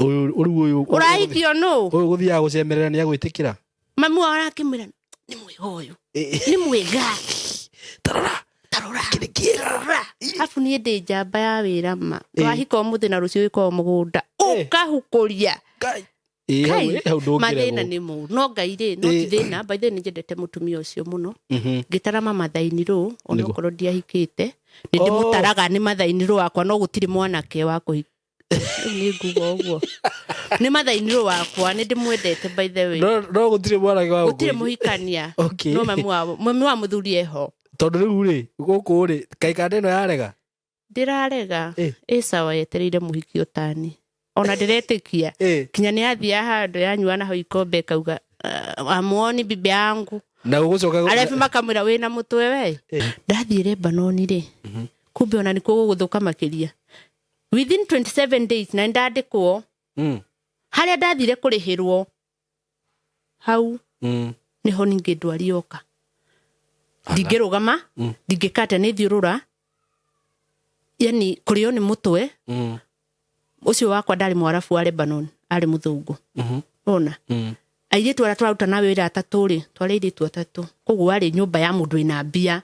uyu uraithio no uyu guthia gucemerera ni agwitikira mamu arakimira ni mwihoyo ni mwiga tarora kirikiera afu ni ndi njamba ya wira ma twahika umuthi na rucio iko mugunda ukahukuria kai mathina ni mu no ngaire no thina by the way njendete mutumia ucio muno ngitara mama thaini ru ona korwo ndiahikite ni ndimutaraga ni mathaini ru wakwa no gutiri mwanake wa kuhika ni ngugo uguo ni mathaini ru wakwa ni ndimwendete by the way no gutiri mwanake wa gutiri muhikania no mami wa muthuri eho tondu riu ri guku ri kai kande no yarega ndirarega sawa yetereire muhiki utani ona ndiretikia kinya ni athia handu yanyuana ho ikombe kauga amuoni bibi yangu na ugucoka alafu makamwira wina mutwe we ndathire Lebanon ri kumbe ona nikuo guthuka makiria within 27 days na ndandikwo haria ndathire kurihirwo hau niho ninge ndwarioka ndingirugama ndingikata ni thiurura yani kurio ni mutwe ucio wakwa ndari mwarafu wa Lebanon ari muthungu ona aiyetu ara twaruta nawe wira atatu ri twari tu atatu koguo ari nyumba ya mundu ina mbia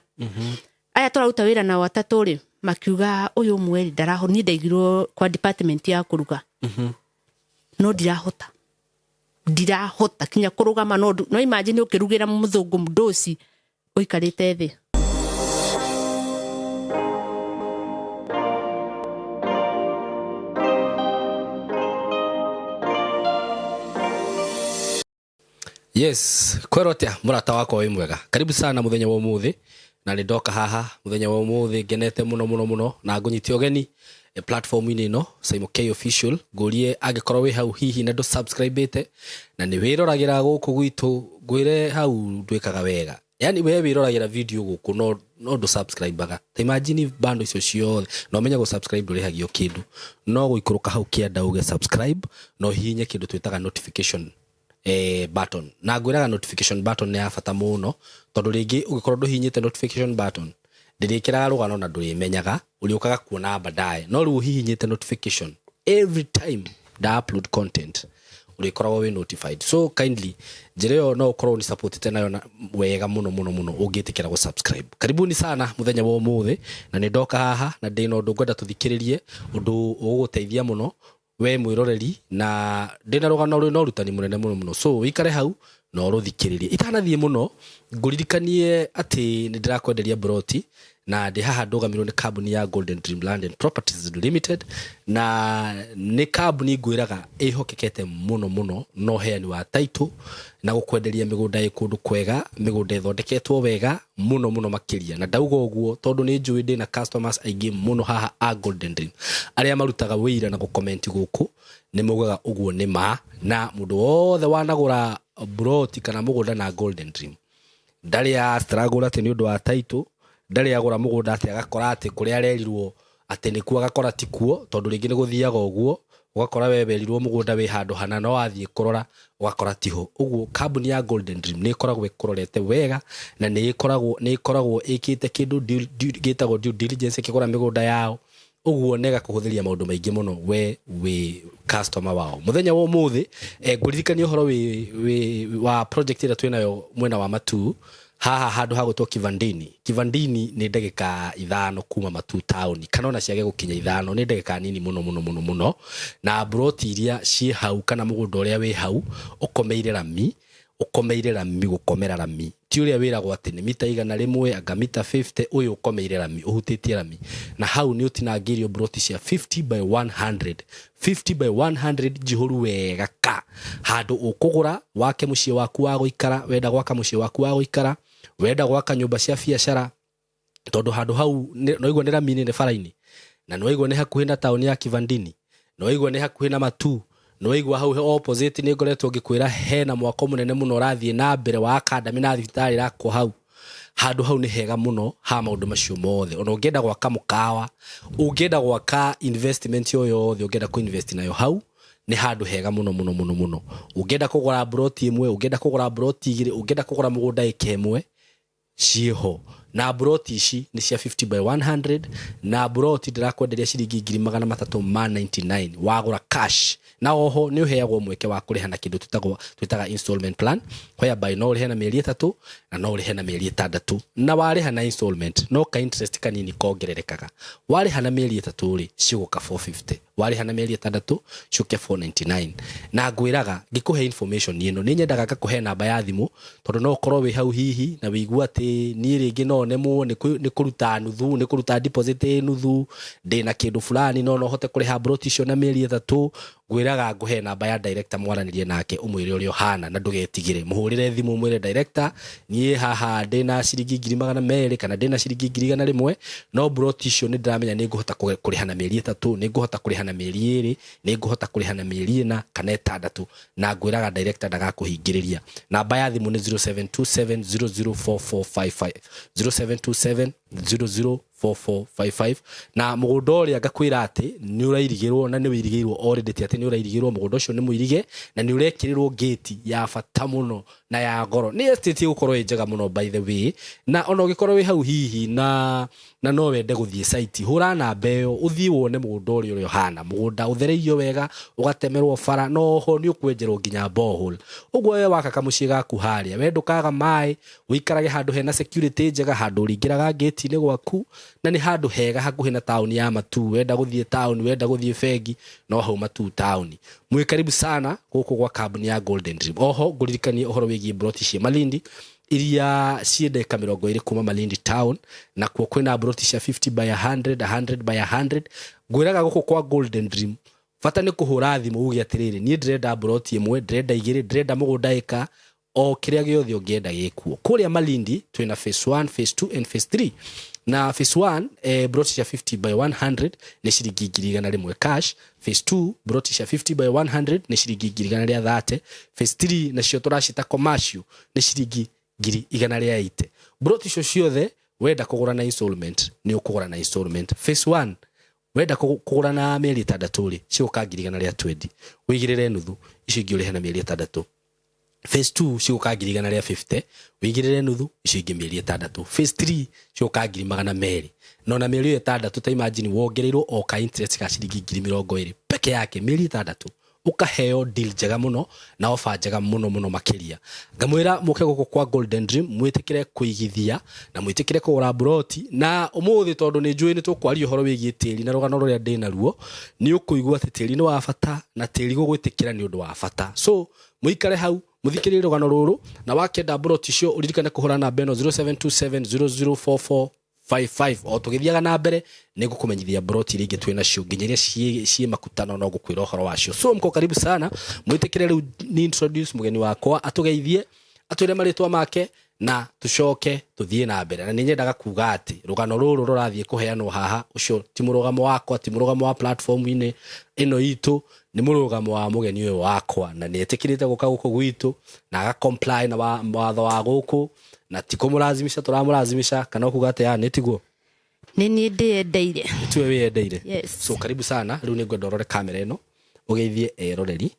aya twaruta wira na atatu ri makiuga uyu mweri ndaraho ni ndaigirwo kwa department ya kuruga no ndirahota kinya kurugama no imagine ukirugira muthungu mdosi uikarite thi Yes, kwerotia murata wako wi mwega. Karibu sana muthenya wa umuthi na ni ndoka haha muthenya wa umuthi genete muno na ngunyiti ogeni platform ini no Simon K official gurie agikorwo wi hau hihi na do subscribe ite na ni wiroragira guku gwitu gwire hau ndwikaga wega. Yani we wiroragira video guku no do subscribe baga. Ta imagine bando icio ciothe no menya go subscribe nduri hagio kindu no guikuruka hau kienda uge subscribe no hinye kindu twitaga notification button na gwiraga notification button ni afata muno tondu ringi ugikorwo nduhinyite notification button ndirikiraga rugano na ndurimenyaga uriukaga kuona baadaye no riu hihinyite notification every time da upload content urikoragwo we notified so kindly njireo no ukorwo ni support nayo na wega muno ungitikira go subscribe. Karibuni sana muthenya wa umuthi na ni ndoka haha na ndina undu ngwenda tuthikiririe undu uguteithia muno we mwiroreri na ndina rugano ruri no rutani munene muno so ikare hau no ruthikiririe itanathie muno nguririkanie ati ni ndirakwenderia broti na ndi haha ndugamirwo ni kambuni ya Golden Dream Land and Properties Limited na ni kambuni ngwiraga ihokekete muno no heani wa title na gukwenderia migunda ikundu kwega migunda ithondeketwo wega muno makiria na ndauga uguo tondu ni njui ndi na customers aigi muno haha a Golden Dream aria marutaga wira na gucomment guku ni mugaga uguo ni ma na mundu wothe wanagura broti kana mugunda na Golden Dream ndari ya struggle ati ni undu wa title ndari agura mugunda ati agakora ati kuria arerirwo ati ni kuo agakora ti kuo tondu ringi ni guthiaga uguo ugakora weberirwo mugunda wi handu hana no wathie kurora ugakora tiho uguo kambuni ya Golden Dream ni ikoragwo ikororete wega na ni ikoragwo ikite kindu gitagwo due diligence kigura migunda yao uguo nega kuhuthiria maundu maingi muno we customer wao muthenya wa umuthi nguririkania uhoro wa project ira twinayo mwena wa Matu haha handu hagutwo Kivandini ni ndagika 5 kuma Matu town kana ona ciage gukinya 5 ni ndagika nini muno na broti iria ci hau kana mugunda uria wi hau ukomeire rami gukomera rami ti uria wiragwo ati ni mita 100 anga mita 50 uyu ukomeire rami uhutitie rami na hau ni utinangirio broti cia 50 by 100 jihuru wega ka handu ukugura wake mucie waku wa guikara wenda gwaka mucie waku wa guikara wenda gwaka nyumba cia biashara tondu handu hau no igwo ni rami ni faraini na no igwo ni hakuhi na town ya Kivandini no igwo ni hakuhi na Matu no igwa hau opposite ni ngoretwo ngikwira hena mwako munene muno rathie na mbere wa academy na thibitari rako hau handu hau ni hega muno ha maundu macio mothe ona ungienda gwaka mukawa ungienda gwaka investment yoyothe ungienda ku invest nayo hau ni handu hega muno ungienda kugura broti imwe ungienda kugura broti igire ungienda kugura mugunda ikemwe ciho na broti ici ni cia 50 by 100 na broti ndirakwenderia ciringi 399 wagura cash na oho ni uheagwo mweke wa kuriha na kindu twitaga installment plan whereby no urihe na mieri 3 na no urihe na mieri 6 na wariha na installment no ka interest kanini kongererekaga wariha na mieri 3 ri ciguka 450 wariha na mieri 6 ciuke 499 na ngwiraga ngikuhe information ino ni nyendaga ngakuhe namba ya thimu tondu no ukorwo wi hau hihi na wigua ati ni ringi no nemu ni kuruta nuthu ni kuruta deposit nuthu ndina kindu fulani no hote kuriha broti cio na mieri 3 ngwiraga nguhe namba ya director mwaranirie nake umwire urio hana na ndugetigire muhurire thimu umwire director nie haha ndina ciringi 200 kana ndina ciringi 100 no broti cio ni ndiramenya ni nguhota kuriha na mieri 3 ni nguhota kuriha na mieri 2 ni nguhota kuriha na mieri 4 kana 6 na ngwiraga director ndagakuhingiriria namba ya thimu ni 0727004455 0727004455 na mugundo uria ngakwira ati ni urairigirwo na ni wirigirwo already ati ni urairigirwo mugundo ucio ni muirige na ni urekirirwo gate ya bata muno na ya goro ni estate gukorwo njega muno by the way na ona ugikorwo wi hau hihi na no wende guthie site hura na mbeo uthii wone mugundo urio hana mugunda uthereio wega ugatemerwo fara no ho ni ukwenjerwo nginya borehole ugwo we waka kamucie gaku haria we ndukaga mai uikarage handu hena security njega handu ringiraga gate ni gwaku na ni handu hega hakuhi na town ya Matu wenda guthie town wenda guthie fegi no hau Matu town mwi karibu sana guku gwa kambuni ya Golden Dream oho nguririkanie uhoro wigie broti cia Malindi iria ciende kamera 20 kuma Malindi town na kuo kwina broti cia 50 by 100 100 by 100 ngwiraga guku kwa Golden Dream fata ni kuhura thimu ugi atiriri ni ndrenda broti imwe ndrenda igiri ndrenda mugunda eka o kiria giothe ungienda gikuo kuria Malindi twina phase 1 phase 2 and phase 3 na phase 1 broti cia 50 by 100 ni ciringi 100 cash phase 2 broti cia 50 by 100 ni ciringi 130 phase 3 na cio turacita commercial ni ciringi 180 broti cio ciothe wenda kugura na installment ni ukugura na installment phase 1 wenda kugura na mieri 3 ri cioka 120 wigirire nuthu icio ingi urihe na mieri 3 phase 2 cioka 150 wigirire nuthu icio ingi mieri 3 phase 3 cioka 200 no na mieri 6 ta imagine wongereirwo o ka interest ka ciringi 20 peke yake mieri 3 ukaheo deal njega muno na offer njega muno makiria ngamwira muke guku kwa Golden Dream mwitikire kuigithia na mwitikire kugura broti na umuthi tondu ni njui ni tukwaria horo wigie tiri na rugano ruria ndina ruo ni ukuigua ati tiri ni wa bata na tiri gugwitikira ni undu wa bata so muikare hau muthikirire rugano ruru na wakenda broti cio uririkane kuhura na beno 0727004455 o tugithiaga na mbere ni gukumenyithia broti ringi twina cio nginyeria cie makutano no gukwira horo wacio so mko karibu sana mwitikire riu ni introduce mugeni wakwa atugeithie atwire maritwa make na tucoke tuthie na mbere na ninyendaga kuga ati rugano ruru rurathie kuheanwo haha ucio ti murugamo wakwa ti murugamo wa platform ino itu ni murugamo wa mugeni uyu wakwa na ni etikirite guka guku gwitu na aga comply na watho wa guku na tiko murazimisha turamurazimisha kana kuga ati ya netiguo ni ndeire tuwe wendeire yes. So karibu sana riu ni ngwendorore kamera ino ugeithie eroreri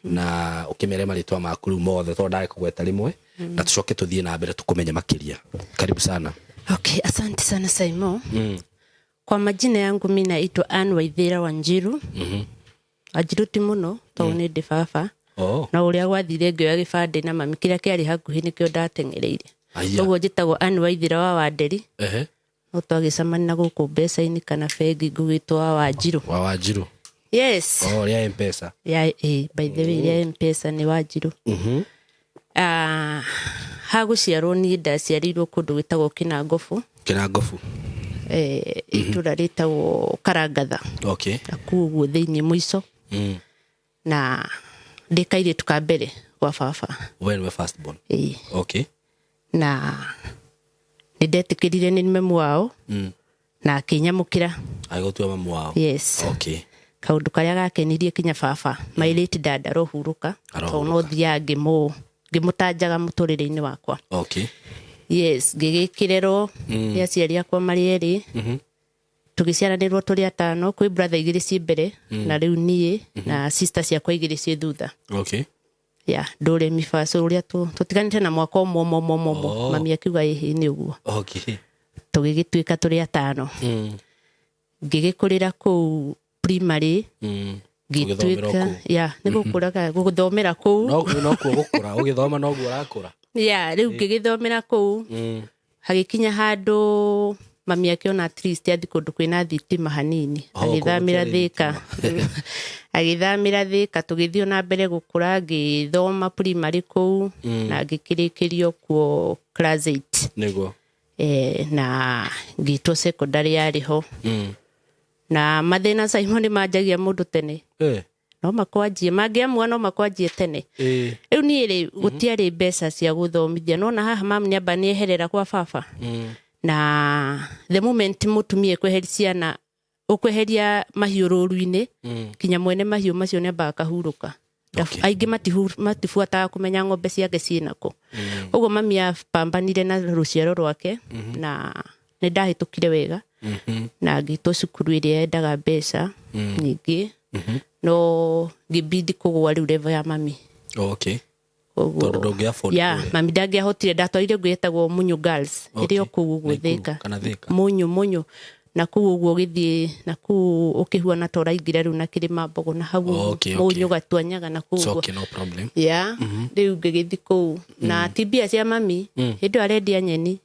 na ukimere maritwa makuru mothe to ndare kugweta rimwe na tucoke tuthie na mbere tukumenya makiria karibu sana okay asante sana Saimo kwa majina yangu mimi naitwa Ann Waithira Wanjiru ajiruti muno to ni de baba na uria gwathire ngioya gibande na mami kiria kiari hakuhi nikio ndatengereire uguo njitagwo Ann Waithira wa Wanderi no twagicamania guku mbeca-ini kana fegi ngugitwa Wanjiru yes ya M-Pesa by the way ya M-Pesa ni Wanjiru haguciarwo ni ndaciarirwo kundu gwitagwo Kinangofu itura ritagwo Karangatha okay akuguo thiini muico na ndikaire tukambere kwa baba when we first born okay na nidetikirire ni memu wao na akinyamukira aigotwa mamu wao yes okay kaundu karia gakenirie kinya baba mailite dada rohuruka to no thiange ngimutanjaga muturire-ini wakwa okay yes ngigikirero ya ciari akwa mari eri tugiciaranirwo turi atano kwi brother igiri ci mbere na riu nie na sister ciakwa igiri ci thutha okay ndore mifaso uria tutiganite na mwaka momo mami akiuga ihi ni uguo okay tugigituika turi atano ngigikurira kuu primary gituika nigukuraga guthomera kuu no kuo gukura ugithoma no guo urakura riu ngigithomera kuu hagikinya handu mami akiona at least athi kundu kwina thitima hanini agithamira Thika tugithio na mbere gukura ngithoma primary kuu na ngikirikirio kuo class 8 niguo na ngitwo secondary yariho na mathina Simon majagia mundu tene no makwanjie mangiamua no makwanjie tene riu ni ri gutiari mbeca cia guthomithia nona haha mami ni amba ni eherera kwa baba na the moment mutumie kwehericiana ukweheria mahiu ruru-ini kinya mwene mahiu macio ni amba kahuruka aingi matifuataga kumenya ng'ombe ciake ciinako uguo mami apambanire na ruciaro rwake na ni ndahitukire wega na ngitwo cukuru iria endaga mbeca nyingi no ngibidi kugwa riu level ya mami tondu ndungiafford mami ndangiahotire ndatwarire gwetagwo Munyu Girls irio kuu Thika Munyu na kuu uguo githii na kuu ukihuana ta uraingire riu na kirima Mbogo na hau Munyu gatwanyaga na kuu riu ngigithi kuu na tibia cia mami hindu arendia nyeni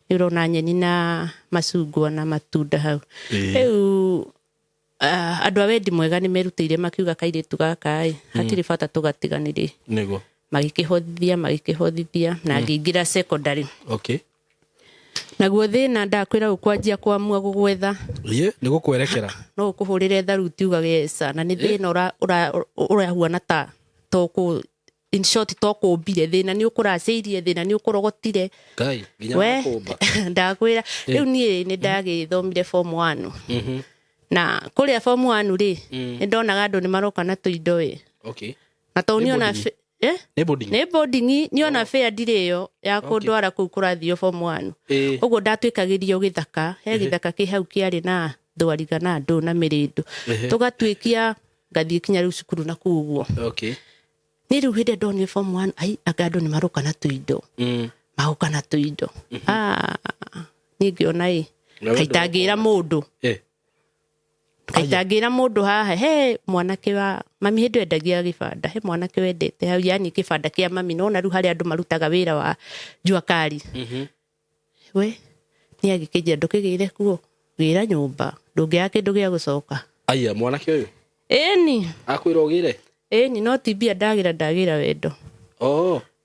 irona nyeni na macungwa na matunda hau riu andu a wendi mwega ni merutire makiuga kairitu gaka hatiri bata tugatiganire niguo magikihotithia na ngingira secondary naguo thina ndakwira ukwanjia kwamua gugwetha nigukwerekera no ukuhurire tharuti ugagesa na ni thina urahuana ta toku in short tokumbire thina ni ukuraceirie thina ni ukurogotire ngai ginya kumba ndakwira riu ni ndagithomire form 1 na kuria form 1 ri ni ndonaga andu ni maroka na tuindo na to niona ni boarding niona fair ndireyo ya kundwara kuu kurathio form 1 uguo ndatwikagirio githaka githaka ki hau kiari na thwariga na andu na mirindu tugatwikia ngathie kinya riu cukuru na kuguo ni riu hinde ndonio form 1 andu ni maroka na tuindo magoka na tuindo ningiona kaitangira mundu kaitangira mundu haha mwanake wa mami hindu endagia gibanda mwanake wendete hau yani gibanda kia mami nona riu hari andu marutaga wira wa jua kari we ni agikijia ndukigire kuo wira nyumba ndungia kindu gia gucoka aya mwanake uyu ni akwira ugire ni no tibia ndagira wendo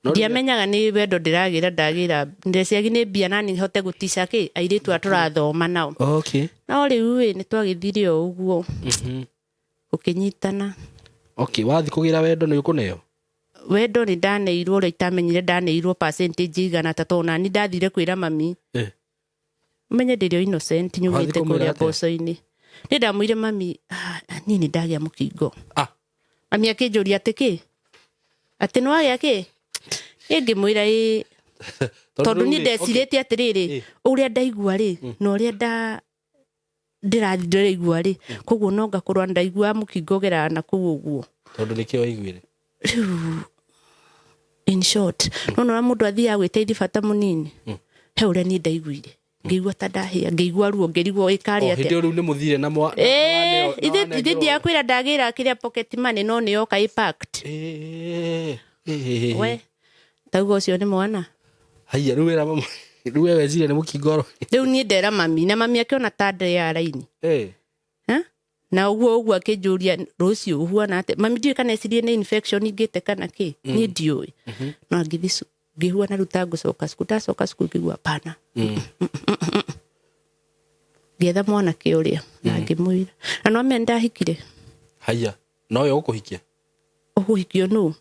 ndiamenyaga ni wendo ndagira ndeciagi ni mbia nani hote gutica ki airitu aturathoma nao no riu ni twagithire uguo ukinyitana wathi kugira wendo ni ukuneo wendo ni ndaneirwo ri itamenyire ndaneirwo percentage igana tatona ni ndathire kwira mami menye ndirio innocent nyumite kuria boso-ini ni ndamwire mami nini ndagia mukingo mami akinjuria atiki ati no agia ki ngimwira tondu ni ndecirite atiriri uria ndaigua ri no uria ndiraigua ri koguo no ngakorwa ndaigua mukingo gera na kuu uguo tondu nikio waiguire in short no mundu athia gwiteithia bata munini he uria ni ndaiguire ngigua ta ndahia ngigua ruo ngirigwo ikari ate hindi riu ni muthire na mwa ithe ndiakwira ndagira kiria pocket money no ni yoka impact we taugo cio ni mwana haya riu wezire ni mukingoro riu ni ndera mami na mami akiona ta ndre ya raini na uguo akinjuria rucio uhuana ate mami ndiye kana ecirie ni infection ingite kana ki ni ndioi no ngithisu ngihuana ruta gucoka cukuru ndacoka cukuru ngigua pana ngietha mwana kiuria na ngimwira na no menda hikire haya no yo ukuhikia uhikio no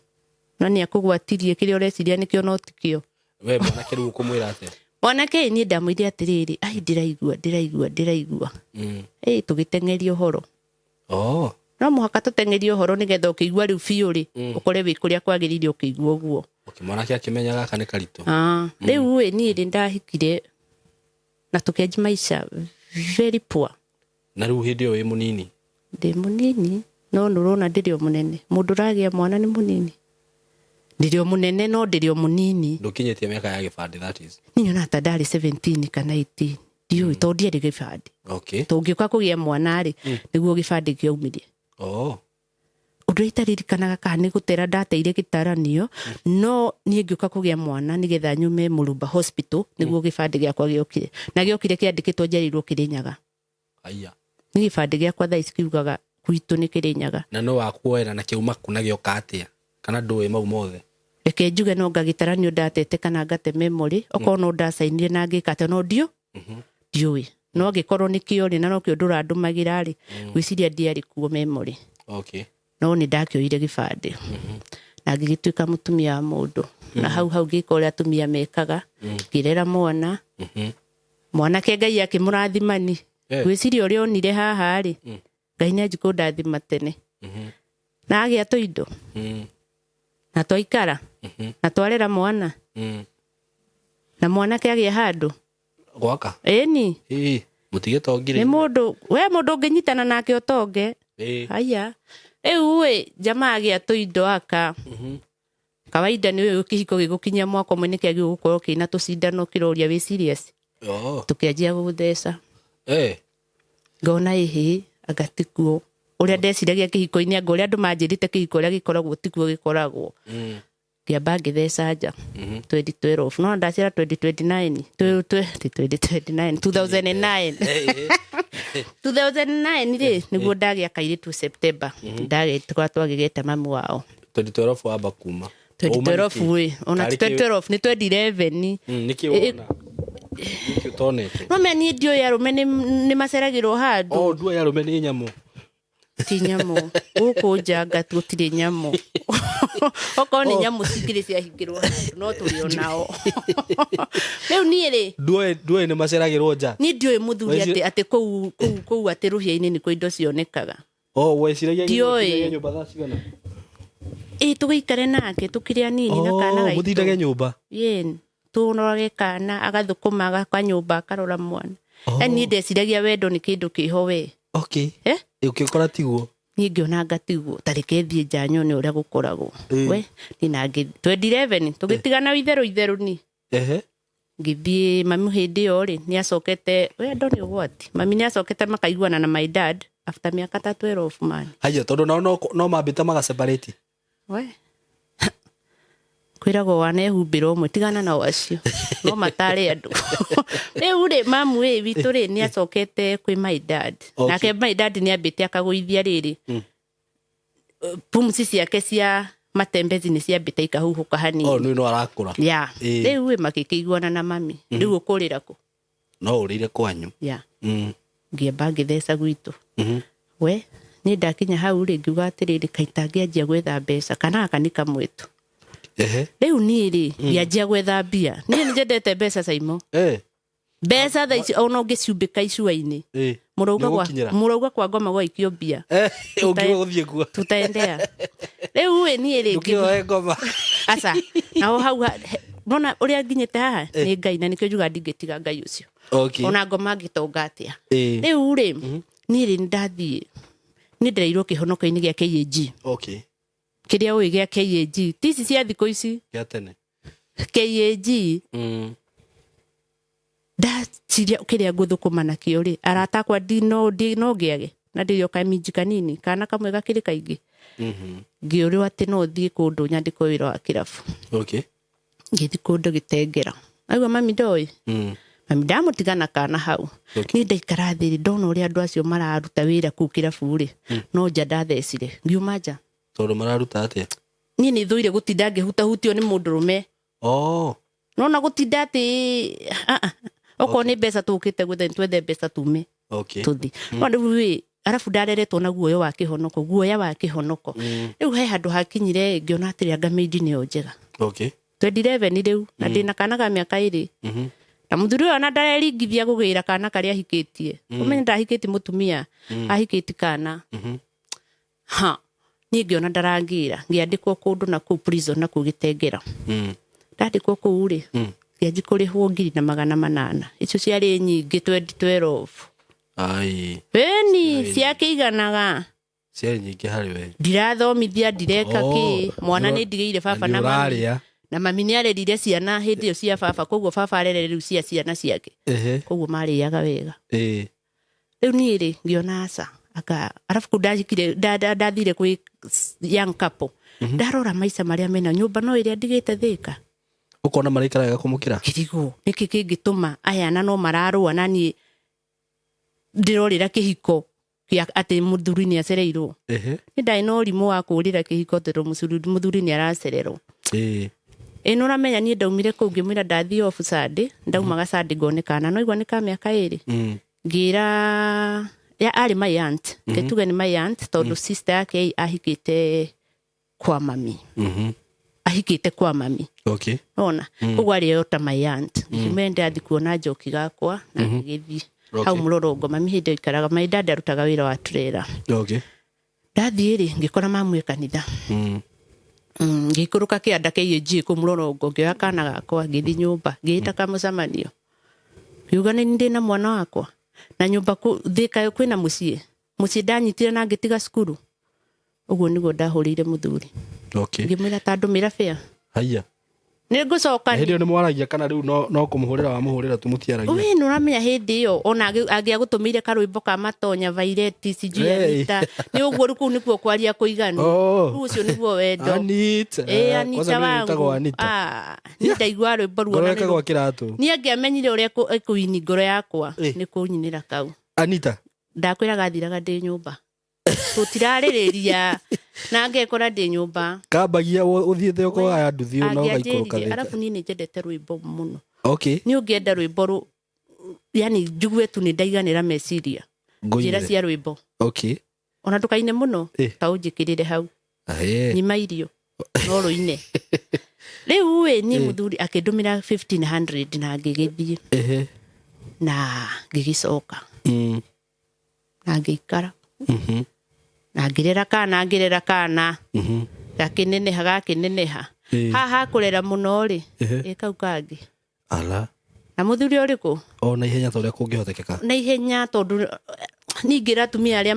na ni akugwatirie kiria ureciria nikio no tikio we mwanake riu kumwira ate mwanake ni ndamwire atiriri ndiraigua tugitengeria uhoro no muhaka tutengeria uhoro nigetha ukigua riu biu ri ukore wi kuria kwagirire ukigua uguo mwanake akimenyaga aka ni karitu riu ni ri ndahikire na tukenji maisha very poor na riu hindi wi munini ndi munini no nurona ndirio munene mundu ragia mwana ni munini ndirio munene no ndirio munini ndukinyetie miaka ya gibandi that is ninyona ta ndari 17 kana 18 ndiyo to ndiere gibandi okay tungiuka kugia mwana ri niguo gibandi kiaumirie undu itaririkanaga kana ni gutera ndateire gitaranio no nie ngiuka kugia mwana nigetha nyume Mulumba hospital niguo gibandi giakwa giokire na giokire kiandikitwo njerirwo Kirinyaga aya ni gibandi giakwa thaa ikiugaga kwitu ni Kirinyaga na no wakuoera na kiuma kuna gioka atia kana ndui mau mothe reke njuge no ngagitaranio ndatete kana ngate memory oko no ndasainire na ngikate no dio ndiui no gikorwo ni kiori na no kio ndurandumagira ri gwiciria ndiari kuo memory okay no ni ndakioire gibandi na ngigituika mutumia wa mundu na hau gikoria atumia mekaga ngirera mwana mwana ke Ngai akimurathimani gwiciria uri onire haha ri Ngai ni ajiko ndathima tene na agia toindo na twaikara na twarera mwana na mwana ke agia handu gwaka eni mutige tongire ni mundu we mundu nginyitana nake otonge aya we jamaa agia toindo aka kawaida ni wewe kihiko gigukinya mwako mwene kia gigukorwo kina tucindano kiroria we serious tukianjia guthesa ngona ihi agatikuo uria ndeciragia kihiko-ini anga uria andu manjirite kihiko uria gikoragwo tikuo gikoragwo kiamba ngithesa nja 2012 no ndacira 2029 2009 ri niguo ndagia kairitu September ndagitwa twagigete mamu wao 2012 wamba kuma 2012 we ona 2012 ni 2011 niki wona niki tonete no meni ndio yarume ni maceragirwo handu ndio yarume ni nyamu ti nyamu guku njanga tutire nyamu oko ni nyamu cingire ciahingirwo no turio nao riu nie ri ndue ni maceragirwo nja ni ndio muthuri ati kou ati ruhia-ini ni ko indo cionekaga weciragia nyumba thaa cigana tugikare nake tukiria nini na kana gaito muthindage nyumba yen tunorage kana agathukumaga kwa nyumba akarora mwana ni ndeciragia wendo ni kindu kiho we okay ukikora tiguo ni ngiona ngatiguo tareke thie njanyo ni uria gukoragwo we ni na 2011 tugitigana itheru ni ngithie mami hindi yo ri ni acokete we ndo ni ugwati mami ni acokete makaiguana na my dad after miaka 12 man haya tondu no mambita maga separate we kwirago wane humbiro mwe tigana na wacio no matare andu riu ri mamu we witu ri ni acokete kwi my dad nake my dad ni ambite akaguithia riri pumsi ciake cia matembezi ni ciambite ikahuhuka hanini no arakura ya riu we makikiguana na mami riu ukurira ku no urire kwanyu ya ngiamba ngithesa gwitu we ni ndakinya hau ri ngiuga atiriri kaita ngianjia gwetha mbeca kana akanika mwitu riu ni ri ngianjia gwetha mbia ni njendete mbeca Saimo mbeca thaa ici ona ungiciumbika icua-ini murauga kwa ngoma gwaikio mbia ungiwa guthie kuo tutaendea riu we ni ri ngiwa ngoma asa na hau nona uria nginyete haha ni Ngai na nikio juga ndingitiga Ngai ucio ona ngoma ngitonga atia riu ri ni ri ndathie ni ndirairwo kihonoka-ini gia KAG kiria ui gia KAG tisi cia thiko ici gia tene KAG ndaciria kiria nguthukuma nakio ri arata kwa no ngiage na ndiyo kaminji kanini kana kamwe gakiri kaingi ngiuri ati no thie kundu nyandiko wira wa kirabu ngithi kundu gitengera aigua mami ndoi mami ndamutigana kana hau ni ndaikara thiri ndona uria andu acio mararuta wira ku kirabu ri no nja ndathecire ngiuma nja tondu mararuta atia ni ni thuire gutinda ngihutahutio ni mundurume nona gutinda ati oko ni mbeca tukite gwetha twethe mbeca tume tuthi no riu arafu ndareretwo na guoya wa kihonoko riu he handu hakinyire ngiona atiri anga made ni njega 2011 riu na ndina kana ga miaka iri na muthuri ona ndareringithia gugira kana karia hikitie umenye ndahikiti mutumia ahikiti kana ni ngiona ndarangira ngiandikwo kundu na ku prison na kugitengera ndandikwo ku ri ngianji kurihwo 2,800 icio ciari nyingi 2012 ai beni ciakiiganaga ciarĩ nyingĩ harĩ we. Ndirathomithia ndireka kĩ mwana nĩ ndigĩire baba na mami. Na mami nĩ arerire ciana hĩndĩ ĩyo cia baba, koguo baba arerere rĩu cia ciana ciake. Koguo marĩaga wega. Rĩu niĩ rĩ ngĩona aca arabu kũ ndathire kwĩ young couple. Ndarora maica marĩa mena nyũmba no ĩrĩa ndigĩte Thĩka. Ũkona maraikaraga kũmũkĩra. Kĩrigũ nĩkĩ kĩngĩtũma aya na no mararũa na niĩ ndirorĩra kĩhiko kĩa atĩ mũthuri nĩ acereirwo. Nĩ ndai no ũrimũ wa kũrĩra kĩhiko tondũ mũthuri nĩ aracererwo. Ĩno ũramenya niĩ ndaumire kũu ngĩmwĩra ndathiĩ off Sunday, ndaumaga Sunday ngonekana no igwa nĩ ka mĩaka 2. Ngira ya arĩ my aunt, ketuge nĩ my aunt tondũ sister yake ahikĩte kwa mami. Ahikĩte kwa mami. Okay. Ona ũguo arĩ yota my aunt. Ngĩmenda athi kuona njoki gakwa na ngĩgĩthiĩ. Hau Mũlolongo mami hĩndĩ ikaraga my dad arutaga wĩra wa trailer. Okay. Ndathiĩ rĩ ngĩkora mamu kanitha. Ngĩikũrũka kĩanda kĩi kũ Mũlolongo ngĩoya kana gakwa ngĩthiĩ nyũmba ngĩĩta kamũcemanio. Ngiuga nĩ ndĩ na mwana wakwa na nyũmba Thĩka kwĩna mũciĩ ndanyitire na ngĩtiga cukuru. Ũguo nĩguo ndahũrĩire mũthuri. Okay. Ngĩmwĩra ta ndũmĩra fare. Haiya. Nĩ ngũcoka. Hĩndĩ ĩyo nĩ mwaragia kana rĩu no kũmũhũrĩra wa mũhũrĩra tu mũtiaragia. Ũĩ nĩ ũramenya hĩndĩ ĩyo ona angĩagũtũmĩire karwĩmbo ka Matonya Vaireti sijui Anita. Nĩ ũguo rĩu nĩkuo kwaria kũiganu. Rĩu ũcio nĩguo wendo. Anita. Anita wangu. Nĩ ndaigua rwĩmbo ruo na niĩ angĩamenyire ũrĩa ĩkũini ngoro yakwa nĩ kũnyinĩra kau. Anita. Ndakwĩraga thiraga ndĩ nyũmba. Tutirarĩrĩria na ngekora ndĩ nyũmba. Kambagia ũthiĩte ũkoya nduthi no gaikũrũka Thĩka. Arabu niĩ nĩ njendete rwĩmbo mũno. Okay. Nĩ ũngĩenda rwĩmbo yani njugue tu nĩ ndaiganĩra meciria. Njĩra cia rwĩmbo. Okay. Ona ndũkaine mũno ta ũnjĩkĩrĩre hau. Nyima irio no rũine. Rĩu niĩ mũthuri akĩndũmĩra 1500 na ngĩgĩthiĩ. Na ngĩgĩcoka. Na ngĩikara. Na ngĩrera kana gakĩneneha haha kũrera mũno rĩ kau kangĩ ala na mũthuri ũrĩkũ na ihenya ta ũrĩa kũngĩhotekeka na ihenya tondũ ningĩ atumia arĩa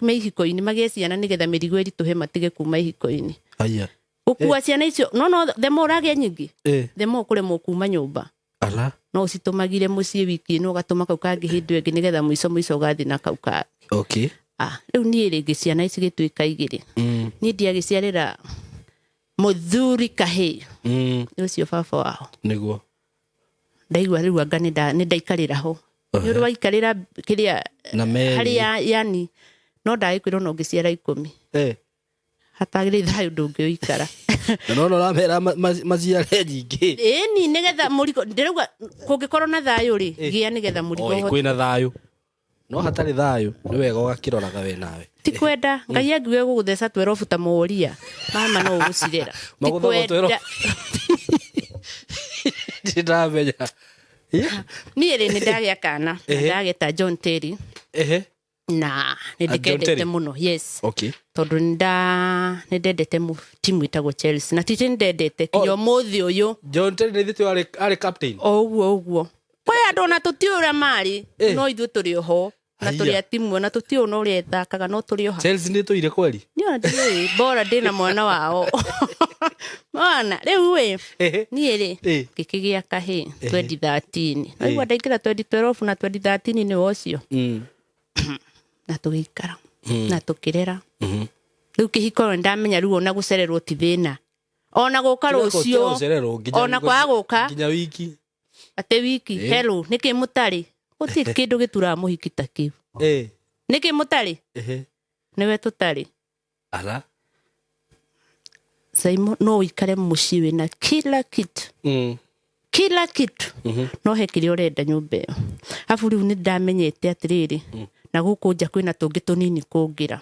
me ihiko-inĩ magĩe ciana nĩgetha mĩrigo ĩritũhe matige kuma ihiko-inĩ. Haiya. Gũkua ciana icio no themo ũragĩa nyingĩ themo kũremwo kuma nyũmba ala no ũcitumagire mũciĩ wiki ĩno ũgatũma kau kangĩ hĩndĩ ĩngĩ nĩgetha mũico ũgathiĩ na kau kangĩ. Okay. Rĩu niĩ rĩngĩ ciana ici gĩtuĩka 2. Niĩ ndiagĩciarĩra mũthuri kahĩĩ. Ũcio baba wao. Nĩguo. Ndaigua rĩu anga nĩ ndaikarĩra ho. Nĩ ũrĩ waikarĩra kĩrĩa harĩa yani no ndagĩkwĩrwo no ngĩciara 10. Hatagĩrĩ thayũ ndũngĩũikara. No ramera maciare nyingĩ. Ĩni nĩgetha mũrigo ndĩrauga kũngĩkorwo na thayũ rĩ gĩa nĩgetha mũrigo. Kwĩna thayũ. No hatarĩ thayũ nĩ wega ũgakĩroraga we nawe. Ti kwenda Ngai angiuga gũgũtheca 12 ta mũria mama no ũgũcirera. Ti kwenda. Ndamenya. Niĩ rĩ nĩ ndagĩa kana ndageta John Terry. Na nĩ ndikendete mũno. Yes. Okay. Tondũ nĩ ndendete timu ĩtagwo Chelsea na titi ndendete kiyo mũthĩ ũyũ. John Terry nĩ thitũ arĩ captain. Ũguo. Kwĩ andũ ona tũtiũra marĩ no ithuĩ tũrĩ ho na tũrĩ timu na tũtiũ no ũrĩa thakaga no tũrĩ ho. Chelsea nĩ tũire kweli. Niĩ ndĩ bora ndĩna mwana wao. Mwana rĩu niĩ rĩ ngĩkĩgĩa kahĩĩ 2013. Na igua ndaingĩra 2012 na 2013 nĩ wocio. Na tũgĩikara na tũkĩrera. Rĩu kĩhiko ndamenya rĩu ona gũcererwo ti thĩna. Ona gũka rũcio ona kwaga gũka nginya wiki. Ate wiki hello nĩkĩ mũtarĩ gũtirĩ kĩndũ gĩtura mũhiki ta kĩu. Nĩkĩ mũtarĩ nĩwe tũtarĩ. Ala Simon no ikare mũciĩ wĩna kila kitu no he kĩrĩa ũrenda nyũmba ĩyo. Afu rĩu nĩ ndamenyete atĩrĩrĩ na gũkũ nja kwĩna tũngĩ tũnini kũngira.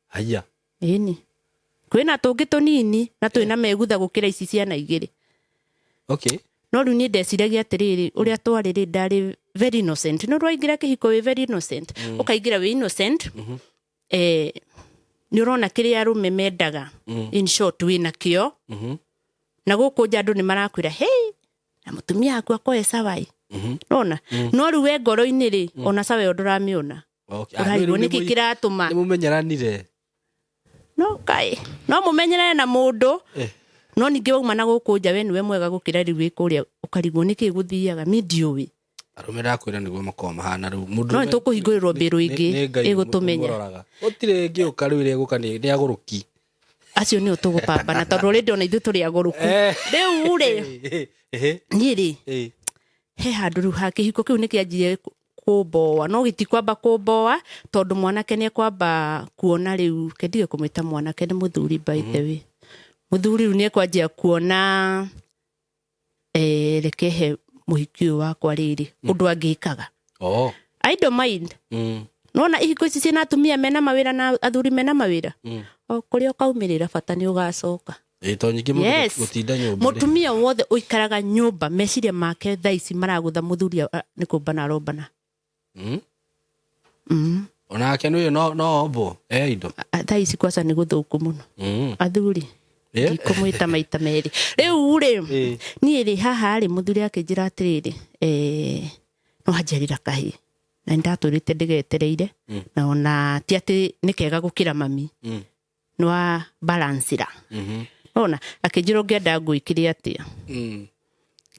Haiya. Ĩni kwĩna tũngĩ tũnini na twĩna megutha gũkĩra ici ciana igĩrĩ. Okay. No rĩu niĩ ndeciragia atĩrĩrĩ ũrĩa twarĩ ndarĩ very innocent. No rwaingĩra kĩhiko wĩ very innocent. Ũkaingĩra wĩ innocent. Nĩ ũrona kĩrĩa arũme mendaga. In short wĩna kĩo. Na gũkũ nja andũ nĩ marakwĩra hey na mũtumia waku akoe cawai. Nona no rĩu we ngoro-inĩ rĩ ona cawe ndũramĩona. Okay. Ũraigua nĩkĩ kĩratũma. Nĩ mũmenyeranire. No kai. No mũmenyerane na mũndũ. No ningĩ wauma na gũkũ nja we nĩwe mwega gũkĩra rĩu wĩ kũrĩa ũkarigwo nĩkĩ gũthiaga ni ndiũĩ. Arũme ndakwĩra nĩguo makoma mahana rĩu. Mũndũ no nĩtũkũhingũrĩrwo mbĩrũ ingĩ ĩgũtũmenya. Gũtirĩ ĩngĩ ũka rĩu ĩrĩa ĩgũka nĩ agũrũki. Acio nĩo tũgũpambana tondũ rĩndĩ ona ithuĩ tũrĩ agũrũku. Rĩu rĩ niĩ rĩ he handũ rĩu ha kĩhiko kĩu nĩkĩanjirie kũmboa no gĩtikwamba kũmboa tondũ mwanake nĩekwamba kuona rĩu kendige kũmwĩta mwanake nĩ mũthuri by the way. Mũthuri rĩu nĩekwanjia kuona rekehe mũhiki ũyũ wakwa rĩrĩ ũndũ angĩkaga. I don't mind. Nona ihiko ici ciĩna atumia mena mawĩra na athuri mena mawĩra. Kũrĩa ũkaumĩrĩra bata nĩ ũgacoka. To nyingĩ mũndũ gũtinda nyũmba. Mũtumia wothe ũikaraga nyũmba meciria make thaa ici maragũtha mũthuri nĩ kũmbana arombana. Onake nĩũyũ no ombo indo. Thaa ici kwaca nĩ gũthũku mũno. Athuri ndikũmwĩta maita merĩ. Rĩu rĩ niĩ rĩ haha rĩ mũthuri akĩnjĩra atĩrĩrĩ no hanjarĩra kahĩ. Na ndatũrĩte ndĩgetereire na ona ti atĩ nĩ kega gũkĩra mami. No a balance ra. Ona akĩnjĩra ũngĩenda ngwĩkĩre atĩa.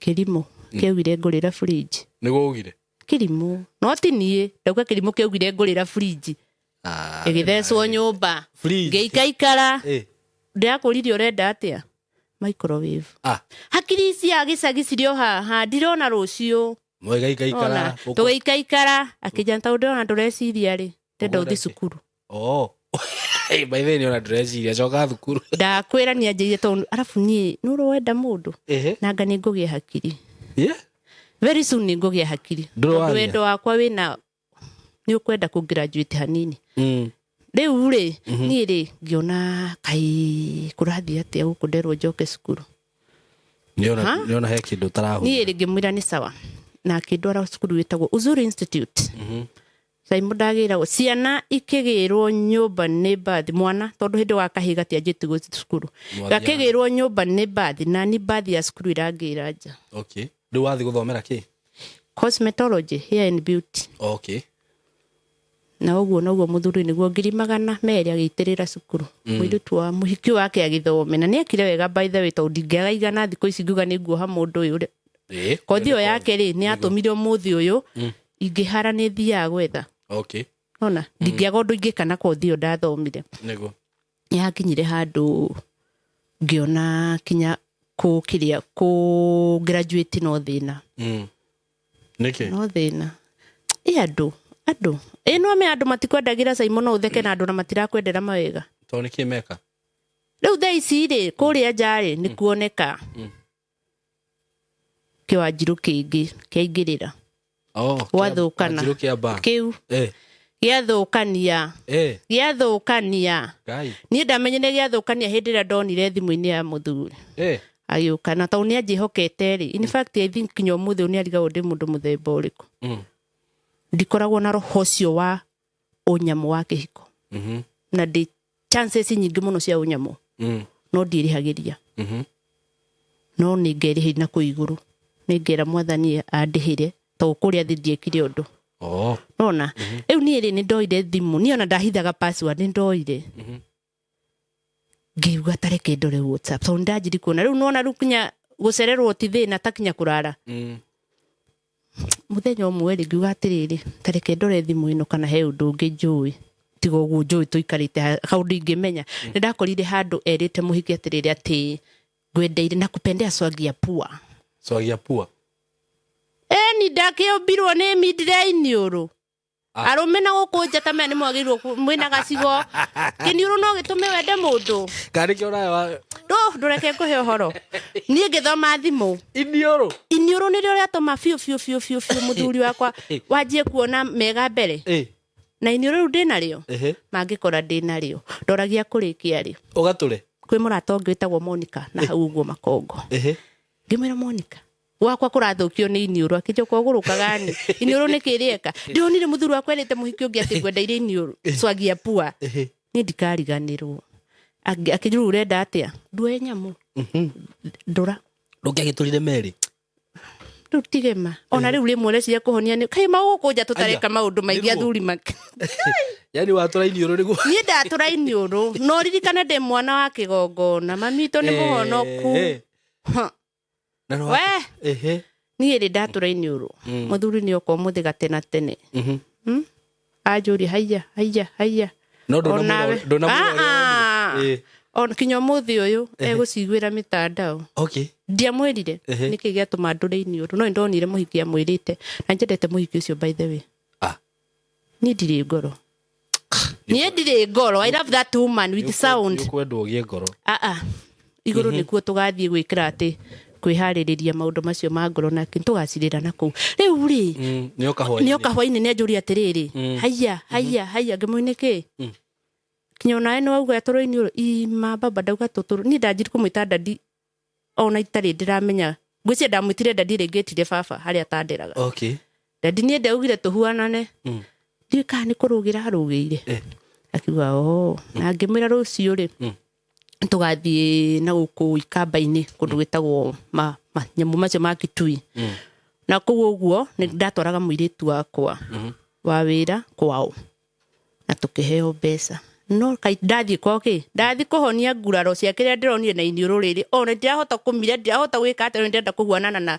Kĩrimũ kĩaugire ngũrĩra fridge. Nĩgũgire. Kĩrimũ no ti niĩ ndauga kĩrimũ kĩaugire ngũrĩra fridge. Ĩgĩthecwo nyũmba. Ngĩikaikara. Ndĩrakũririe ũrenda atĩa. Microwave. Hakiri cia gĩcagi cirĩ o haha ndirona rũciũ. Mũigaikaikara. Tũgĩikaikara akĩnjanta ũndĩona ndũreciria rĩ ndenda ũthi cukuru. By the way ona ndũreciria coka thukuru. Ndakwĩra nĩanjĩire tondũ arabu niĩ nũrwenda mũndũ nanga nĩ ngũgĩa hakiri. Very soon nĩ ngũgĩa hakiri. Tondũ wendo wakwa wĩna nĩ ũkwenda kũ-graduate hanini. Rĩu rĩ niĩ rĩ ngĩona kaĩ kũrathiĩ atĩa gũkũ nderwo njoke cukuru. Nĩona he kĩndũ ũtarahũthĩra. Niĩ rĩ ngĩmwĩra nĩ sawa na akĩndwara cukuru wĩtagwo Uzuri Institute. Saimo ndagĩragwo ciana ikĩgĩrwo nyũmba nĩ bathi mwana tondũ hĩndĩ wa kahĩ gatianjĩtie gũthiĩ cukuru. Gakĩgĩrwo nyũmba nĩ bathi na ni bathi ya cukuru irangĩra nja. Rĩu wathiĩ gũthomera kĩ? Cosmetology, hair and beauty. Na ũguo noguo mũthuri nĩguo ngiri magana merĩ agĩitĩrĩra cukuru. Mũirĩtu wa mũhiki wake agĩthome na nĩekire wega by the way tondũ ndingĩaga igana thikũ ici nguga nĩguoha mũndũ ũyũ. Kothi ĩyo yake rĩ nĩ atũmire mũthĩ ũyũ ingĩhara nĩ thiaga gwetha. Ona ndingĩaga ũndũ ingĩka na kothi ĩyo ndathomire. Nĩhakinyire handũ ngĩona kinya kũ graduate no thĩna. Nĩkĩ? No thĩna. Andũ no me andũ matikwendagĩra Saimo no ũtheke na andũ na matirakwendera mawega. To nĩkĩ meka? Rĩu thaa ici rĩ kũrĩa nja rĩ nĩ kuoneka kĩwanjirũ kĩngĩ kĩaingĩrĩra. Gwathũkana kĩu gĩathũkania. Niĩ ndamenyire gĩathũkania hĩndĩ ĩrĩa ndonire thimũ-inĩ ya mũthuri. Agĩũka na tondũ nĩanjĩhokete rĩ. In fact I think kinya ũmũthĩ nĩarigagwo ndĩ mũndũ mũthemba ũrĩkũ. Ndikoragwo na roho ũcio wa ũnyamũ wa kĩhiko. Na ndĩ chances nyingĩ mũno cia ũnyamũ. No ndiĩrĩhagĩria. No nĩngerĩhĩria na kũigũrũ. Nĩngera mwathani andĩhĩre tondũ kũrĩa thĩ ndiekire ũndũ. Nona rĩu niĩ rĩ nĩndoire thimũ niĩ ona ndahithaga password nĩndoire. Ngĩuga tareke ndore WhatsApp tondũ ndanjiri kuona rĩu nona rĩu kinya gũcererwo ti thĩna ta kinya kũrara. Mũthenya ũmwe rĩ ngiuga atĩrĩrĩ tareke ndore thimũ ĩno kana he ũndũ ũngĩ njũĩ tiga ũguo njũĩ tũikarĩte kaũndũ ingĩmenya. Nĩndakorire handũ erĩte mũhiki atĩrĩrĩ atĩ ngwendeire na kupendea swagi ya pua. Ni ndakĩũmbirwo nĩ midday iniũrũ. Arũme na gũkũ njata maya nĩmwagĩrĩirwo mwĩna gacigo. Kĩniũrũ no gĩtũme wende mũndũ. Karĩkĩ ũrayo ndũreke ngũhe ũhoro. Niĩ ngĩthoma thimũ. Iniũrũ nĩrĩo rĩatũma biũ mũthuri wakwa wanjie kuona mega mbere. Na iniũrũ rĩu ndĩnarĩo. Mangĩkora ndĩnarĩo ndoragia kũrĩkia rĩ. Ũgatũre. Kwĩ mũrata ũngĩ wĩtagwo Monica na hau ũguo Makongo. Ngĩmwĩra Monica wakwa kũrathũkio nĩ iniũrũ akĩnjoka ũgũrũkaga nĩ iniũrũ nĩkĩrĩeka ndionire mũthuri wakwa erĩte mũhiki ũngĩ atĩ ngwendeire iniũrũ swagi ya pua. Niĩ ndikariganĩrwo. Akĩnjũra ũrenda atĩa nduoye nyamũ ndũra ndũngĩagĩtũrire merĩ. riu tigema ona riu rimwe reciria kuhonia ni kai magukunja tutareka maundu maingi athuri make yani waturaini uru nigu ni ndaturaini uru no ririkana ndi mwana wa kigongona mamito ni muhonoku we ni ri ndaturaini uru muthuri ni okwo muthi gatena tene ajuri haya no ndona on kinyo muthi uyu egucigwira mitandao ndiamwirire niki giatuma nduraini uru no ndonire muhiki amwirite na njendete muhiki ucio by the way ni ndiri ngoro ni ndiri ngoro I love that woman with sound kwendo gie ngoro iguru nikuo tugathie gwikira ati kwihariria maundu macio ma ngoro na kintu gacirira na ku riu ri ni okahwaini ni ajuri atiriri haya ngimuiniki kinyona eno auga atoroini uru ima baba dauga tuturu ni ndajiri kumwita dadi ona itari ndiramenya ngwicia ndamwitire dadi regetire baba haria atandiraga dadi ni ndaugire tuhuanane ndika ni kurugira arugire akiuga na ngimwira rucio ri tugathie na guku ikamba-ini kundu gwitagwo nyamu macio ma Kitui na kuo uguo ni ndatwaraga muiritu wakwa wa wira kwao na tukiheo mbeca no kai ndathie koke ndathie kuhonia nguraro cia kiria ndironire na iniuru riri ona ndirahota kumire ndirahota gwika ati ndenda kuhuanana na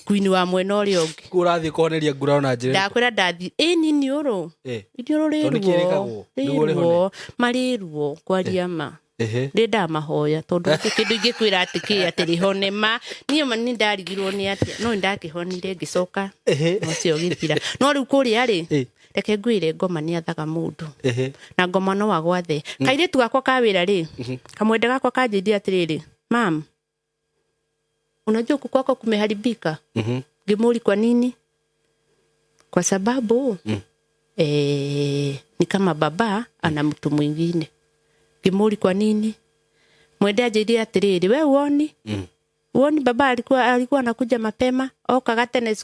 queen wa mwena uria ungi kurathie kuhoneria nguraro na njira ndakwira ndathie nini uru iniuru rirwo mariruo kwaria ma ndenda mahoya tondu kindu ingikwira ati ki ati rihone ma ni ndarigirwo ni ati no ndakihonire ngicoka ucio githira no riu kuria ri reke ngwire ngoma ni athaga mundu na ngoma no wagwathe kairitu gakwa ka wira ri kamwende gakwa kanjindia atiriri mam unajua kuku kwako kumeharibika ngimuri kwa nini kwa sababu ni kama baba ana mtu mwingine ngimuri kwa nini mwende anjindia atiriri we uoni baba alikuwa anakuja mapema oka gatene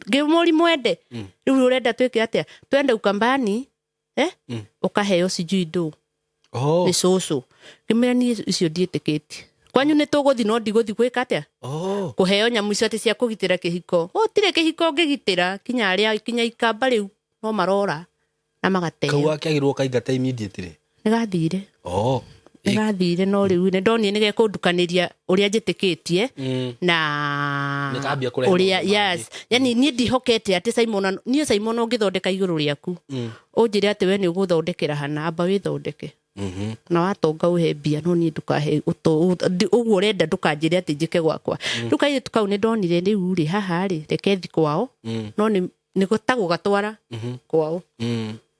ngimuri mwende riu urenda twike atia twende ukambani ukaheo sijui ndo ni soso ngimira ni icio ndietikiti kwanyu ni tuguthi no ndiguthi gwika atia kuheo nyamu icio ati cia kugitira kihiko tire kihiko ngigitira kinya ikamba riu no marora na magateo kaua kiagirwo kaingata immediately nigathire nigathire no riu ni ndoni ni gekundukaniria uria njitikitie na uria yes yani ni ndihokete ati Simon ungithondeka iguru riaku unjire ati we ni uguthondekera hana amba withondeke na watonga uhe mbia no ni ndukahe uguo urenda ndukanjire ati njike gwakwa ndukaire tukau ni ndonire riu ri haha ri reke thi kwao no ni gutago gatwara kwao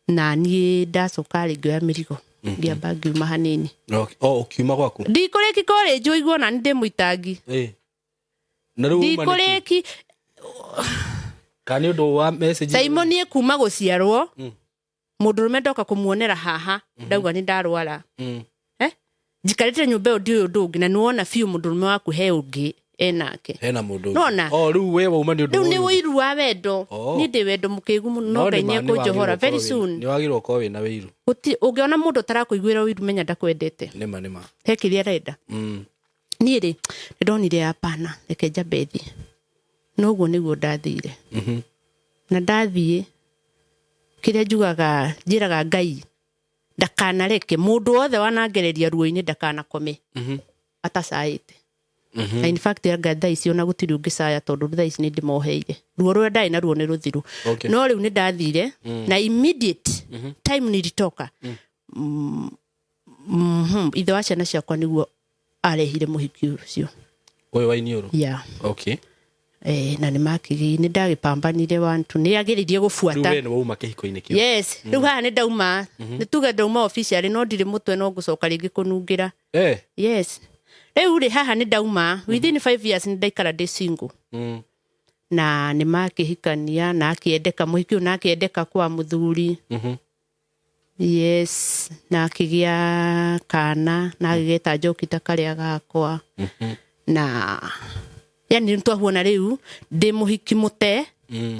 na ni ndacoka ri ngioya mirigo ngiamba ngiuma hanini ukiuma gwaku ndikureki kore njuigwo na ndi muitangi na riu ndikureki kani undu wa message Simon ni kuma guciarwo mundurume ndoka kumuonera haha ndauga ni ndarwara njikarite nyumba ndio ndungi na nuona fiu mundurume waku he ungi enake hena mundu nona riu we wauma ni undu riu ni wiru wa wendo ni ndi wendo mukigu no Ngai ni akujohora very soon ni wagirwo ko wina wiru ungiona mundu tarakuiguira wiru menya ndakwendete nima hekiria renda ni ri ndonire hapana reke jabethi noguo niguo ndathire na ndathie kiria njiraga Ngai ndakanareke mundu wothe wanangereria ruo-ini ndakanakome atacaite na in fact thaa ici ona gutiri ungicaya tondu thaa ici ni ndimoheire ruo ruria ndai na ruo ni ruthiru no riu ni ndathire na immediate time nilitoka ithe wa ciana ciakwa niguo arehire muhiki ucio uyu wa iniuru na ni makigi ni ndagipambanire wantu ni agiririe gufuata riu we wauma kihiko-ini kio yes riu haha ni ndauma ni tuge ndauma officially no ndiri mutwe no gucoka ringi kunungira yes riu ri haha ni ndauma within 5 years ni ndaikara ndi single na ni makihikania na akiendeka muhiki na akiendeka kwa muthuri yes na akigia kana na agigeta Njokita karia gakwa na yani ntwahuona riu ndi muhiki mute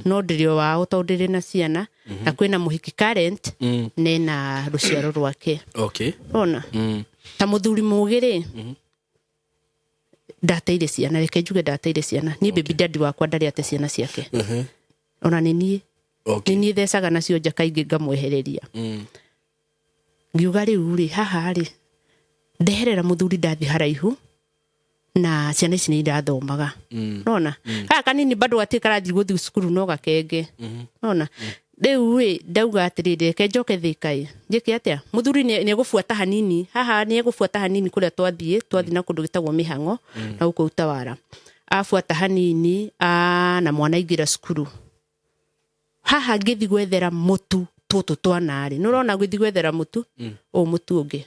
no ndirio wao tondu ndiri na ciana na kwina muhiki current nena ruciaro rwake ona ta muthuri mugiri ndateire ciana reke njuge ndateire ciana ni baby daddy wakwa ndari ate ciana ciake ona nini nini thecaga nacio nja kaingĩ ngamwehereria ngiuga rĩu rĩ haha rĩ ndeherera mũthuri ndathi haraihu na ciana ici nĩ irathomaga nona haha kanini bado gatikarathi gũthiĩ cukuru no gakenge nona rĩu rĩ ndauga atĩrĩrĩ reke njoke Thika njĩke atĩa mũthuri nĩ egũbuata hanini haha nĩ egũbuata hanini kũrĩa twathi na kũndũ gĩtagwo Mĩhang'o na gũkũ Utawara afuata hanini na mwana ingĩra cukuru haha ngĩthi gwethera mũtu tũtũ twanarĩ nĩ ũrona gũthi gwethera mũtu mũtu ũngĩ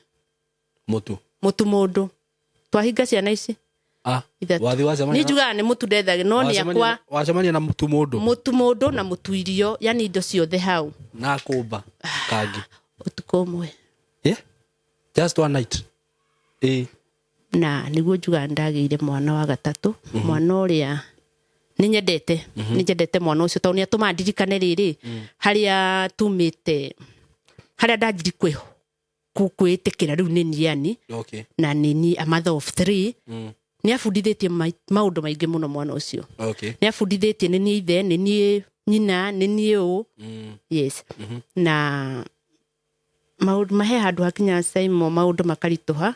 mũtu mũndũ twahinga ciana ici wathi wacemania ni njuga nĩ mũtu ndethage no nĩ akwa wacemania na mũtu mũndũ na mũtu irio yani indo ciothe hau na kũmba kangi ũtukũ ũmwe just one night na nĩguo njuga ndagĩire mwana wa gatatũ mwana ũrĩa nĩ nyendete mwana ũcio tondũ nĩ atũma ndirikane rĩrĩ harĩa tumĩte harĩa ndanjiri kwĩtĩkĩra rĩu nĩ niani na nĩ a mother of 3 nĩ abundithĩtie maũndũ maingĩ mũno mwana ũcio nĩ abundithĩtie nĩ niĩ ithe nĩ niĩ nyina nĩ niĩ ũ yes na maũndũ mahe handũ hakinya Saimo maũndũ makaritũha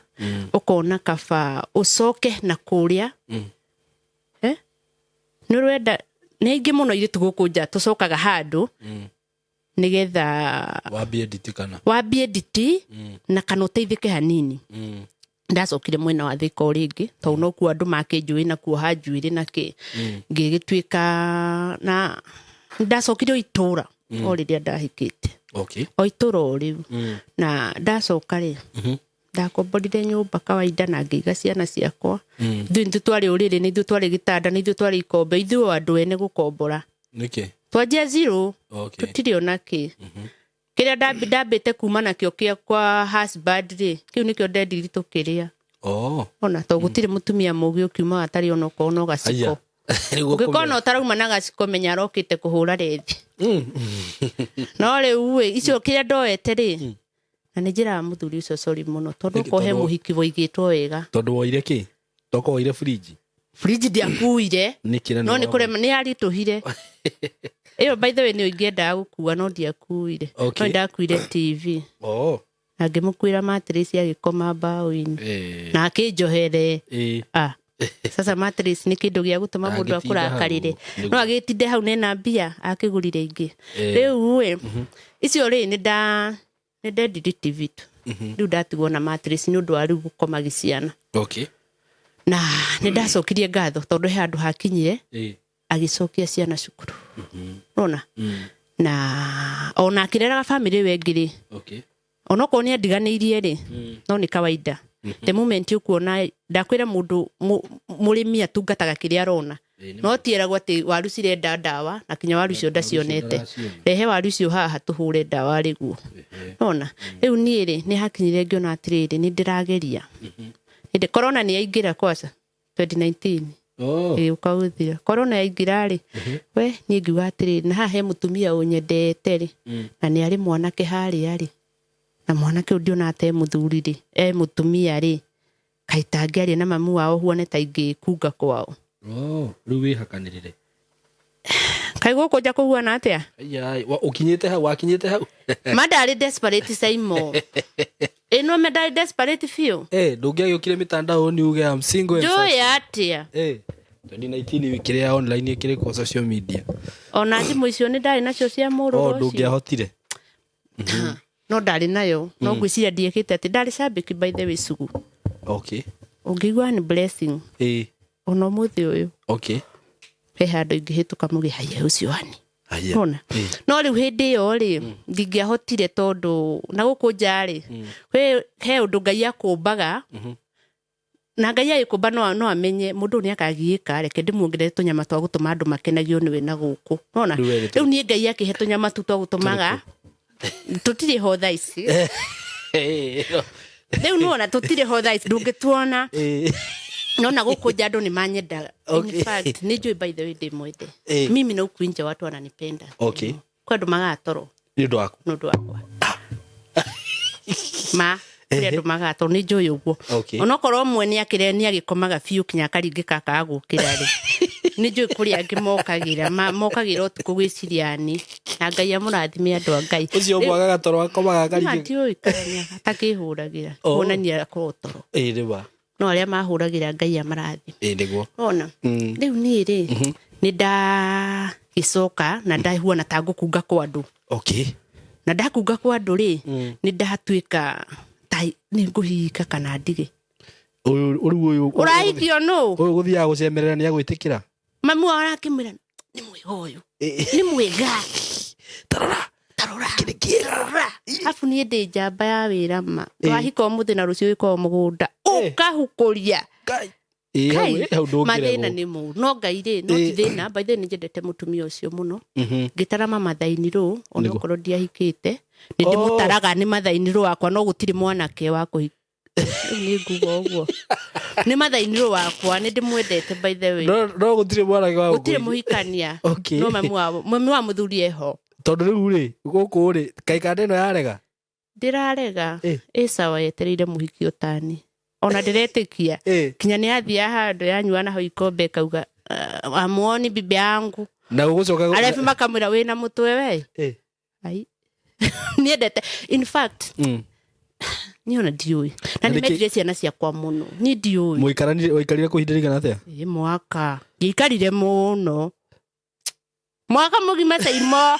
ũkona kaba ũcoke na kũrĩa nĩ rwenda nĩ ingĩ mũno irĩ tũgũkũ nja tũcokaga handũ nigetha wambie nditi na kana ũteithĩke hanini ndacokire mwena wa Thika rĩngĩ tondũ no kuo andũ makĩnjũĩ na kuoha njuĩrĩ na ngĩgĩtuĩka na ndacokire itũra o rĩrĩa ndahikĩte o itũra rĩu na ndacoka rĩ ndakomborire nyũmba kawaida na ngĩiga ciana ciakwa ithuĩ twarĩ ũrĩrĩ nĩ ithuĩ twarĩ gĩtanda nĩ ithuĩ twarĩ ikombe ithuĩ andũ ene gũkombora twanjia zero tũtirĩ ona kĩ kĩrĩa ndambĩte kuma nakĩo kĩa kwa husband rĩ kĩu nĩkĩo ndendiri tũkĩrĩa ona to gũtirĩ mũtumia mũgĩ ũkiuma atarĩ ona ũkorwo no gaciko ũngĩkona ũtarauma na gaciko menya arokĩte kũhũra rethi no rĩu icio kĩrĩa ndoete rĩ na nĩ njĩra mũthuri ũcio sorry mũno tondũ kohe mũhiki woigĩtwo wega tondũ woire kĩ toko woire fridge ndiakuire no nĩ kũrema nĩ aritũhire ĩyo by the way nĩ ingĩendaga gũkua no ndiakuire no ndakuire TV na ngĩmũkuĩra mattress agĩkoma mbaũ-inĩ na akĩnjohere sasa mattress nĩ kĩndũ gĩa gũtũma mũndũ akũrakarĩre no agĩtinde hau nena mbia akĩgũrire ingĩ rĩu icio rĩ nĩ ndendire TV rĩu ndatigwo na mattress nĩ ũndũ wa rĩu gũkoma gĩciana na nĩ ndacokirie ngatho tondũ he handũ hakinyire agĩcokia ciana cukuru ona na ona akĩreraga family wengĩ rĩ ona ko nĩ ndiganĩirie rĩ no nĩ kawaida the moment ukuona ndakwĩra mũndũ mũrĩmi atungataga kĩrĩa arona no tieragwo atĩ waru cirenda ndawa na kinya waru icio ndacionete rehe waru icio haha tũhũre ndawa rĩguo ona rĩu niĩ rĩ nĩ hakinyire ngĩona atĩrĩrĩ nĩ ndĩrageria ĩndĩ corona nĩ yaingĩra kwasa 2019 ũkaũthira corona yaingĩra rĩ we niĩ ngiuga atĩrĩrĩ na haha he mũtumia ũnyendete rĩ na nĩ arĩ mwanake harĩa rĩ na mwanake ũndiona ate mũthuri rĩ mũtumia rĩ kaita ngĩaria na mamu wao huone ta ingĩkunga kwao rĩu wĩhakanĩrĩre kai gũkũ nja kũhuana atĩa wakinyĩte hau mandarĩ desperate Saimo eno medali desperate feel ndũngĩagĩũkire mĩtandao ni uge am single njũĩ atĩa 2019 wikire ya online ikire kwa social media ona thimũ icio nĩ ndarĩ nacio cia mũrũ ũcio ndũngĩahotire no ndarĩ nayo no ngwĩciria ndiĩkĩte atĩ ndarĩ cambĩki by the way Sugu ũngĩigua nĩ blessing ona ũmũthĩ ũyũ he handũ ingĩhĩtũka mũgĩ haiya ũcio wani ona no rĩu hĩndĩ ĩyo rĩ ndingĩahotire tondũ na gũkũ nja rĩ he ũndũ Ngai akũmbaga na Ngai agĩkũmba no amenye mũndũ nĩ akagiĩka reke ndĩmuongerere tũnyama twa gũtũma andũ makenagio nĩwe na gũkũ ona rĩu niĩ Ngai akĩhe tũnyama twa gũtũmaga tũtirĩ ho thaa ici rĩu nona tũtirĩ ho thaa ici ndũngĩtuona nona gũkũ nja andũ nĩ manyendaga in fact nĩ njũĩ by the way ndĩ mwende mimi na huku nje watu wananipenda kwa andũ magatoro nĩ ũndũ wakwa ma kuri andu magato ni njui uguo onokorwo mwe ni akireni agikomaga biu kinya karingika akagukira ri ni njui kuri angi mokagira utuku gwiciriani na Ngai amurathime andu a Ngai ucio mwaga toro akomaga karingika ndio ikarania atakihuragira onania ko toro riba no aria mahuragira Ngai amarathime niguo ona riu ni ri ni nda gicoka na ndahuana ta ngukunga kwa andu na ndakunga kwa andu ri ni ndatuika tai ni nguhika kana ndige uyu uraithio no uyu guthia gucemerera ni agwitikira mamu arakimira ni mwega uyu ni mwega tarora kirikiera afu ni ndi njamba ya wira ma twahika umuthi na rucio iko mugunda ukahukuria mathina ni mu no Ngai ri no ti thina by the njendete mutumia ucio muno ngitara mama thaini ru onokorwo ndiahikite ni ndimutaraga ni mathaini ru wakwa no gutiri mwanake wa kuhika ni ngugo uguo ni mathaini ru wakwa ni ndimwendete by the way no gutiri mwanake wa gutiri muhikania no mami wa muthuri eho tondu riu ri guku ri kai kande no yarega ndirarega sawa yetereire muhiki utani ona ndiretikia kinya ni athia handu yanyuana hau ikombe kauga amuoni bibi yangu na ugucoka alefu makamwira wina mutwe we ai niendete in fact ni ona ndiui na ni medire ciana ciakwa muno ni ndiui muikarire kuhindirika atia mwaka ngikarire muno mwaka mugima saimo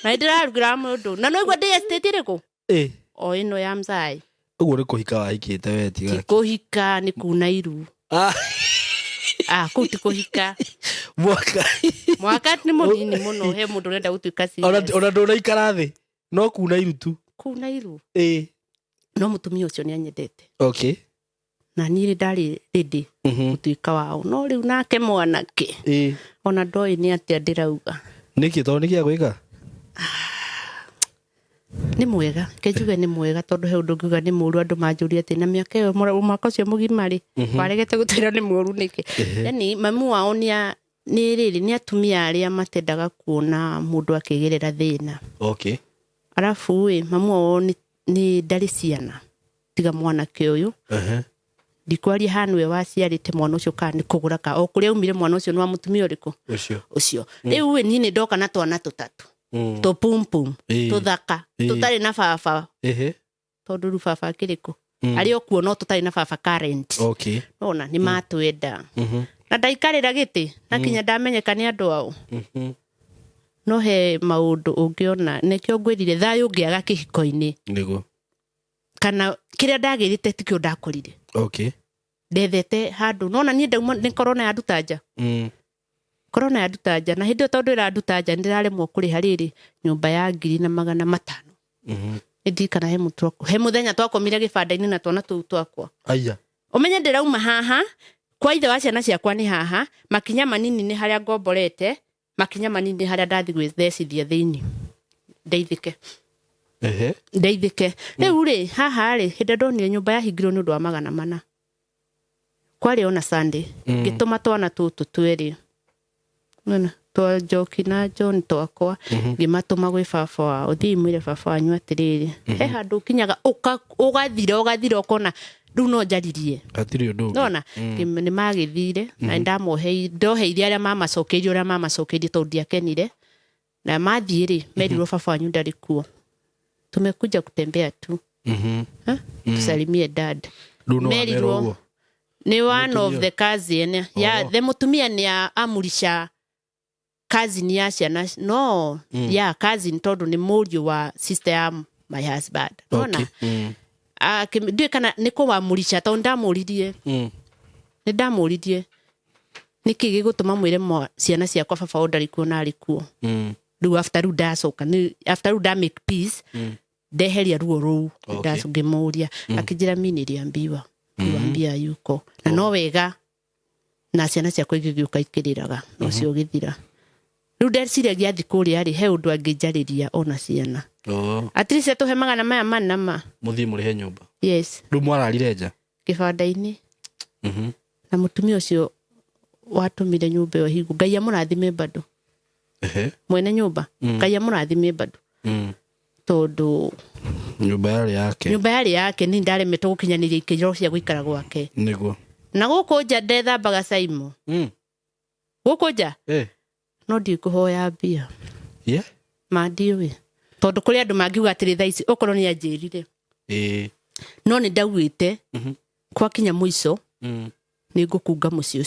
na ndirarugira mundu na no igwa ndi estate iriku o ino ya Mzai uguo ni kuhika wahikite we tiga kuhika ni kuna iru kuti kuhika mwaka ni munini muno he mundu renda gutuika serious ona ndona ikara thi no kuna iru tu kuna iru no mutumia ucio ni anyendete na ni ndari ready gutuika wao no riu nake mwanake ona ndoi ni atia ndirauga niki to niki agwika ni mwega kejuge ni mwega tondu he undu ngiuga ni muru andu manjuria ati na miaka iyo mwaka ucio mugima ri waregete gutira ni muru niki yani mamu wao ni riri ni atumia aria matendaga kuona mundu akigerera thina arafu mamu wao ni ndari ciana tiga mwanake uyu ndikwaria hanwe waciarite mwana ucio kana ni kugura ka o kuria umire mwana ucio ni wa mutumia uriku ucio riu ni ndoka na twana tutatu to pum pum tuthaka tutari na baba tondu ru baba kiriku ari okuo no tutari na baba current ona ni matwenda na ndaikarira giti na kinya ndamenyeka ni andu ao no he maundu ungiona nekio ngwirire thayu ngiaga kihiko-ini nigo kana kiria ndagirite tikio ndakorire ndethete handu nona ni ndauma ni corona ya ndutanja corona ya ndutanja na hindi tondu ira ndutanja ndiraremwo kuri hariri nyumba ya 2,500 ndikana he muthenya twakomire gibanda-ini na twana tu twakwa aya umenye ndirauma haha kwa ithe wa ciana ciakwa ni haha makinya manini ni haria ngomborete makinya manini haria ndathi gwithecithia thiini ndeithike riu ri haha ri hindi ndonire nyumba ya hingirwo ni undu wa 400 kwari ona Sunday ngituma twana tutu tweri nona twa Njoki na John twakwa ngimatuma gwi baba wao uthii mwire baba wanyu atiriri he handu kinyaga ugathira ukona riu no njaririe atiri undu nona ni magithire na ndoheire aria mamacokeirie uria mamacokeirie tondu ndiakenire na mathiri merirwo baba wanyu ndari kuo tumekuja kutembea tu tusalimie dad merirwo ni one of the cousin the mutumia ni amurisha cousin ya ciana no cousin tondu ni muriu wa sister ya my husband nona ndui kana ni kuwamurisha tondu ndamuririe ni ndamuririe niki gigutuma mwire ciana ciakwa baba ndari kuo na ari kuo riu after ndacoka ni after nda make peace ndeheria ruo ruu ndacugimuria akijira mini riambiwa niwambia yuko na no wega na ciana ciakwa igiuka ikiriraga ucio githira riu ndeciragia thikuri ari he undu angijariria ona ciana at least tuhe 400 muthii muri he nyumba yes riu mwararire nja kibanda-ini na mutumia ucio watumire nyumba yo hingu Ngai amurathime bado mwene nyumba Ngai amurathime bado tondu nyumba yari yake ni ndaremetwo gukinyaniria ikiro cia guikara gwake niguo na guku nja ndethambaga caimo guku nja no ndikuhoya mbia mandiũĩ tondu kuri andu mangiuga atiri thaa ici okorwo ni anjirire no ni ndauite kwa kinya muico ni ngukunga muci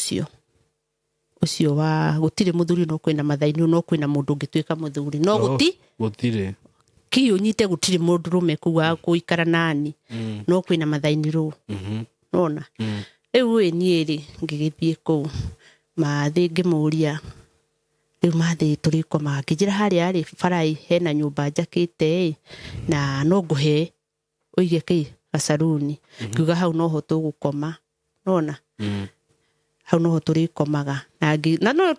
ucio wa gutire muthuri no kwina mathaini no kwina mundu ngituika muthuri no gutire ki unyite gutire mundu rume kuwa kuikara nani no kwina mathaini ru nona riu niiri ngigithie ku mathi ngimuria riu mathi turikoma ngijira hari ari farai hena nyumba njakite na no nguhe uige ki gasaruni ngiuga hau no ho tugukoma nona hau no ho turikomaga na no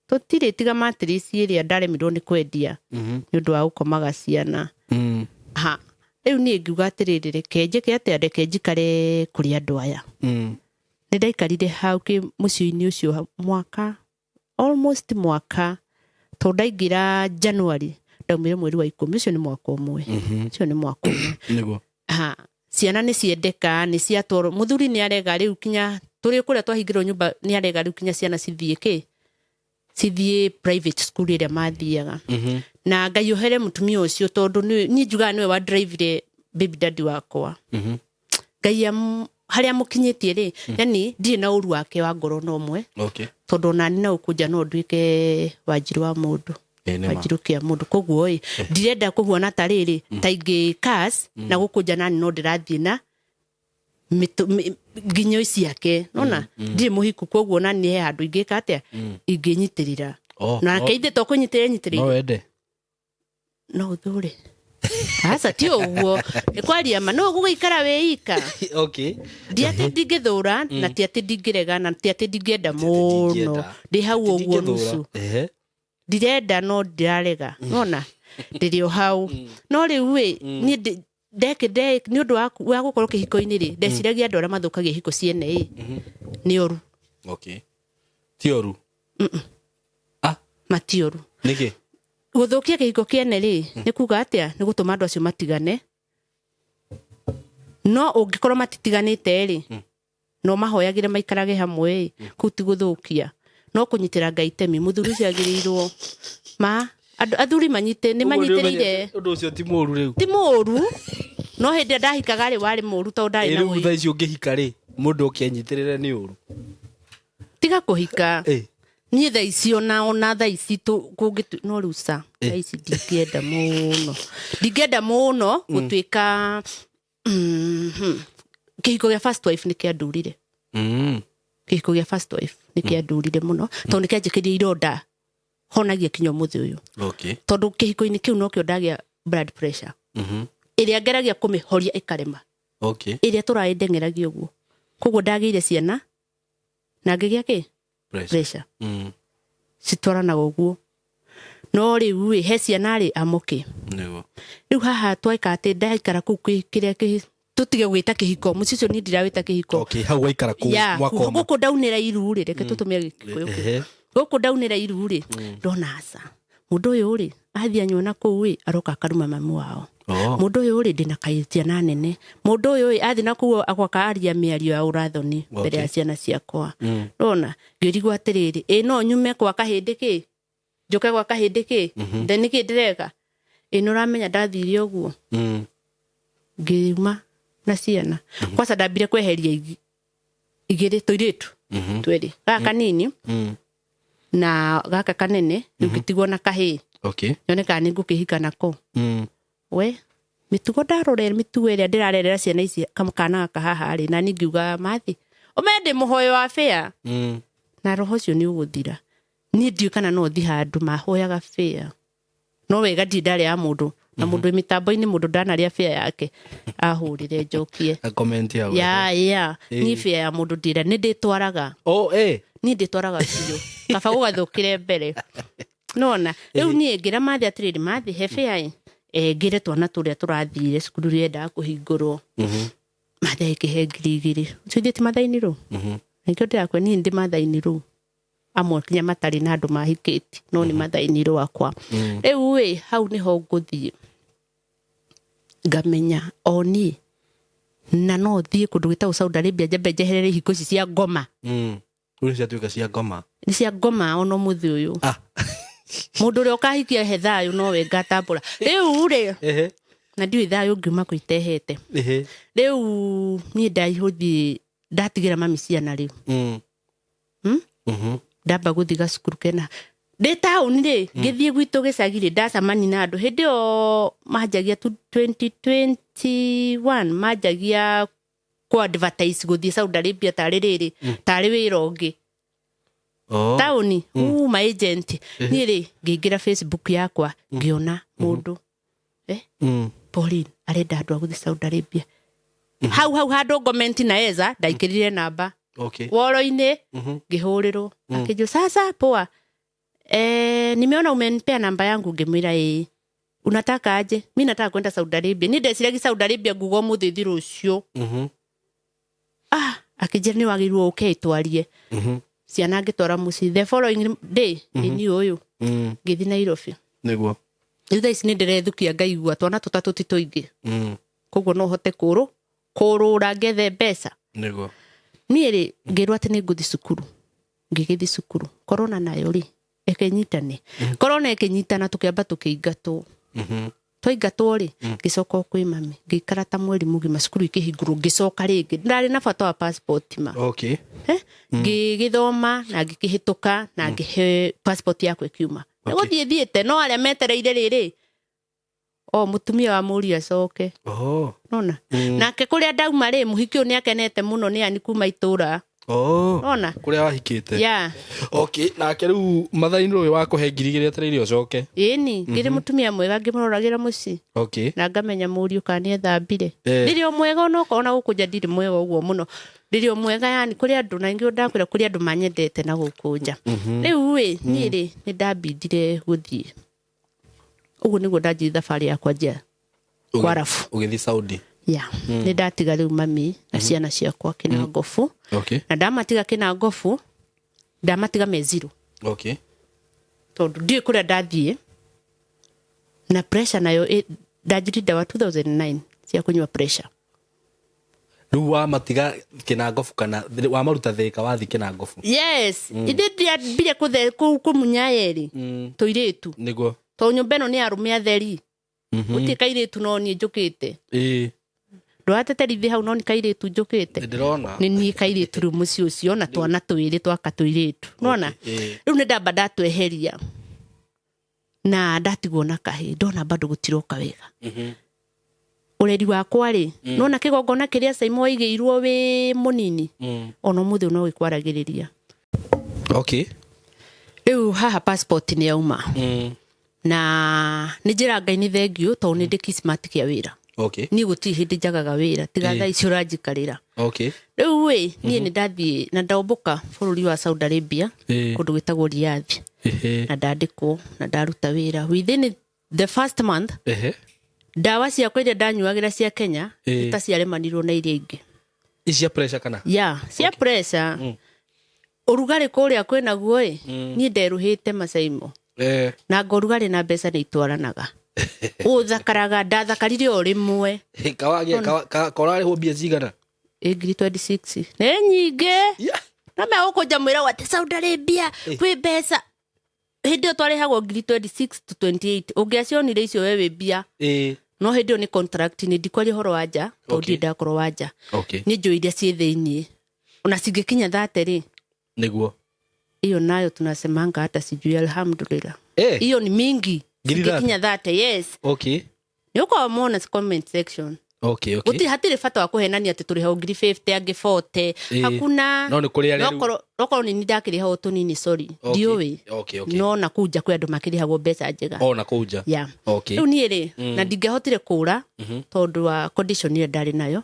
tutire tiga matrisi iria ndaremirwo ni kwendia ni undu wa gukomaga ciana ha riu ni ngiuga atiriri kenjike atia ndeke njikare kuri andu aya ni ndaikarire hau ki mucio-ini ucio mwaka almost mwaka to ndaingira January ndaumire mweri wa 10 ucio ni mwaka umwe ucio ni mwaka umwe niguo ciana ni ciendeka ni ciatoro muthuri ni arega riu kinya turi kuria twahingirwo nyumba ni arega riu kinya ciana cithie private school iria mathiaga na Ngai ohere mutumia ucio tondu ni njuga niwe wa drive baby daddy wakwa Ngai haria mukinyitie ri yani ndire na uru wake wa ngoro no mwe tondu nani na ukuja no nduike Wanjiru wa mundu Wanjiru kia mundu koguo ndirenda kuhuana tariri taingi cars na gukuja nani no ndirathie na nginyo ici yake nona ndire muhiku koguo nani he handu ingika atia inginyitirira na keithe to kunyitirira no wende no thuri asa ti uguo ikwaria ma no gugaikara weika ndiate ndingithura na ti ati ndingirega na ti ati ndingenda muno ndi hau uguo nusu ndirenda no ndirarega nona ndirio hau no riu ni ndeke ni undu wa gukorwo kihiko-ini ri ndeciragia andu aria mathukagia hiko ciene ni oru ti oru mati oru niki guthukia kihiko kiene ri ni kuga atia ni gutuma andu acio matigane no ungikorwo matitiganite ri no mahoyagire maikarage hamwe kuti guthukia no kunyitira Ngai temi muthuri ucio agirirwo athuri manyite ni manyitirire undu ucio ti muru riu ti muru no hindi ndahikaga ri wari muru to ndari na riu thaa icio ngihika ri mundu ukianyitirire ni uru tiga kuhika ni thaa icio ona thaa ici kungitu no rusa thaa ici ndingenda muno gutuika kihiko gia first wife ni kiandurire kihiko gia first wife ni kiandurire muno to ni kianjikirie ironda honagia kinyo muthi uyu tondu kihiko-ini kiu no kio ndagia blood pressure iria ngeragia kumihoria ikarema iria turaindengeragia uguo koguo ndagiire ciana na ngigia ki pressure citwaranaga uguo no riu he ciana ri amuki riu haha twaika ati ndaikara kuu kiria tutige gwita kihiko mucicio ni ndirawita kihiko hau waikara kuu mwaka umwe guku ndaunira iru ri reke tutumia gikuyu guku ndaunira iru ri ndona asa mundu uyu ri athia nyona kuu aroka akaruma mamu wao mundu uyu ri ndina kaitia na nene mundu uyu athi na kuu akwaka aria miario ya urathoni mbere ya ciana ciakwa ndona ngirigwa atiriri no nyume kwa kahindi ki njuke kwa kahindi ki ndeni ki ndireka nuramenya ndathire uguo ngiruma na ciana kwa sadabire kweheria igiri tuiritu tweri gaka nini na gaka kanene ngitigwo na kahi yoneka ni ngukihika nako we mitugo ndarorera mitugo iria ndirarerera ciana ici kana gaka haha ri na ningiuga mathi umende muhoyo wa fair na roho cio ni uguthira ni ndio kana no thi handu mahoyaga fair no wega ndindari ya mundu na mundu mitambo-ini mundu ndanaria fair yake ahurire njokie comment ya ni fair ya mundu ndira ni nditwaraga ni nditwaraga cio kaba gugathukire mbere nona riu ni ngira mathi atiriri mathi he fair ngire twana turia turathire cukuru rienda kuhingurwo mathi ikihe ngiri cio ti mathaini ru nikio ndirakwe ni ndi mathaini ru amwe kinya matari na andu mahikiti no ni mathaini ru akwa riu hau niho nguthie ngamenya oni na no thie kundu gitau Saudi Arabia jambe jeherere hiko cia ngoma uri cia tuika cia ngoma ni cia ngoma ono muthi uyu mundu ri okahikia hethayo no we ngatambura riu ri na ndiu thayo ngiuma kuitehete riu ni ndaihuthi ndatigira mami ciana riu ndamba guthiga cukuru kena de town ri ngithie gwitu gicagire ndacamani na andu hindi o majagia 2021 majagia kwa advertise guthie Saudi Arabia tari riri tari wira ungi town my agent ni ri ngingira Facebook yakwa ngiona mundu Pauline arenda andu aguthie Saudi Arabia hau handu comment na eza ndaikirire namba woro-ini ngihurirwo akijo sasa poa nimeona umenipea namba yangu ngimwira unataka aje mimi nataka kwenda Saudi Arabia ni ndeciragi Saudi Arabia ngugo muthi rucio akijeni wagirwo twarie ciana ngitwara muci the following day ni uyu ngithi Nairobi niguo itha ici ni ndirethukia ngaigua twana tutatu titoingi koguo no hote kurura ngethe mbeca niguo niĩ ngirwa ati ni nguthi cukuru ngigithi cukuru corona nayo ri ekenyitane corona ekenyitana tukiamba tukiingatwo twaingatwo ri gicoka kwi mami ngikara ta mweri mugima cukuru ikihingurwo ngicoka ringi ndari na bata wa passport ma ngigithoma na ngikihituka na ngihe passport yakwe kiuma guthie thiete no aria metereire riri mutumia wa muri acoke nona nake kuria ndauma ri muhiki ni akenete muno ni ani kuma itura nona kuria wahikite nake riu mathaini ruyu wa kuhe ngirigire atereire ucoke ni ngiri mutumia mwega ngimuroragira muci na ngamenya muri ukani ethambire ndirio mwega no kona gukuja ndiri mwega uguo muno ndirio mwega yani kuria andu na ingi ndakwira kuria andu manyendete na gukunja riu ni ri ni ndambindire guthie ugu niguo ndaji thabari yakwa njia kwa rafu ugithi Saudi ni ndatiga riu mami na ciana ciakwa kina ngofu na ndamatiga kina ngofu ndamatiga meziru tondu ndiye kuria ndathie na pressure nayo ndajirida wa 2009 cia kunywa pressure riu wa matiga kina ngofu kana wa maruta thika wathi kina ngofu ithe ndiambire kumunya yeri tuiritu niguo to nyumba ino ni arume atheri uti kairitu no ni njukite ndwateterithi hau no ni kairitu njukite ndirona ni ni kairitu ru muci ucio na twana twiri twaka tuiritu nona riu ni ndamba ndatweheria na ndatigwo na kahi ndona bado gutiroka wega ureri wakwa ri nona kigongona kiria Saimo aigeirwo wi munini ono muthe no gikwaragiriria riu haha passport ni yauma na nijira Ngai ni thengio to ni ndi kismat kia wira ni guti hindi jagaga wira tiga tha icio ranjikarira riu ni ndathie na ndaomboka bururi wa Saudi Arabia kundu gitagwo Riyadh na ndandikwo na ndaruta wira within the first month dawa cia kweja ndanyuagira cia Kenya ta ciaremanirwo na iria ingi cia pressure kana cia pressure urugari kuria kwinaguo ni nderuhite Masaimo na ngorugari na mbeca ni itwaranaga uthakaraga ndathakarire o rimwe kawagia korari hobia cigana ngiri 26 ne nyinge na me ukunja mwira wa Saudi Arabia kwi mbeca hindi twarehagwo ngiri 26 to 28 ungiacionire icio wewe bia no hindi ni contract ni ndikwari horo wanja todi ndakoro wanja ni njo iria cie thiini ona cingikinya 30 ri niguo hiyo nayo tunasemanga hata sijui alhamdulillah hiyo ni mingi kinya 30 ni uko muona comment section uti hatire fata wa kuhenania ati turi ha ngiri 50 angi 40 hakuna no ni kuria riu roko ni ndakiri ha utunini sorry ndiwe no na kuja kwa andu makiri hago mbeca njega na kuja riu ni ri na ndingehotire kura tondu wa condition ile ndari nayo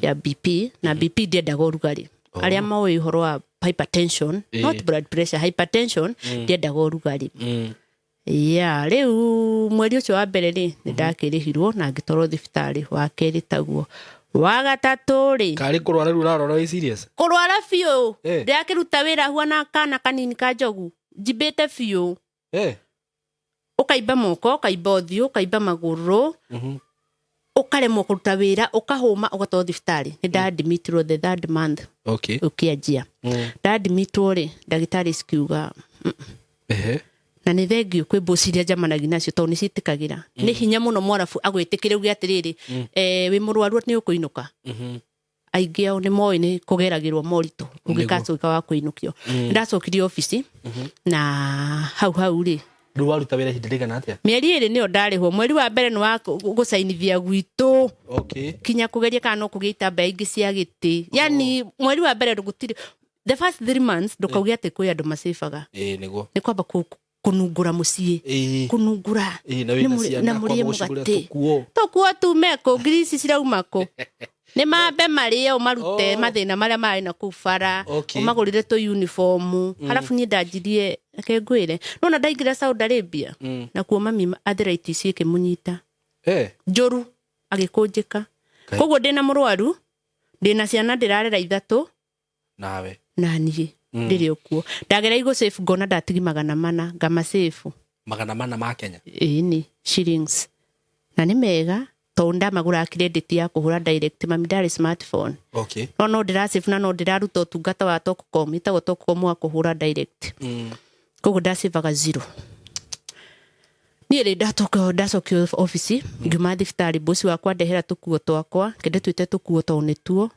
ya BP na BP ndiendaga urugari aria mawe uhoro wa hypertension not blood pressure hypertension ndiendaga urugari riu mweri ucio wa mbere ri ndakirihirwo na ngitoro thibitari wa keri taguo wa gatatu ri kari kurwara ru rarora serious kurwara fiu ndakiruta wira huana kana kanini ka njogu njibite fiu ukaiba moko ukaiba uthio ukaiba maguru ukaremwo kuruta wira ukahuma ugatwa thibitari ni ndaadmitiro the third month okay ukianjia ndaadmitwo ri ndagitari cikiuga na ni thengio kwi mbũciria njamanagia nacio tondũ nĩ citĩkagĩra nĩ hinya mũno mwarabu agwĩtĩkĩre uge atĩrĩrĩ wĩ mũrwaru nĩ ũkũinũka aingĩ ao nĩ moĩ nĩ kũgeragĩrwo moritũ ũngĩkacũka wa kũinũkio ndacokirie ofici na hau rĩ rĩu waruta wĩra ihinda rĩigana atĩa mĩeri ĩrĩ nĩyo ndarĩhwo mweri wa mbere nĩ wa gũcainithia gwitũ okay kinya kũgeria kana no kũgĩa itambaya ingĩ cia gĩtĩ yani mweri wa mbere gũtirĩ the first 3 months ndũkauge atĩ kwĩ andũ macibaga nĩguo nĩ kwamba kunungura muciĩ kunungura na mũrĩe mũgate tũkuo tume kũ ngirisi cirauma kũ nĩ mambe marĩe marute mathĩna marĩa marĩ na kũu bara ũmagũrĩre tũ uniform halafu niĩ ndanjirie reke ngwĩre nona ndaingĩra Saudi Arabia na kuo mami arthritis ĩkĩmũnyita njũru agĩkũnjĩka koguo ndĩna mũrwaru ndĩna ciana ndĩrarera 3 nawe na niĩ ndĩrĩ okuo ndagera igũ save ngona ndatigi 400 ngama save 400 ma Kenya ni shillings na nĩ mega tonda magura credit ya kuhura direct mami ndari smartphone okay no ndĩra save na no ndĩraruta ũtungata wa Tokcom itagwo Tokcom wa kuhura direct koguo ndasivaga 0 niĩ rĩ ndacokio office ngiuma thibitari bosi wakwa ndehera tũkuo twakwa kende twĩte tũkuo tondũ nĩ tuo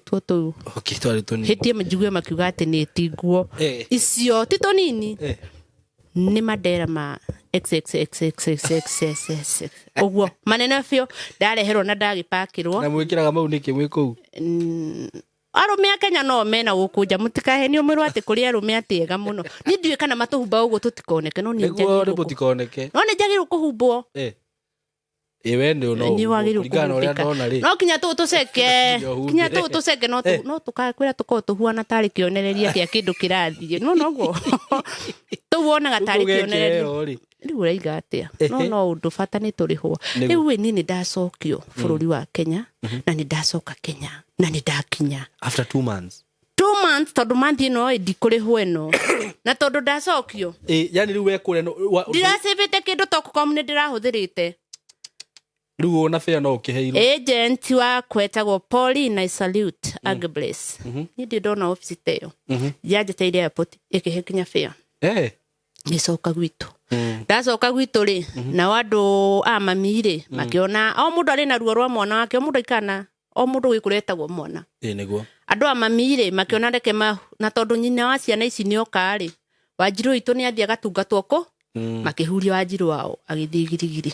tuo tu okay twari tuni hitie mjigue makiuga ati ni tiguo icio ti tonini ni madera ma xxxxxxx ogwo manene fio ndareherwo na ndagipakirwo na mwikiraga mau niki mwi kuu arume a Kenya no mena gukunja mutikaheni umwiro ati kuri arume atiega muno ni ndiwe kana matuhumba uguo tutikoneke no ni njagirwo kuhumbwo iwe ndio no kurigana uria ndona ri no kinya tuceke no tukakwira tuko tuhuana tari kionereria kia kindu kirathie no noguo tuwonaga tari kionereria riu raiga atia no undu bata ni turihwo riu we nini ndacokio bururi wa Kenya na ni ndacoka Kenya na ni ndakinya after 2 months tondu manthi no ndikurihwo eno na tondu ndacokio yani riu we kure ndiracivite kindu Tokcom ni ndirahuthirite riu ona fare no ukiheirwo agent wa kwetagwo Pauline I salute Agbless ni ndona office teyo yajeteire airport ikihe kinya fare nicoka gwitu ndacoka gwitu ri na wandu mamire makiona o mundu ari na ruo rwa mwana wake o mundu ikana o mundu gikuretagwo mwana niguo andu mamire makiona reke na tondu nyina wa ciana ici ni okari Wanjiru itu ni athia gatungatwo ko makihuria Wanjiru wao agithii girigiri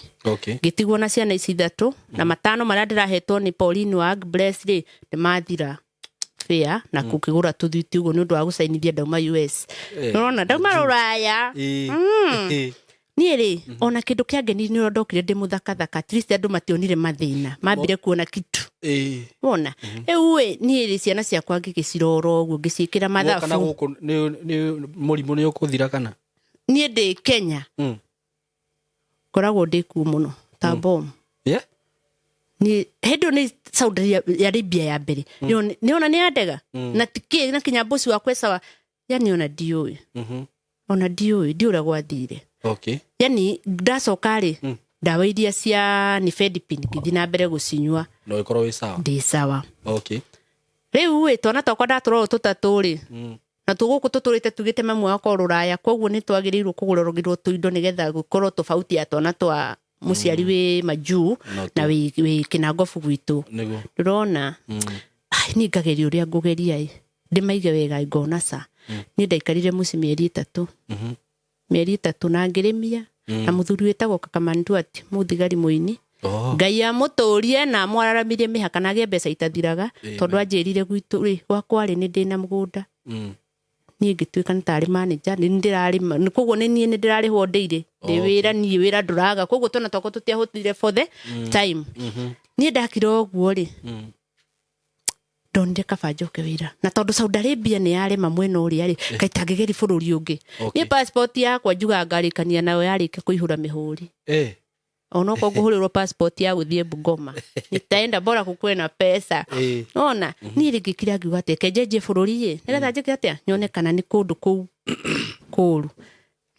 gitigwo na ciana ici 3 na 5 maria ndirahetwo ni Pauline wa Agbless ri ndimathira fare na kukigura tuthiti ugo ni undu wa gucainithia ndauma US nona ndauma Ruraya ni ri ona kindu kiangeni ni ndokire ndi muthakathaka at least andu mationire mathina mambire kuona kitu wona ewe ni ri ciana ciakwa ngigiciroro uguo ngiciikira mathabu kana guku ni murimu ni ukuthira kana ni ndi Kenya koragwo ndi ku muno ta bomb ni hedo ni Saudi Arabia ya mbere ni ona ni andega na tiki na kinya bosi wa kwesawa yani ona dioi ona dioi ndiura gwathire yani ndacoka ri ndawa iria cia ni Fedipin ngithina mbere gucinyua no ikorwo wi sawa ndi sawa riu we twana tokwa ndatũrwo tũtatũ na tuguku tuturite tugite mamwe wako Ruraya koguo ni twagirirwo kugurorogirwo tuindo nigetha gukorwo tofauti ya twana twa muciari wi majuu na wi kinangofu gwitu ndurona ni ngageria uria ngugeria ndimaige wega ngona sa ni ndaikarire muci mieri 3 na ngirimia na muthuri wetagwo Kakamandu ati muthigari muini Ngai ya muturie na mwararamirie mihaka na ge mbeca itathiraga tondu anjirire gwitu ri gwakwa ri ni ndina mugunda ni ngituika ntari manager ni ndirarima koguo ni nie ndirarihwo ndeire ndi wira ni wira nduraga koguo tona toko tutiahutire for the time ni ndakira oguo ri ndonde kabanjoke wira na tondu Saudi Arabia ni yarema mwena uria ri kaitangigeri bururi ungi ni passport yakwa njuga ngarikania nayo yarika kuihura mihuri ono kwa kuhurirwo passport ya guthie Bungoma nitaenda bora kukue na pesa ona ni rigikira ngiuga ati kejeje bururi ye nigetha njike atia nyone kana ni kundu kuru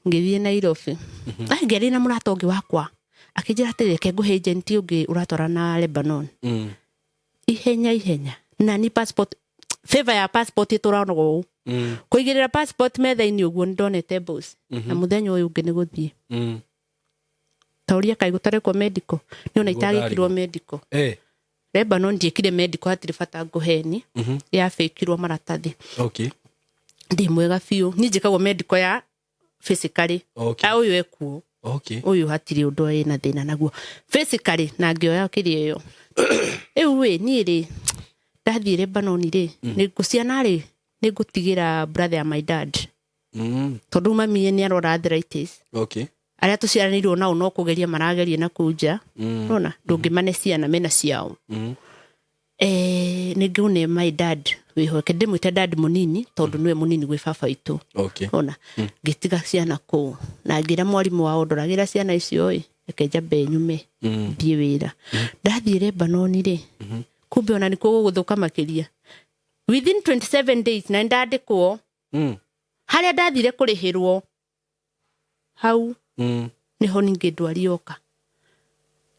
ngithie Nairobi ngeri na muratongi wakwa akijira atire ke nguhe agent ungi uratwara na Lebanon ihenya na ni passport favor ya passport iturano go kuigirira passport metha-ini uguo ndonete boss na muthenya uyu ungi ni guthie tauria kai gutareko medical ni ona itagikirwo medical Lebanon ndiekire medical atire bata nguheni ya fakirwo maratathi ndi mwega biu ni njikagwo medical ya physically uyu ekuo uyu hatiri undu ina thina naguo physically na ngioya kiri iyo we ni ri ndathire Lebanon ri ni guciana ri ni gutigira brother ya my dad tondu mami ni arora arthritis aria tuciaranirwo nao no kugeria marageria na kuja rona ndungimane ciana mena ciao ni ngune my dad wihoke ndimwite dad munini tondu niwe munini gwi baba itu rona ngitiga ciana ku na ngira mwarimu wao ndoragira ciana icio reke njambe nyume thie wira ndathire Lebanon ri kumbe ona nikuo guguthuka makiria within 27 days na ndandikwo haria ndathire kurihirwo hau niho ninge ndwari yoka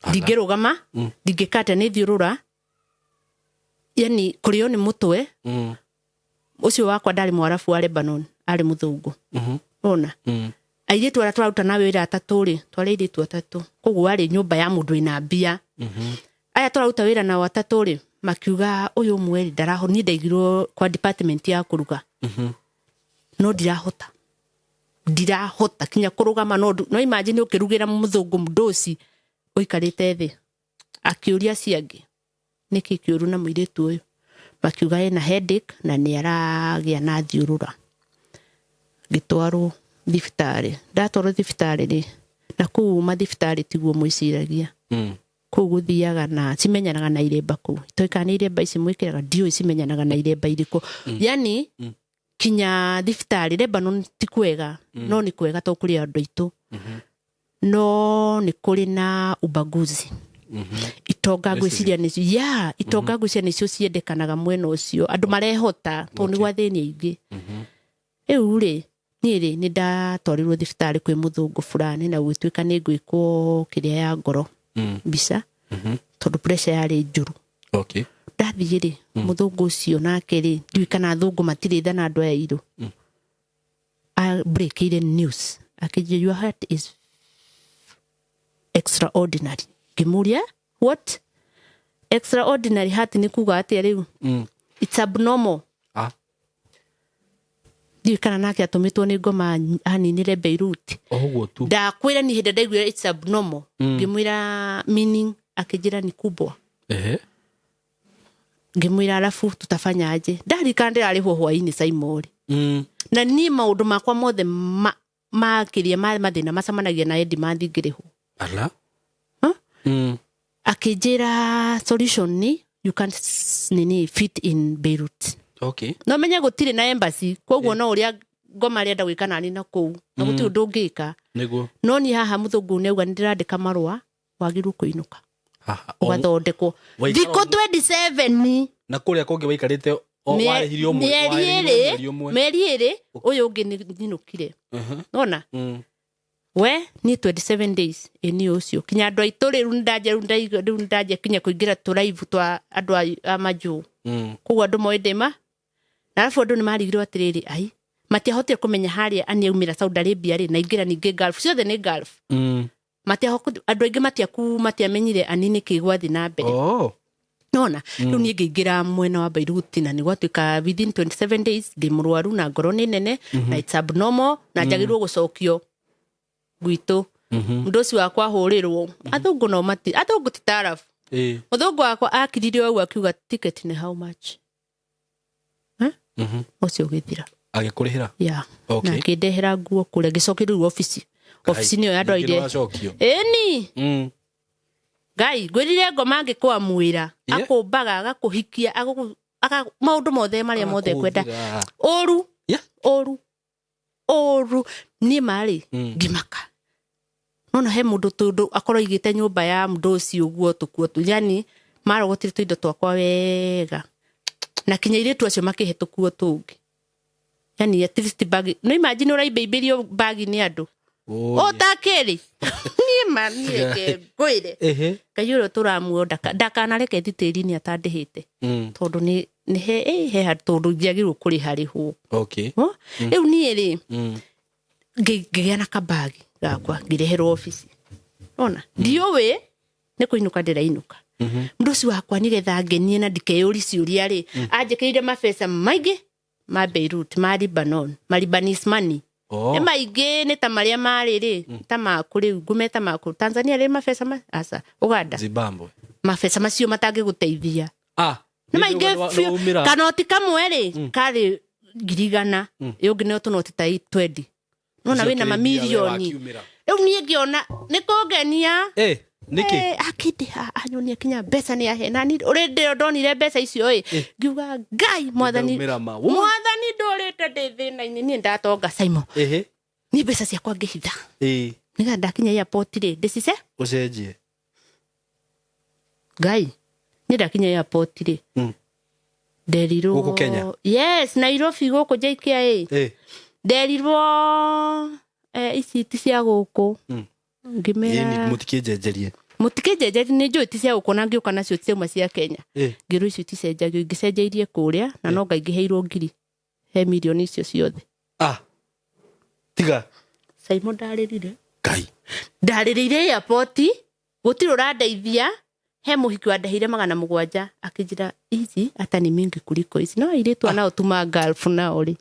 ndingirugama ndingikata ni thiurura yani kurio ni mutwe ucio wakwa ndari mwarafu wa Lebanon ari muthungu ona airetu ara twaruta nawe wira atatu ri twariretu atatu koguo ari nyumba ya mundu ina mbia aya twaruta wira na watatu ri makiuga uyu mweri ndaraho ni ndaigirwo kwa department ya kuruga no ndirahota kinya kurugama no imagine ukirugira muthungu mdosi uikarite thi akiuria ciangi niki kiuru na muiretu uyu makiuga ena headache na ni aragia na thiurura gitwarwo thibitari ndatwarwo thibitari ri na kuu mathibitari tiguo mwiciragia kuu guthiaga na cimenyanaga na iremba kuu itoikana iremba ici mwikiraga ndio cimenyanaga na iremba iriko yani kinya thibitari Lebanon ti kwega no ni kwega to kuri andu itu no ni kuri na ubaguzi itonga gwiciria nicio itonga gwiciria nicio ciendekanaga mwena ucio andu marehota to ni gwathini ingi ri ni ndatwarirwo thibitari kwi muthungu fulani na gwituika ni gwikwo kiria ya ngoro bisa tondu pressure yari njuru ndathie ri muthungu ucio nake ri ndiikana thungu matire thana andu aya iru break ile news akije your heart is extraordinary kimuria what extraordinary heart ni kuga ati riu it's abnormal ndiikana nake atumitwo ni ngoma aninire Beirut oguo tu ndakwira ni hinde ndaigwira it's abnormal ngimwira meaning akijira ni kubwa ngimwira alafu tutafanya aje ndarika ndari ho hwaini Saimori na ni maundu makwa mothe makiria mathina macamanagia na Eddie Mathi ngiriho ala akijira solution ni you can't fit in Beirut no menya gutire na embassy koguo no uria ngoma rienda gwikana ni na kuu na gutire ndungika niguo no ni haha muthungu neuga ndirandika marua wagiru kuinuka ugathondekwo thiko 27 na kuria kungi waikarite warihirio meri iri uyu ungi ninukire ona we ni 27 days ni ucio kinya andu aitu riu ndaje kinya kuingira tu live twa andu a maju koguo andu moindema na alafu andu ni marigirwo atiriri ai matiahotire kumenya haria ani umira Saudi Arabia ri na ingira ninge Gulf ciothe ni Gulf andu aingi matiamenyire anini kigwathi na mbere nona riu ni ngingira mwena wa Beirut na ni gwatuika within 27 days ndi murwaru na ngoro ni nene na it's abnormal na njagirwo gucokio gwitu ndoci wakwa hurirwo athungu no athungu titarafu muthungu wakwa akiririo au akiuga ticket ni how much ucio githira agikurihira na kindehera nguo kure gicokirirwo office ni yo andoide ni gai gwirire ngoma ngikwa mwira akumbaga agakuhikia maundu mothe maria mothe kwenda oru ni mari ngimaka nona he mundu tundu akoro igite nyumba ya mdosi uguo tukuo yani maro gutire tuindo twakwa wega na kinya iretu acio makihitukuo tungi yani at least bag no imagine ura ibeibirio bag ni andu takeri ni ma niĩ ngwĩre Ngai ũrĩa tũramuoya ndakanareke thitĩri-inĩ atandĩhĩte tondũ nĩ he tondũ ndiagĩrĩirwo kũrĩha rĩhwo rĩu niĩ rĩ ngĩgĩa na kabagi gakwa ngĩreherwo obici ona ndiũĩ nĩ kũinũka ndĩrainũka mũndũ ũcio wakwa nĩgetha ngenie na ndikeyũri ciũria rĩ anjĩkĩrĩire mabeca maingĩ ma Beirut ma Lebanon ma Lebanese money nĩ maingĩ nĩ ta marĩa marĩ rĩ ta maku rĩu ngũmeta maku Tanzania rĩ mabeca aca Uganda Zimbabwe mabeca macio matangĩgũteithia nĩ maingĩ kanoti kamwe rĩ karĩ 100 yũngĩ nĩ tũnoti ta 20 nona wĩna mamirioni rĩu niĩ ngĩona nĩ kũngenia niki akĩndĩha anyonia kinya mbeca nĩ ahena ni ũrĩ ndonire mbeca icio ngiuga Ngai mwathani ndũrĩte ndĩ thĩna-inĩ niĩ ndatonga Simon nĩ mbeca ciakwa ngĩhitha nĩgetha ndakinya airport rĩ ndĩcice ũcenjie Ngai nĩ ndakinya airport rĩ nderirwo gũkũ Kenya yes Nairobi gũkũ JKIA nderirwo ici ti cia gũkũ ngimera mutikĩnjenjerie nĩ njũĩ ti cia gũkũ na ngĩũka nacio ciauma cia Kenya ngĩrwo icio ticenjagio ingĩcenjeirie kũrĩa na no ngaingĩheirwo ngiri he milioni icio ciothe tiga Simon ndarĩrĩire airport gũtirĩ ũrandeithia he mũhiki wandahire 700 akĩnjĩra hizi hata ni mingi kuliko hizi no airĩtu anao tuma Gulf nao rĩ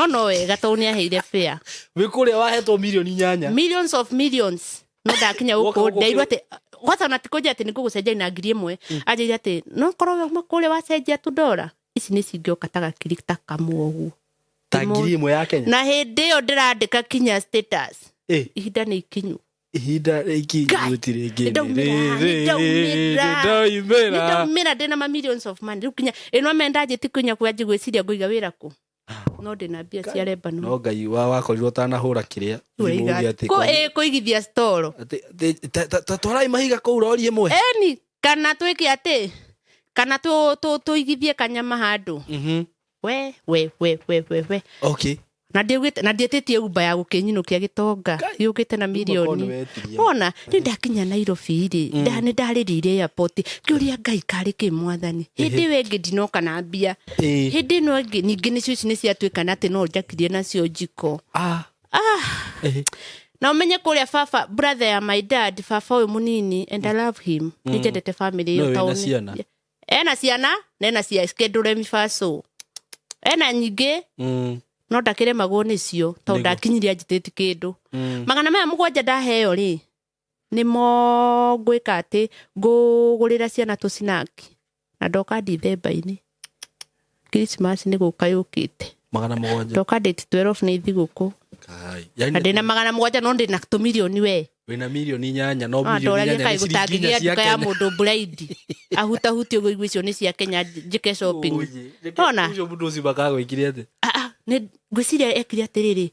no wega tondũ nĩ aheire fare wĩ kũrĩa wahetwo milioni 8 millions of millions no ndakinya gũkũ ndairwo atĩ gwata na tikũnja atĩ nĩngũgũcenjia na ngiri ĩmwe anjĩire atĩ no korwo uma kũrĩa wacenjia $2 ici nĩ cingĩoka ta gakiri ta kamwe ũguo ta ngiri ĩmwe ya Kenya na hĩndĩ ĩyo ndĩrandĩka kinya status ihinda nĩ ikinyu ihinda gũtirĩ ngĩ ndaumĩra ndĩna ma millions of money rĩu kinya ĩno menda njĩti kinya kwanjĩ gwĩciria ngũiga wĩra kũ no ndĩna mbia cia Lebanon no Ngai wakorirwo tanahũra kĩrĩa kũigithia storo twarai mahiga kũu rori ĩmwe eni kana twĩke atĩ kana tũigithie kanyama handũ we okay na ndietĩtie Uber ya gũkĩnyinũkia gĩtonga yũkĩte na milioni ona nĩ ndakinya Nairobi rĩ nĩ ndarĩrĩire airport kĩũria Ngai karĩ kĩ mwathani hĩndĩ we ngĩ ndinoka na mbia hĩndĩ no ngĩ ningĩ nĩcio ici nĩ ciatuĩkana atĩ no njakirie nacio njiko na ũmenye kũrĩa baba brother ya my dad baba ũyũ mũnini and I love him nĩ njendete family ĩyo taũni ena ciana na ena cia schedule mifaso ena nyingĩ no ndakĩre magwo nĩcio tondũ ndakinyirie anjĩtĩti kĩndũ 700 ndaheo rĩ nĩmo ngwĩka atĩ ngũgũrĩra ciana tũcinaki na ndoka December-inĩ Christmas nĩ gũka yũkĩte 700 ndoka date 12 nĩ thigũkũ na ndĩna 700 no ndĩna tũmirioni we wĩna milioni 8 no milioni 8 nĩ gũtangĩgia nduka ya mũndũ blind ahutahuti ũguo icio nĩ cia Kenya njĩke shopping ona ũcio mũndũ ũcio bakagwĩkire atĩ ngwĩciria ekire atĩrĩrĩ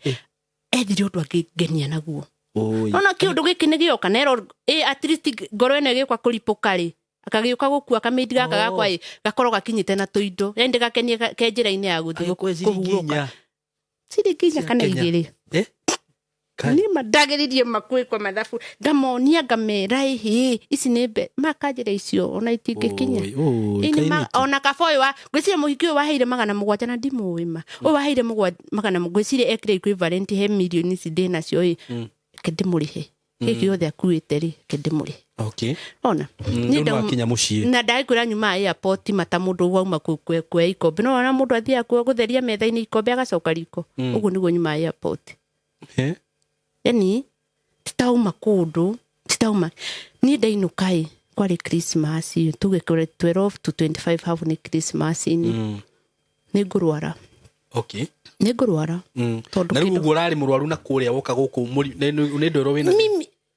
ethire ũndũ angĩngenia naguo ona kĩũndũ gĩkĩ nĩ gĩoka nero at least ngoro ĩno ĩgĩũka kũripũka rĩ akagĩũka gũkua kameidi gaka gakwa gakorwo gakinyĩte na tũindo ende gakenie ke njĩra-inĩ ya gũthiĩ kũhurũka ciringi kana igĩrĩ ni madagĩririe makwĩkwa mathabu ngamonia ngamera ici nĩ mbe makanjĩra icio ona itingĩkinya ona kaboĩ wa ngwĩciria mũhiki ũyũ waheire 700 na ndimũĩ ma ũyũ waheire 700 ngwĩciria ekire equivalent he milioni ici ndĩ nacio kĩndĩmũrĩhe gĩkĩ yothe akuĩte rĩ kĩndĩmũrĩhe ona nĩndakinya mũciĩ na ndakwĩra nyuma airport mata mũndũ wauma kuoya ikombe no ona mũndũ athiaga gũtheria metha-inĩ ikombe agacoka riko ũguo nĩguo nyuma airport yani titauma kũndũ titauma niĩ ndainũka kwarĩ Christmas tugĩkore 12 to 25 hafu nĩ Christmas nĩ ngũrwara nĩ ngũrwara tondũ na rĩu ũrarĩ mũrwaru na kũrĩa woka gũkũ nĩ ndoro wĩna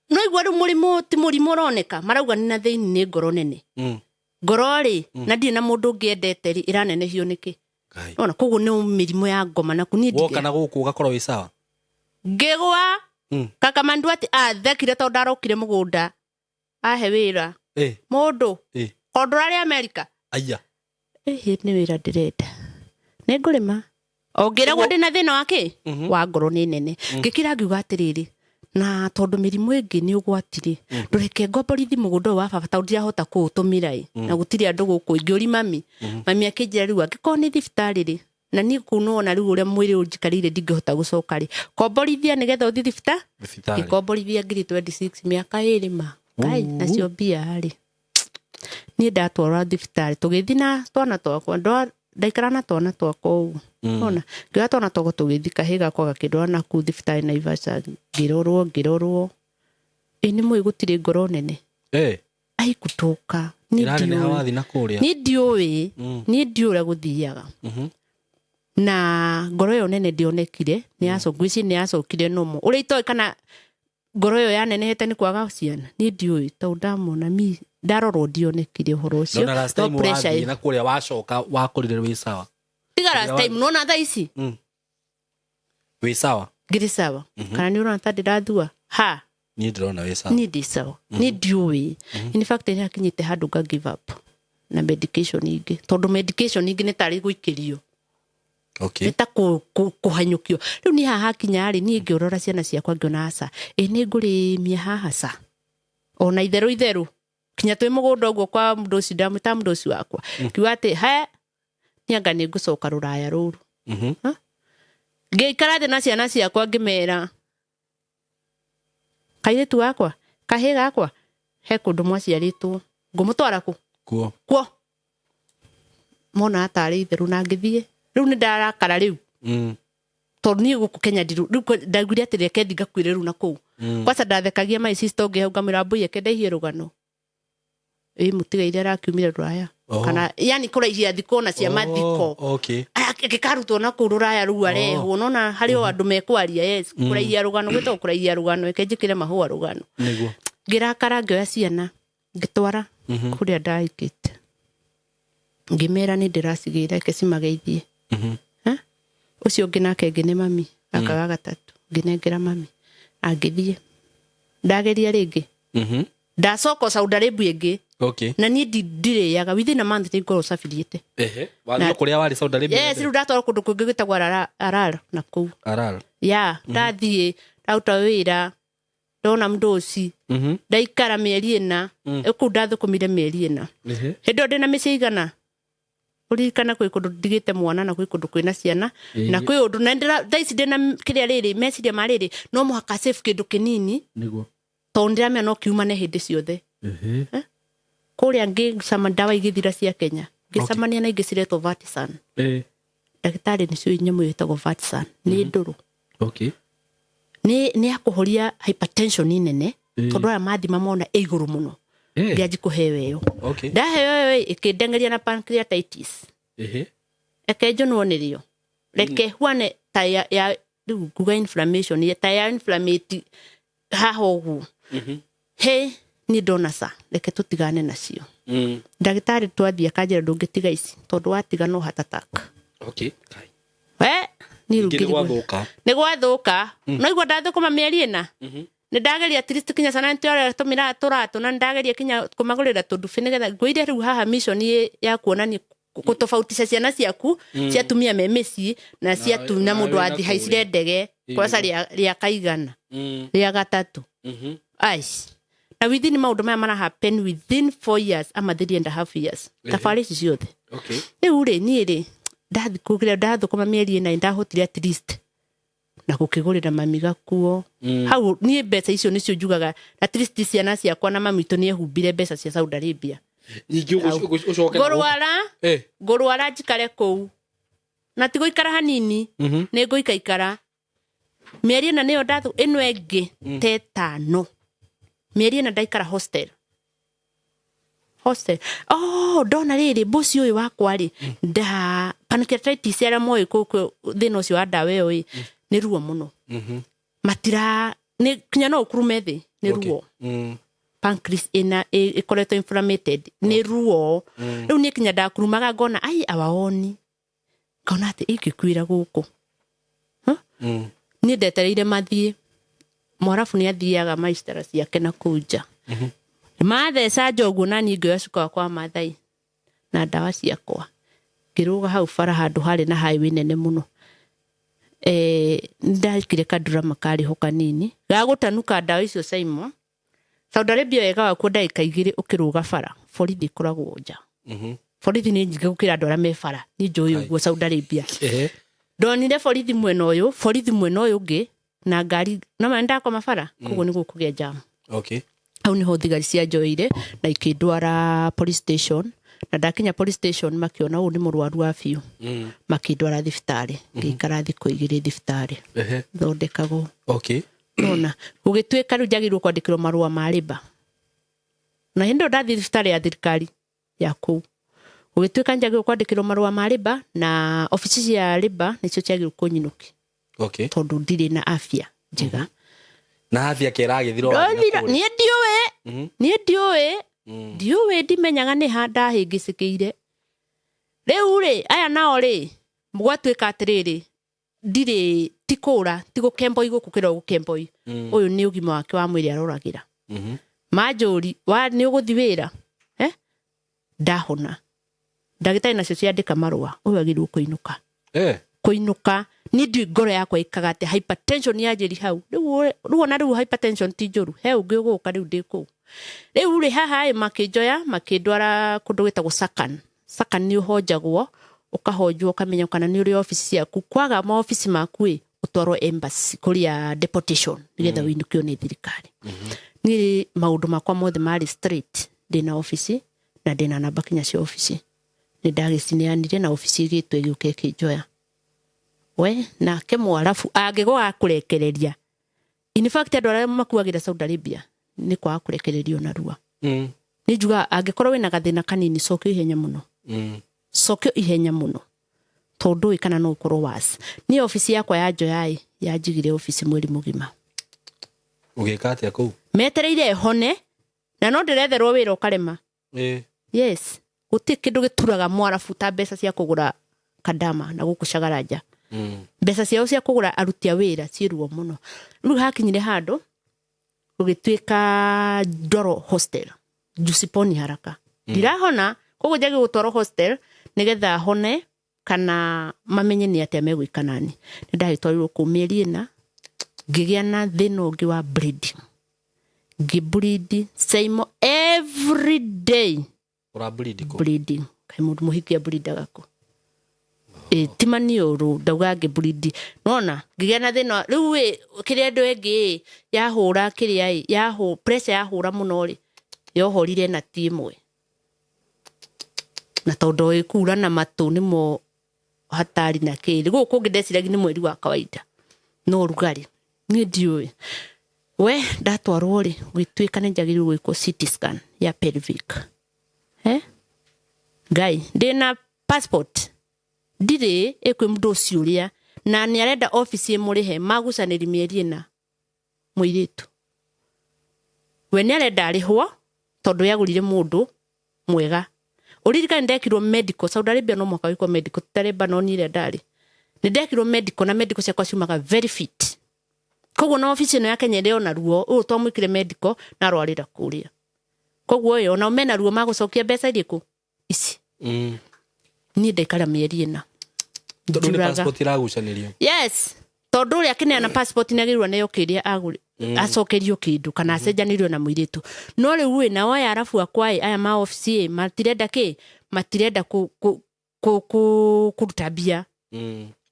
no igwa rĩu mũrimũ ti mũrimũ ũroneka marauga nĩ na thĩinĩ nĩ ngoro nene ngoro rĩ na ndirĩ na mũndũ ũngĩendete rĩ ĩranenehio nĩkĩ ona koguo nĩ mĩrimũ ya ngoma na kũniĩ woka na gũkũ ũgakorwo wĩ sawa ngĩgwa kaka mandu ati thekire tondũ ndarokire mũgũnda ahe wĩra mũndũ kondũ arĩ Amerika aya nĩ wĩra ndĩrenda nĩ ngũrĩma ongeragwo ndĩna thĩna wake wa ngoro nĩ nene ngĩkĩra ngiuga atĩrĩrĩ na tondu mirimu ingi ni ugwatire ndureke ngomborithi mugundo wa baba ta ndirahota kuutumira na gutiri andu guku ingiuri mami akinjira riu angiko ni thibitari ri na ni kunuona riu uria mwiri unjikarire ndingihota gucoka ri komborithia nigetha uthi thibitari gikomborithia ngiri 26 miaka 2 ma kai nacio mbia ri ni ndatwara thibitari tugithi na twana twakwa ndaikara na twana twakwa uguo ona ngira twana twakwa tugithi kahiga kwa gakindwa na ku thibitari na Ivasha ngirorwo ini mwe gutire ngoro nene ai kutoka ni ndiuwe guthiaga na ngoro yo nene ndionekire ni acokire nomo uri itoi kana ngoro yo yanenehete ni kwaga ciana ni ndiuwe to ndamona mi ndarorwo ndionekire horo ucio no pressure na kuria wacoka wakorire wi sawa tiga last time nona tha ici wi sawa ngiri sawa kana ni urona ta ndirathua ha ni ndirona wi sawa ni ndi sawa ni ndiuwe in fact ni akinyite handu ga give up na medication ingi tondu medication ingi ni tari guikirio eta kuhanyukio riu ni haha kinyari ni ngiurora ciana ciakwa ngiona asa ni nguri mia haha sa ona itheru kinya twi mugundo guo kwa mdosi ta mdosi wakwa kiuga ati he nianga ni ngucoka ruraya ruru ngeikara thi na ciana ciakwa ngimera kairitu wakwa kahi gakwa he kundu mwaciaritwo ngumutwara kuo mona atari itheru na ngithie riu ni ndarakara riu tondu ni guku Kenya riu ndagwire ati reke ngakwire riu na kuu kwasa ndathekagia my sister nge hau ngamira mbui ke ndaihie rugano mutigaire arakiumire ruraya kana yani kuraihia thikona cia mathiko akikarutwo na kuu ruraya riu arehwo nona hari o andu mekwaria yes kuraihia rugano gwito kuraihia rugano ekenjikire mahua rugano niguo ngirakara ngioya ciana ngitwara kuria ndaikite ngimera ni ndiracigira ke cimageithie ucio nginake ngine mami akaga gatatu nginengera mami angithie ndageria ringi ndacoka Saudi Arabia ingi na ni ndiriaga within a month ni ngoro safiriete wathi kuria wari Saudi Arabia yes riu ndatwara kundu kungi gwitagwa Aral na kuu ya ndathie ndauta wira ndona mdosi ndaikara mieri 4 eku ndathukumire mieri 4 hindo ndina miciigana urikana kwi kundu ndigite mwana na kwi kundu kwina ciana na kwi undu na ndaici ndina kiria riri meciria mariri no muhaka safe kindu kinini niguo to ndiramya no kiumane hindi ciothe kuria ngicama ndawa igithira cia Kenya ngicamania na ingiciretwo Vatsan ndagitari nicio nyamu yetagwo Vatsan ni nduru ni akuhoria hypertension nene tondu aya mathima mona iguru muno ndiaji kuhewe yo ndahewe ikidengeria na pancreatitis ekejo nonirio reke hwane ta ya guga inflammation ya ta ya inflammate hahogu he ni donasa reke tutigane nacio ndagitari twathia kanjira ndungitiga ici tondu watiga no hatataka ni rugiri ni gwathuka no igwa ndathukuma mieri 4 ni ndageria at least kinya sana ntore tumira turatu na ndageria kinya kumagurira tundu finigetha ngoire riu haha mission ya kuonania gutofautisha ciana ciaku cia tumia memeci na cia tuna mundu athi haicire ndege kwasa ria kaigana ria gatatu aish na within maundu maya mana happen within 4 years ama 3.5 years tafari ciothe riu ri ni ri ndathukuma mieri 4 ndahotire at least na gukigurira mami gakuo hau ni mbeca icio nicio njugaga at least ciana ciakwa na mami to ni ehumbire mbeca cia Saudi Arabia ningi ucoke ngurwara njikare kuu na tigo ikara hanini ni nguikaikara mieri 4 niyo ndathu ino engi te 5 mieri 4 ndaikara hostel dona riri bosi uyu wakwa ri nda pancreatitis era moyo kuku thino cio ndawa yo ni ruo muno matira ni kinya no kurume thi ni ruo pancreas ikoretwo inflamed ni ruo riu ni kinya ndakurumaga ngona ai awaoni ngona ati ikikwira guku ni ndetereire mathie mwarafu ni athiaga maistera ciake na kuja matheca njogu na ni ngioya cuka kwa mathai na ndawa ciakwa ngiruga hau bara handu hari na highway nene muno ndakire kadrama kari ho kanini gagutanuka ndawa icio Simon Saudi Arabia wega wakuo ndagika 2 ukiruga bara borithi koragwo nja borithi ni njige gukira andu aria me bara ni njui uguo Saudi Arabia ndonire borithi mwena uyu ungi na ngari no menda kwa mabara koguo ni gukugia jam au ni ho thigari cia njoire na ikindwara police station na ndakinya police station makiona u ni murwaru wa biu makindwara thibitari ngikara thikũ 2 thibitari thondekagwo nona gugituika riu njagirwo kwandikirwo marua ma riba na hindo ndathi thibitari ya thirikari ya kuu gugituika njagirwo kwandikirwo marua ma riba na ofisi ya riba nicio ciagirwo kunyinuki tondu ndire na afya njega na afya keragithiro ni ndiuwe ndimenyaga ni handa hingicikiire riu ri aya nao ri gwatuika atiriri ndire tikura tigukemboi gukukira gukemboi uyu ni ugima wake wa mwiri aroragira majuri wa ni uguthi wira ndahona ndagitari nacio ciandika marua uyu agirwo kuinuka ni ndi ngoro yakwa ikaga ati hypertension ya jeri hau riu ona riu hypertension ti njuru he ungi uguka riu ndiku riu ri haha makinjoya makindwara kundu gitagwo sakan ni uhonjagwo ukahonjwo ukamenya kana ni uri office yaku kwaga ma office maku utwarwo embassy kuria deportation nigetha winukio ni thirikari ni maundu makwa mothe mari straight ndina office na ndina namba kinya cia office ni ndagicineanire na office igitwe giuke kinjoya we na kemwa alafu agigwa akurekereria in fact andu aria makuagira Saudi Arabia ni kwa kurekererio na rua ni juga agikorwo wina gathina kanini sokio ihenya muno tondu ikana no ukorwo was ni office yakwa ya njoya yajigire office mweri mugima ugikate aku metereire hone na no ndiretherwo wira ukarema yes guti kindu gituraga mwarafu ta mbeca cia kugura kadama na gukucagaraja mbeca ciao cia kugura aruti a wira ciruo muno riu hakinyire handu ugituika Doro hostel jusiponi haraka ndirahona koguo njagi gutwaro hostel nigetha hone kana mamenye ni atia megwikanani ndagitwarirwo ku mieri na ngigia na thino ngi wa bleeding Simon every day bleeding kai mundu muhikia bleedaga ko timani oru ndauga bleed nona ngigia na thino riu kiria ndo engi yahura kiria pressure yahura muno ri yohorire na timwe na tondu ikura na matu nimo hatari na kiri guku ngideciragia ni mweri wa kawaida no rugari ni ndiwe we ndatwarwo ri gwituika ni njagirwo gwiko CT scan ya pelvic gai ndina passport ndire ekwe mdo ciuria na ni arenda office imurihe magucaniri mieri na muiritu we ni arenda arihwo tondu yagurire mundu mwega uririka ndekirwo medical Saudi Arabia no mwaka wiko medical tareba no nire ndari ni ndekirwo medical na medical cia kwasiumaga very fit koguo na office no ya Kenya leo na ruo u twamwikire medical na rwarira kuria koguo yo na umena ruo magucokia mbeca iriku ici ni ndekara mieri na tondu ni passport iragucanirio yes tondu ria kine na passport nagirwa nayo kiria aguri acokerio kindu kana acenjanirio na muiritu no riu we na waya arafu akwa aya ma office matirenda kuruta bia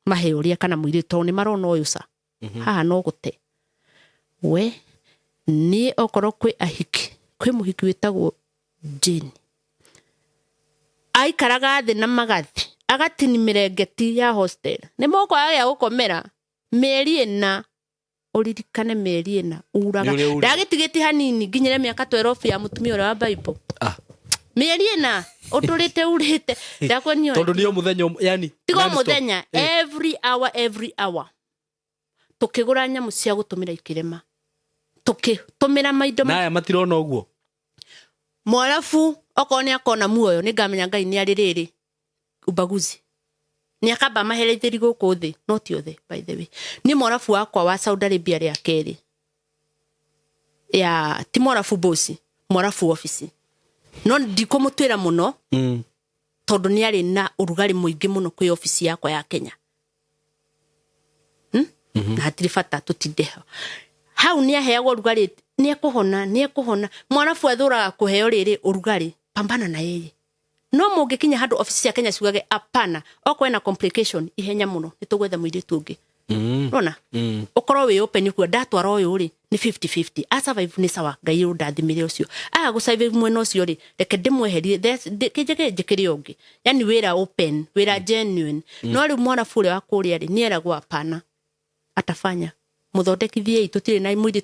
maheoria kana muiritu ni marona uyu sa haha no gute we ni okoro kwi ahiki kwi muhiki witagwo Jane aikaraga thi na magathi agatini mirengeti ya hostel ni moko ya gukomera mieri na uririkane mieri na uraga ndagitigiti hanini nginyire miaka 12 ya mutumia ora wa Bible mieri na uturite urite ndakonio tondu niyo muthenya yani tigo muthenya every hour tukigura nyamu cia gutumira ikirema tukitumira maindo naya matirona uguo mwarafu okoni akona muoyo ni ngamenya Ngai ni aririri ubaguzi ni akaba maheretheri guku thi not yothe by the way ni mwarafu wakwa wa Saudi Arabia ria keri ya ti mwarafu bosi mwarafu office no ndikumutwira muno tondu ni ari na urugari muingi muno kwi office yakwa ya Kenya na hatiri bata tutindeho hau ni aheagwo urugari ni ekuhona mwarabu athuraga kuheo riri urugari pambana na yeye no mungikinya handu ofisi ya Kenya cugage apana okwe na complication ihenya muno nitugwetha mwiritu ungi rona ukorwo wi open ku ndatwara uyu ri ni 50-50 a survive ni sawa ngai undathimire ucio go survive mwena ucio ri reke ndimweherie kijege njikiri ungi yani wira open wira genuine no ri mwana fule wa kuria ri niera gwa apana atafanya muthondekithie itu tire na mwiri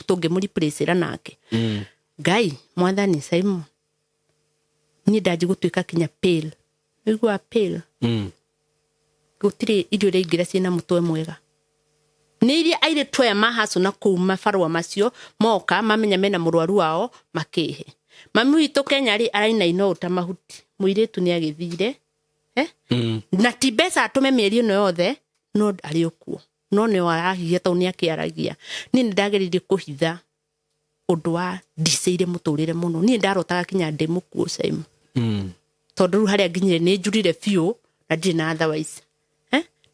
tungimuri place nake ngai mwathani Simon ni ndaji gutuika kinya pale igwa pale gutire irio reingira cina mutwe mwega ni iria aire twa mahaso na kuma farwa macio moka mamenya mena murwaru wao makihe mami witu Kenya ri araina inota mahuti muiretu ni agithire na tibesa atume mieri no yothe no ari okuo no ne warahiye to ni akiaragia ni ndageririe kuhitha undu wa ndiseire muturire muno ni ndarotaga kinya ndemukuo Simon tondu haria nginyire ni njurire fiu na ndina otherwise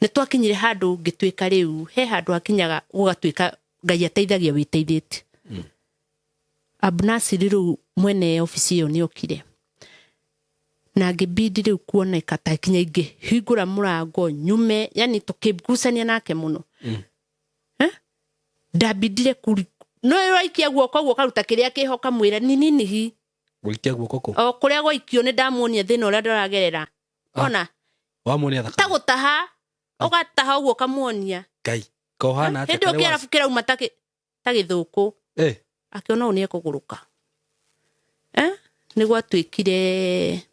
ni twakinyire handu ngitwika riu he handu akinyaga ugatwika ngai ateithagia witeithite Abnasi riu mwene ofisi yo ni okire na ngibidi riu kuoneka ta kinya ingi hingura murango nyume yani tukibgusania nake muno ndabidire kuri no raikia guoko karuta kiria kihoka mwira ni nini hi gwikia guoko ko o kuria goikio ni ndamuonia thina uria ndaragerera ona wamuonia thaka tagutaha ugataha uguo kamuonia ngai kohana ate ndio kira fikira umatake tagithuku akiona unie kuguruka ni gwatwikire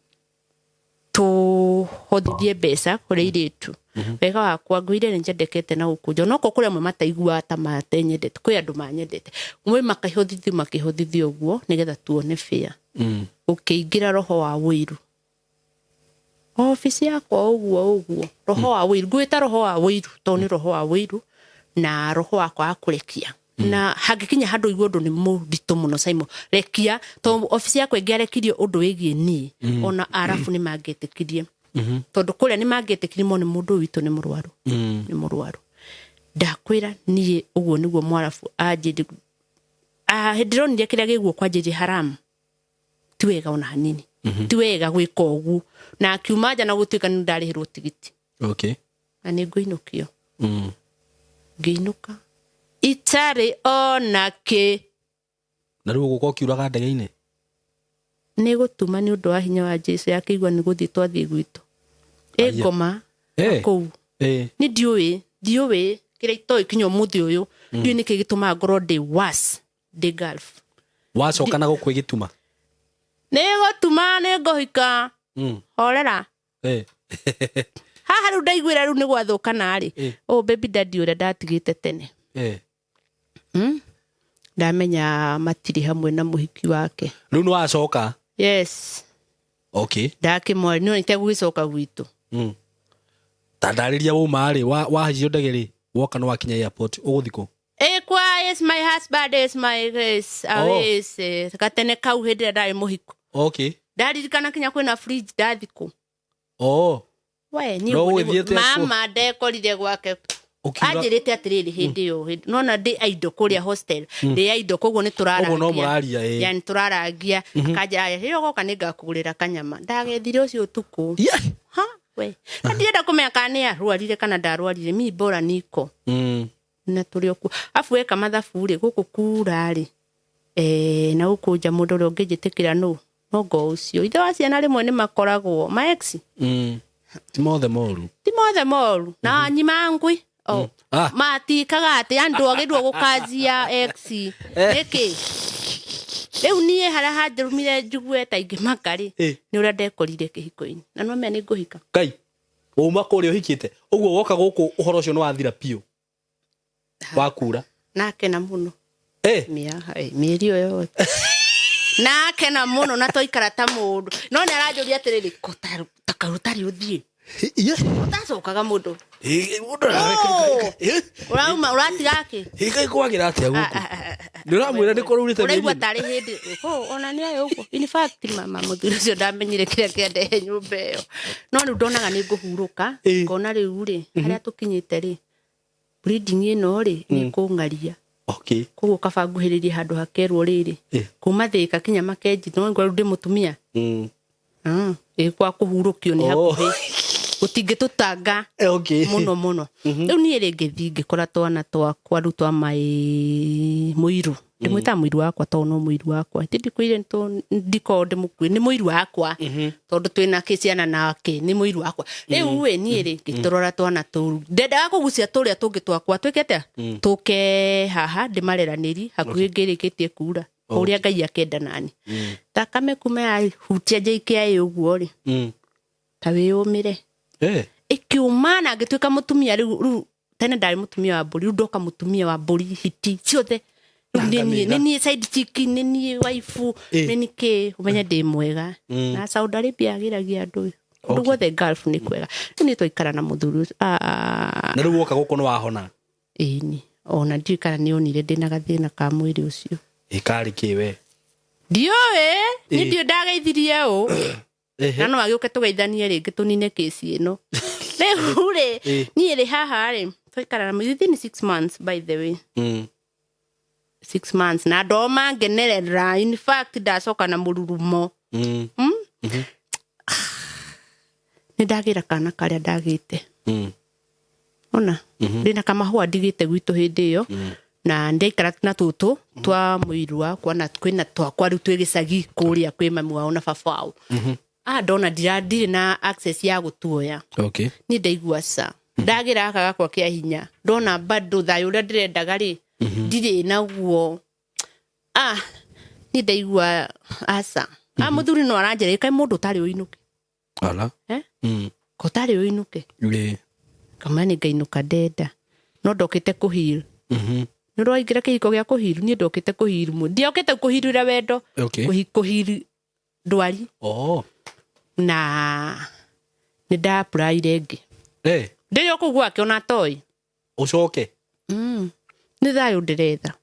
to hodithie besa kuri iritu wega wakwa ngwire ni njendekete na gukunja no ko kuria mwe mataigua ta matenyendete kwi andu manyendete mwe makihothithi uguo nigetha tuone fia ukiingira roho wa wiru ofisi yako uguo roho wa wiru gwita roho wa wiru to ni roho wa wiru na roho wako akurekia na hagikinya handu igundu ni murito muno Simon rekia to ofisi yako ingiarekirio undu wigie ni ona arafu ni mangetikirie tondu kuria ni mangetikirie mo ni mundu witu ni murwaru ndakwira nie uguo niguo mwarafu ajidi hedironire kiria giguo kwa jiji haram tiwega ona hanini tiwega gwika ugu na akiumaja na gutwika ndarihirwo tigiti ani nguinukio ngiinuka itari onake na riu guko kiuraga ndege-ini ni gutuma ni undu wa hinya wa Jesu yakigwa ni guthi twathi gwitu ngoma kou ni diuwe kira itoi kinyo muthi uyu ndiu ni kigituma ngoro de was de gulf wacoka na gukwigituma ni gutuma ni ngohika horera haha riu ndaigwira riu ni gwathuka nari baby daddy uria ndatigite tene ndamenya matiri hamwe na muhiki wake riu ni wacoka yes ndakimwari no nitagwicoka gwitu tandariria umari wahicio ndegeri woka no wakinya airport uguthiko kwa yes my husband is my grace always katene kau hindira ndari muhiko ndaririkana kinya kwina fridge ndathiko we ni mama ndekorire gwake ajirite atiriri hindi yo nona ndi aido kuria hostel ndi aido koguo ni turaragia yani turaragia akaja hiyo goka ningakugurira kanyama ndagethire ucio utuku ha we ndienda kumenya kana arwarire kana ndarwarire mi bora niko na turi oku afu weka mathabu ri guku kura ri na gukunja mundu uri ungijitikira no go ucio ithe wa ciana rimwe ni makoragwo ma ex timothe moru na nyima ngui mati kagate andu agirwo gukazia ex eki riu nie hara handirumire njugue ta ingimakari ni uria ndekorire kihiko-ini na no menya ni nguhika kai uma kuria uhikite uguo woka guku uhoro ucio ni wathira pio wakura nakena muno mieri oyo nakena muno na toikara ta mundu no ni aranjuria atiriri takarutari uthie utacokaga mundu urauma uratigake hikai kwagira atia guku ndiramwira ndikorurite uraigua tari hindi ona ni ayo uguo in fact mama muthuri ucio ndamenyire kiria kiendehe nyumba iyo no ni ndonaga ni nguhuruka ngona riu ri haria tukinyite ri breeding ino ri ni kungaria okay koguo kaba nguhiririe handu hakerwo riri kuma thika kinya makenji no ngwa ndi mutumia kwa kuhurukio ni hakuhi gutingitutanga okay muno riu ni ringithi ngikora twana twakwa ru twa mai muiru ndimwita muiru wakwa to no muiru wakwa ndikwire to ndiko ndimukui ni muiru wakwa tondu twina kiciana nake ni muiru wakwa riu we ni ngitorora twana tu ndenda kugucia turia tungi twakwa twikete tuke haha ndimareraniri hakuhi ngirikitie kura uria ngai akenda nani takame kume hutia JKI uguo ri ta wiyumire ikiumana ngituika mutumia riu tene ndari mutumia wa mburi riu ndoka mutumia wa mburi hiti ciothe nini side chick nini waifu nini ke umenya ndi mwega na Saudi Arabia agiragia andu ndugo the Gulf ni kwega ni twaikara na muthuru na riu woka guko no wahona ni ona ndikara ni onire ndina gathina ka mwiri ucio ikari kiwe ndioe ni ndio ndageithirie u na no agiuke tugeithanie ringi tunine kesi ino riu ri ni ri haha ri twaikara na within 6 months by the way 6 months na ndoma ngenerera in fact ndacoka na mururumo ni ndagira kana karia ndagite ona ndina kama hwa ndigite gwitu hindi iyo na ndaikara na tutu twa muiru wakwa na kwina twakwa riu twi gicagi kuria kwi mamu wao na baba wao ndona ndiri na access ya gutuoya okay ni ndaigua sa ndagira aka gakwa kia hinya ndona bado thayo uria ndirendaga ri ndiri naguo ni ndaigua asa muthuri no aranjere kai mundu tari uinuke ala ko tari uinuke kama ni ngainuka ndenda no ndokite kuhiru ni roigira kihiko gia kuhiru ni ndokite kuhiru mu ndiokite kuhirura wendo kuhiru ndwari na ni nda apply regi ndiyo kugwa kiona toi ucoke ni thayo ndiretha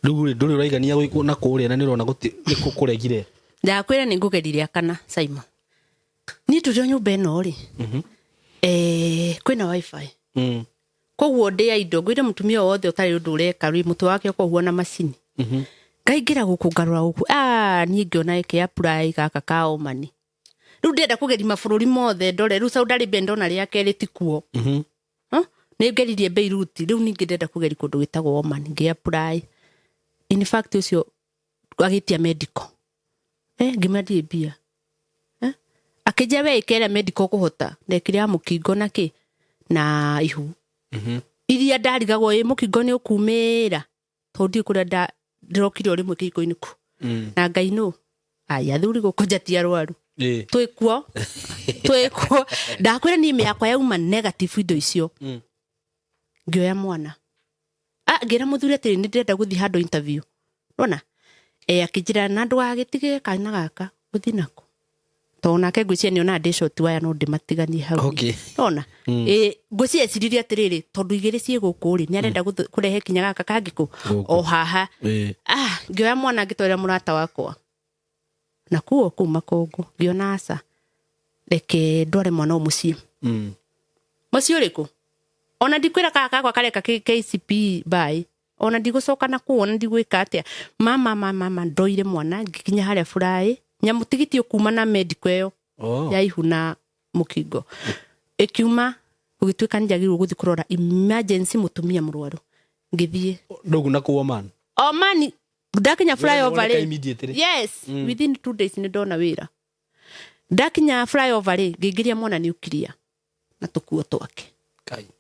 riu nduri uraigania gwiku na kuria na ni rona guti kuregire ndakwira ni ngugeriria kana Simon ni turio nyumba ino ri kwina wifi koguo ndi aindo ngwire mutumia wothe utari undu ureka ri mutu wake ukohuo na macini ngaingira guku ngarura guku ni ngiona iki apply gaka ka omani riu ndenda kugeri mabururi mothe ndore riu Saudi Arabia ndona ria keri tikuo ni ngeririe Beirut riu ningi ndenda kugeri kundu gitagwo omani ngi apply in fact ucio agitia medical ngimadi bia akija we ikera medical kuhota ndekire amukingo naki na ihu iria ndarigagwo mukingo ni ukumira tondi kuria ndirokire rimwe kiko-ini ku na ngai no aya thuri gukunjatia rwaru twikuo ndakwira ni yakwa yauma negative indo icio ngioya mwana ngira muthuri atiri ni ndenda guthi hando interview rona akijira na ndu agitige kana gaka guthi nako tona ke ngwicia ni ona short wire no ndimatigani hau rona ngwicia ciriria atiriri tondu igiri cie guku ri ni arenda kurehe kinya gaka kangiku o haha ngioya mwana ngitwira murata wakwa na kuo kuma Kongo ngiona asa reke ndware mwana o mucie mucie uriku ona ndikwira kaka kwa kareka KCP by ona ndigucoka na kuona ndigwika atia mama ndoire mwana ngikinya haria furai nyamutigiti ukuma na medical yo ya ihuna mukingo ikiuma ugituika njagirwo guthi kurora emergency mutumia murwaru ngithie ndogu na kuwa man man ndakinya flyover yes within 2 days ni ndona wira ndakinya flyover ngigiria mwana nuclear na tukuo twake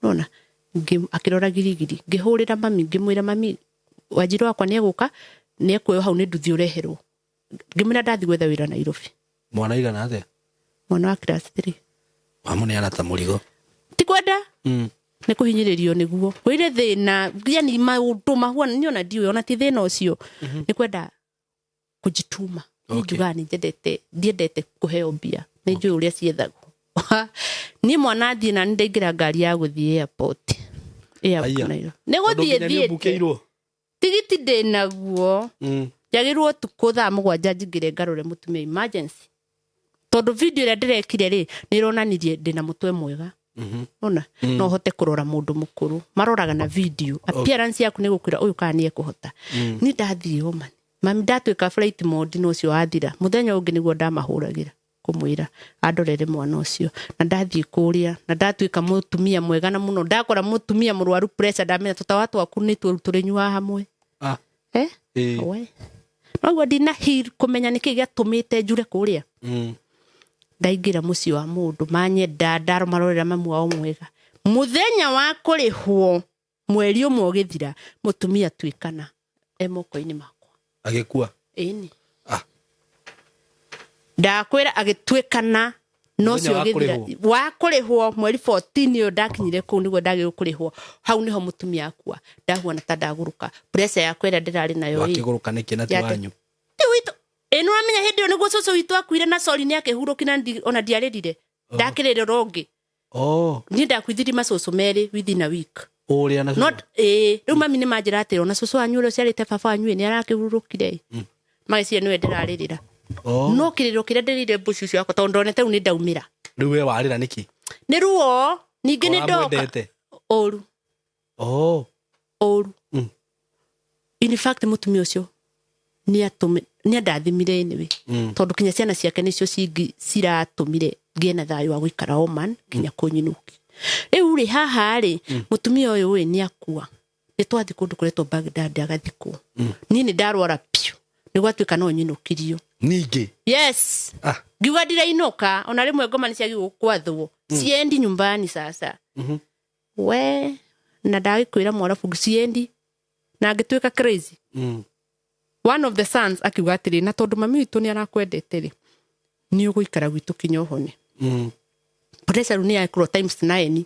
nona akirora girigiri ngihurira mami ngimwira mami wajiro wakwa ni eguka ni ekwoyo hau ni nduthi ureherwo ngimira ndathi gwetha wira Nairobi mwana igana athe mwana wa class 3 wamune ana ta murigo tikwenda ni kuhinyiririo niguo wire thina yani maundu mahua ni ona ndiwe ona ti thina ucio ni kwenda kujituma ni jugani ndiendete kuheo mbia ni njui uria ciethagwo ni mwana thi na ndingira ngari ya guthie airport ni guthie tigiti ndinaguo yagirwo tuko thaa mugwanja njingire ngarore mutumia emergency tondu video ria ndirekire ri ni ronanirie ndina mutwe mwega ona no hote kurora mundu mukuru maroraga na video appearance yaku ni gukwira uyu kana nie kuhota ni ndathie Oman mami ndatwika flight mode no cio athira muthenya ungi niguo ndamahuragira kumwira andorere mwana ucio na ndathie kuria na ndatwika mutumia mwega na muno ndakora mutumia murwaru pressure ndamenya tutawatu aku ni turenywa hamwe we no ndina heal kumenya niki giatumite njure kuria ndaingira muci wa mundu manyenda ndaro marorera mamu wao mwega muthenya wa kurihwo mweri umwe ugithira mutumia twikana emoko-ini makwa agikua ini ndakwira agitwikana no cio githira wa kurihwo mweri 14 yo ndakinyire ku niguo ndagire kurihwo hau niho mutumia akua ndahuana ta ndaguruka pressure yakwira ndirari nayo wakiguruka niki na tiwanyu eno amenya hindi yo niguo cucu witu akwire na sori ni akihurukina ona ndiaririre ndakirire rongi ni ndakwithiri macucu meri within a week uria na not riu mami ni manjira ati ona cucu wanyu ule ciarite baba wanyu ni arakihurukire magicire niwe ndiraririra no kiriro kire ndirire mbucu cio akwa tondu onete u ni ndaumira riu we warira niki ni ruo ningi ni ndoka oru in fact mutumia ucio ni ndathimire niwe tondu kinya ciana ciake nicio ciratumire ngiena thayo wa guikara Oman kinya kunyinuki riu ri haha ri mutumia uyu we ni akua ni twathi kundu kuretwo Baghdad agathikwo ni ndarwara piu ni gwatuika no nyinukirio ningi yes ngiuga ndirainoka ona rimwe ngoma ni ciagi gukwathwo ciendi nyumbani sasa we na ndagikwira mwarabu ciendi na ngitwika crazy one of the sons akiuga atiri na tondu mami witu ni arakwendete ri ni uguikara gwitu kinya uhone pressure ni ya times 9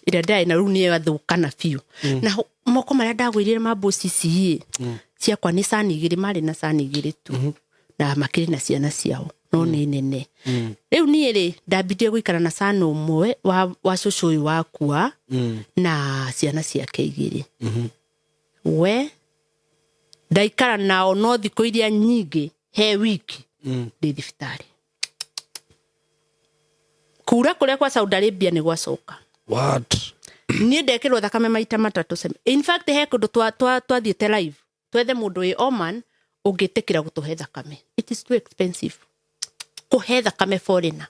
ira ndai na runi ya thukana fiu na moko maria ndagwirire mabosi ciakwa ni sani igiri mari na sani igiri tu na makiri na ciana ciao no ni nene riu ni ri ndambidie guikara na sana umwe wa cucu uyu wakua na ciana ciake igiri we ndaikara nao no thiko iria nyingi he wiki ndi thibitari kura kuria kwa Saudi Arabia ni gwacoka what ni ndekirwo thakame maita matatu in fact he kundu twathiete live twethe mundu wi Oman ungitikira gutuhe thakame it is too expensive kuhe thakame foreigner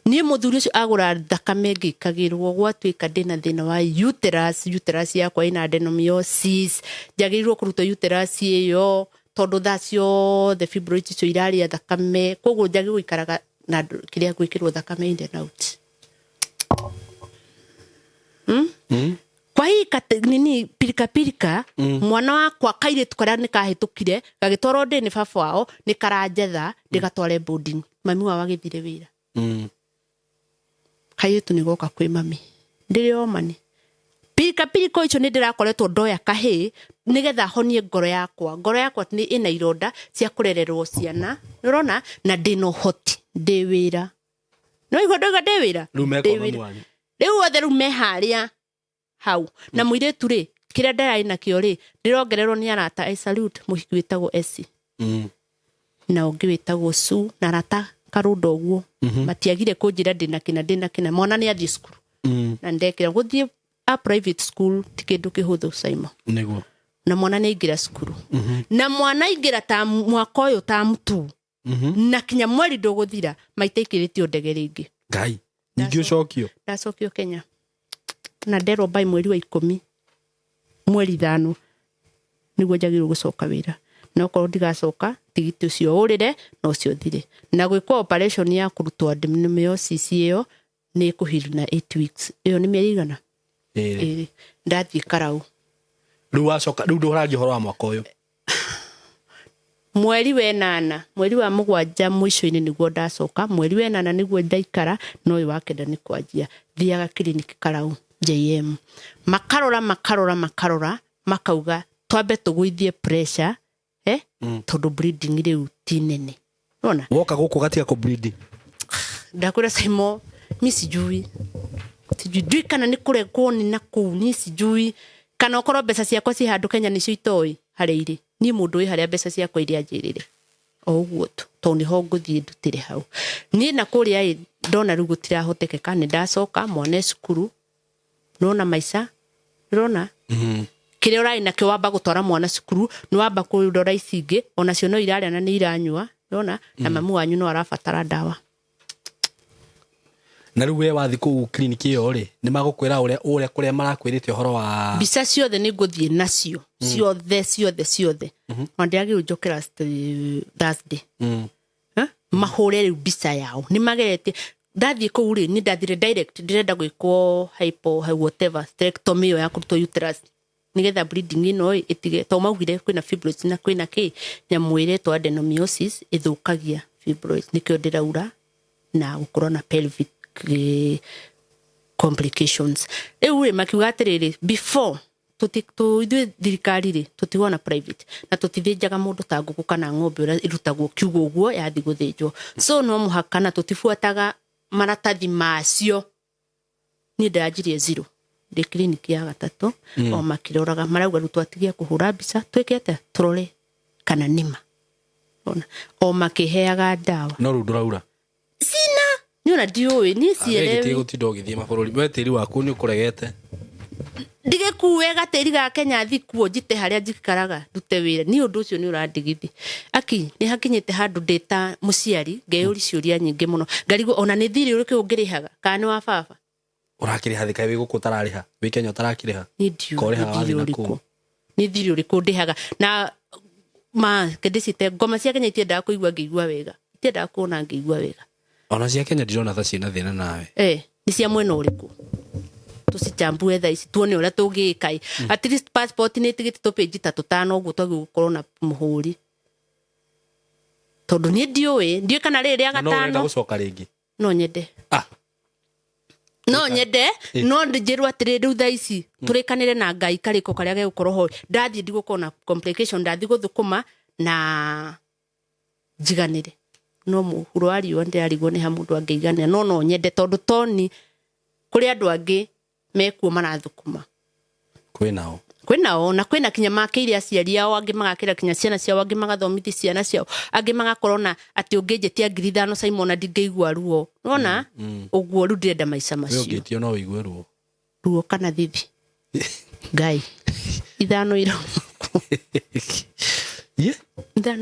ni muthuri ucio agura thakame ngikagirwo gwatwika ndina thina wa uterus yakwa ina adenomyosis njagirwo kuruta uterus iyo tondu thacio the fibroids cio iraria thakame koguo njagi guikaraga na kiria gwikirwo thakame in and out kwa hii nini pirika mwana wakwa kaire tukara ni kahitukire gagitoro ndi ni baba wao ni karanjetha ndigatware boarding mami wa wagithire wira kayitu ni goka kwi mami ndiri Oman pirika icio ni ndirakoretwo ndoya kahi nigetha honie ngoro yakwa ni ina ironda cia kurererwo ciana urona na ndino hoti ndi wira no igodoga ndi wira riu othe rume haria hau na muiretu ri kiria ndarai nakio ri ndirongererwo ni arata I salute muhiki witagwo Esi na ungi witagwo Su na arata karundo guo matiagire kunjira ndina kina mwana ni athie school na ndekira guthie a private school tikindu kihuthu Saimo niguo na mwana ni ingira school na mwana ingira ta mwaka uyu ta mtu na kinya mweri nduguthira maita ikiritio ndege ringi ngai ningi ucokio ndacokio Kenya na ndero by mweri wa 10 mweri 5 niguo njagirwo gucoka wira no korwo ndigacoka tigiti ucio urire no cio thire na gwikwa operation ya kurutwa adenomyosis iyo ni kuhiru na 8 weeks iyo ni mieri igana ndathie karau riu wacoka riu nduraji horo wa mwaka uyu mweri wa 8 mweri wa 7 mwisho-ini niguo ndacoka mweri wa 8 niguo ndaikara no uyu wa kenda ni kwanjia thiaga clinic karau JM makarora makauga twambe tugwithie pressure tondu bleeding riu ti nene unaona woka guku gatia ko bleeding ndakura Saimo mi sijui kana ni kuregwo ni naku ni sijui kana okoro mbeca ciakwa ci handu Kenya nicio itoi hari iri ni mundu wi haria mbeca ciakwa iria njirire oguo to ni ho nguthie ndutire hau ni na kuria ndona rĩu gũtirahotekeka nĩ ndacoka mwana cukuru nona maica rona kĩrĩa ũrarĩ nakĩo wamba gũtwara mwana cukuru nĩ wamba kũrora ici ingĩ onacio no irarĩa na nĩ iranyua rona na mamu wanyu no arabatara ndawa. Na rĩu we wathi kũu clinic ĩyo rĩ nĩ magũkwĩra ũrĩa kũrĩa marakwĩrĩte ũhoro wa mbica ciothe nĩ ngũthiĩ nacio ciothe na ndĩagĩrĩirwo njokera Thursday mahũre rĩu mbica yao nĩ mageretie ndathiĩ kũu rĩ nĩ ndathire direct ndĩrenda gwĩkwo whatever hysterectomy ĩyo ya kũrutwo uterus nigetha bleeding ĩno ĩtige to maugire kwĩna fibroids na kwĩna kĩ nyamũ ĩretwo adenomyosis ĩthũkagia fibroids nĩkĩo ndĩraura na gũkorwo na pelvic complications. Rĩu rĩ makiuga atĩrĩrĩ before ithuĩ thirikari rĩ tũtigona private na tũtithĩnjaga mũndũ ta ngũkũ kana ng'ombe ũrĩa ĩrutagwo kiugo ũguo yathi gũthĩnjwo so no mũhaka na tũtibuataga maratathi macio niĩ ndanjirie zero ndĩ clinic ya gatatũ o makiroraga marauga rĩu twatigia kũhũra mbica twĩke atĩa tũrore kana nĩma o makĩheaga ndawa no rĩu ndũraura sina niona ndiũĩ niĩ cielewi gĩtĩ gũtinda ũgĩthiĩ mabũrũri we tĩri waku nĩ ũkũregete ndigĩkuwe gatĩri ga Kenya thikuo njite harĩa njikaraga ndute wĩra ni ũndũ ũcio nĩ ũrandigithi aki nĩ hakinyĩte handũ ndĩta mũciari ngeyũri ciũria nyingĩ mũno ngarigwo ona nĩ thirĩ ũrĩkũ ũngĩrĩhaga kana wa baba ũrakĩrĩha thika wĩ gũkũ ũtararĩha wĩ Kenya ũtarakĩrĩha nĩ thirĩ ũrĩkũ ndĩhaga na kĩndĩcite ngoma cia Kenya itiendaga kũigua ngĩigua wega itiendaga kuona ngĩigua wega ona cia Kenya ndirona ta ciĩna thĩna nawe nĩ cia mwena ũrĩkũ tusichambue tha ici tuone ũrĩa tũngĩka at least passport nĩ tigiti to page 3-5 ũguo twagĩgũkorwo na mũhũri tondũ niĩ ndiũĩ kana rĩrĩ ya gatano no gũcoka rĩngĩ no nyende no nyende no ndĩrwo atĩrĩ rĩu tha ici tũrĩkanĩre na Ngai karĩko karĩa gegũkorwo ho ndathiĩ ndigũkorwo na complication ndathiĩ gũthũkũma na njiganĩre no mũhuro wa riũa ndĩrarigwo nĩ ha mũndũ angĩiganĩra no nyende tondũ toni kũrĩ andũ angĩ mekuo marathũkũma kwĩnao na kwĩna kinya makĩire aciari ao angĩ magakĩra kinya ciana ciao angĩ magathomithia ciana ciao angĩ magakorwo na atĩ ũngĩnjetia 5,000 Simon ndingĩigua ruo unaona ũguo rĩu ndĩrenda maica macio ũngĩtio no ũigue ruo kana thithi Ngai 5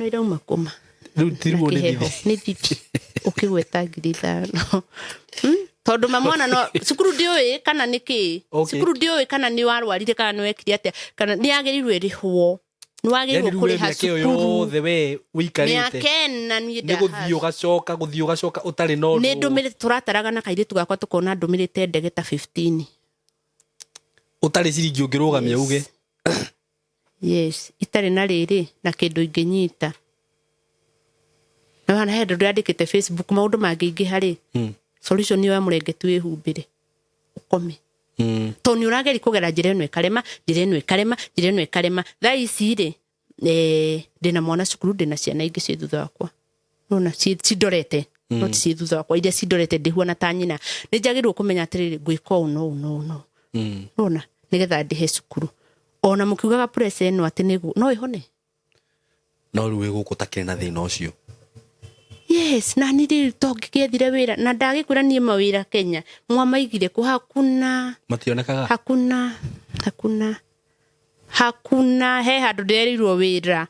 irauma kuma rĩu tiruo nĩ thithi ũkĩgweta 5,000 tondũ mamwana no cukuru ndiũĩ kana nĩkĩ cukuru ndiũĩ kana nĩ warwarire kana nĩ wekire atĩa kana nĩ agĩrĩirwo ĩrĩhwo nĩ wagĩrĩirwo kũrĩha cukuru yothe we ũikarĩte nĩakena niĩ nĩ gũthiĩ ũgacoka ũtarĩ no nĩ ndũmĩrĩte tũrataraga na kairĩtu gakwa tũkona ndũmĩrĩte ndege ta 15 ũtarĩ ciringi ũngĩrũgamia uge yes itarĩ na rĩrĩ na kĩndũ ingĩnyita na hena hĩndĩ ndĩandĩkĩte Facebook maũndũ mangĩingĩha rĩ solution yo mũrenge tu ĩhumbĩre ũkome to nĩ ũrageri kũgera njĩra ĩno ĩkarema thaa ici rĩ ndĩna mwana cukuru ndĩna ciana ingĩ ciĩ thutha wakwa nona cindorete no ti ciĩ thutha wakwa iria cindorete ndĩhuana ta nyina nĩ njagĩrĩirwo kũmenya atĩrĩrĩ gwĩka ũũ no nona nĩgetha ndĩhe cukuru ona mũkiugaga pressure ĩno atĩ no ĩhone no rĩu gũkũ takĩrĩ na thĩna ũcio yes na nĩ tũngĩgethire wĩra na ndagĩkwĩra niĩ mawĩra Kenya mwamaigire ku hakuna mationekaga hakuna he handũ ndĩrerirwo wĩra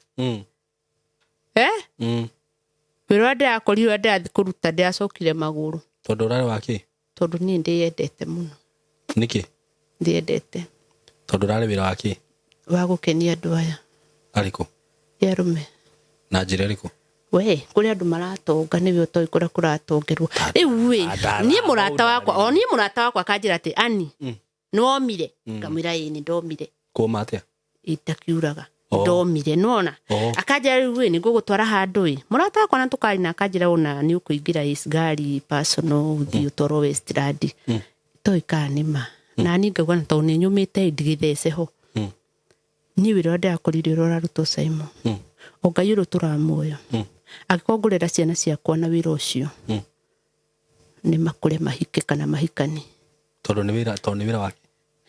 wĩra ndĩrakorirwo ndĩrathiĩ kũruta ndĩracokire magũrũ tondũ ũrarĩ wakĩ tondũ niĩ ndĩyendete mũno nĩkĩ ndĩyendete tondũ ũrarĩ wĩra wakĩ wa gũkenia andũ aya arĩkũ yarume na njĩra ĩrĩkũ we kũrĩ andũ maratonga nĩwe ũtoĩ kũrĩa kũratongerwo rĩu we niĩ mũrata wakwa akanjĩra atĩ ani nĩwomire ngamwĩra ĩĩ nĩ ndomire kũma atĩa itakiuraga ndomire nona akanjĩra rĩu we nĩngũgũtwara handũ mũrata wakwa na tũkari na akanjĩra ona nĩ ũkũingĩra ngari personal ũthiĩ ũtwarwo Westland toĩ kana nĩma na niĩ ngauga tondũ nĩ nyumĩte ndigĩthece ho niĩ wĩra ndĩrakorire ũrarutwo Simon o Ngai ũrũtũra muoyo agĩkongorera ciana ciakwa na wĩra ũcio nĩ makũre mahike kana mahikani tondũ nĩ wĩra wake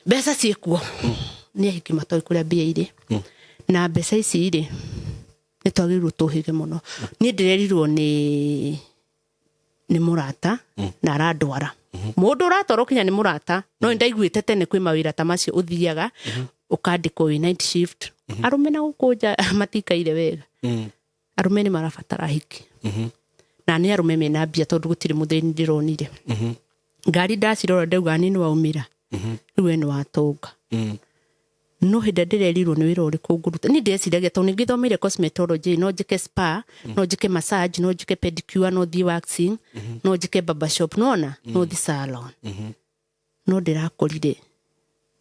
mbeca ciĩkuo nĩ ahiki matoĩ kũrĩa mbia irĩ na mbeca ici irĩ nĩ twagĩrĩirwo tũhĩge mũno niĩ ndĩrerirwo nĩ ni murata na aradwara mundu uratwara kinya ni murata no ndaiguite tene kwi mawira ta macio uthiaga ukandikwo wi night shift arume na gukunja matikaire wega arume ni marabatara hiki na ni arume mena mbia tondu gutiri muthini ndironire ngari ndacirora ndauga ni waumira riu eno watonga no hinde ndirerirwo ni wira uriku nguruta ni ndeciragia tondu ngithomeire cosmetology no njike spa no njike massage no njike pedicure no thi waxing no njike barber shop no thi salon no ndirakorire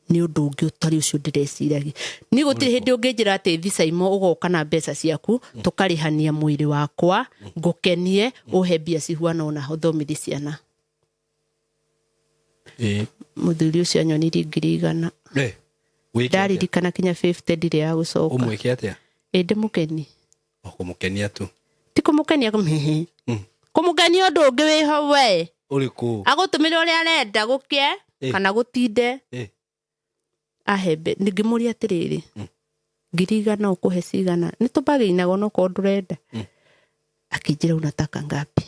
ni undu ungi utari ucio ndireciragia ni gutiri hindi unginjira ati thi Saimo ugoka na mbeca ciaku tukarihania mwiri wakwa ngukenie uhe mbia cihuana ona uthomithie ciana muthuri ucio anyonire 100 ndaririkana kinya 50 ndire ya gucoka umwike atia ndimukeni kumukenia tu ti kumukenia kumukenia undu ungi wiho we uriku agutumire uria arenda gukie kana gutinde ahebe ningimuria atiriri 100 ukuhe cigana nitubageinago no ko ndurenda akinjira unataka ngapi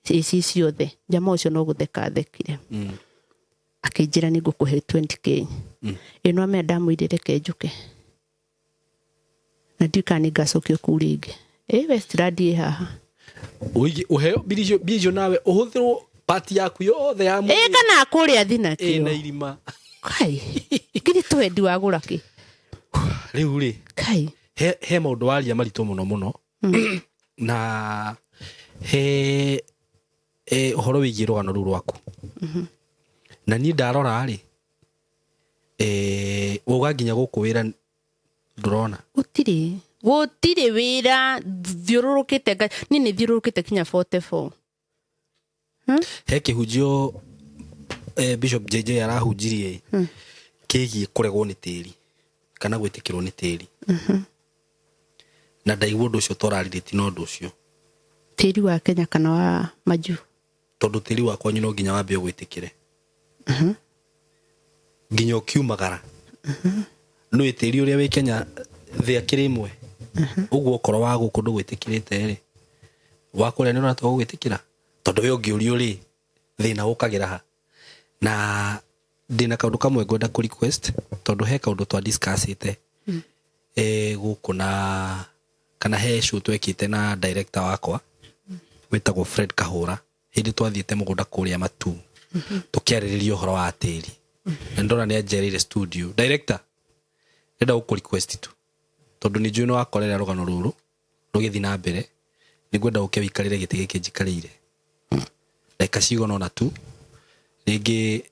ici ciothe jamaa ucio no gutheka thekire akinjira ni ngukuhe 20k ino amenda mwirire kenjuke na dukani gasokio kuringe Westland haha uheo bijo nawe uhuthirwo party yaku yothe ya kana kuria thina kio na irima kai ngiri twendi wagura ki riu ri kai he maundu waria marito muno na he uhoro wigie rugano ru rwaku na ni ndarora ri uga nginya gukuwira ndurona gutiri wira thiururukite nini thiururukite kinya 44 he kihunjio Bishop JJ arahunjirie kigie kuregwo ni tiri kana gwitikirwo ni tiri na ndaigwo ndu ucio toraririti no ndu ucio tiri wa Kenya kana wa maju tondu tiri wa kwanyu no nginya wambe gwitikire nginya ukiumagara no itiri uria wi Kenya thia kirimwe uguo koro wa guku ndu gwitikirite ri wakuria ni uratwa gwitikira tondu we ungiurio ri thina ukagira ha na ndina kaundu kamwe ngwenda ku request tondu he kaundu twa discussite guku na kana he show twekite na director wakwa wetagwo Fred Kahura hindi twathiete mugunda kuria matu tukiaririria uhoro wa tiri ndona ni ajerire studio director ndenda ku request tu tondu ni juno akorera rugano ruru rugithi na mbere ni ngwenda uke wikarire giti giki njikarire like cigo no na tu ringi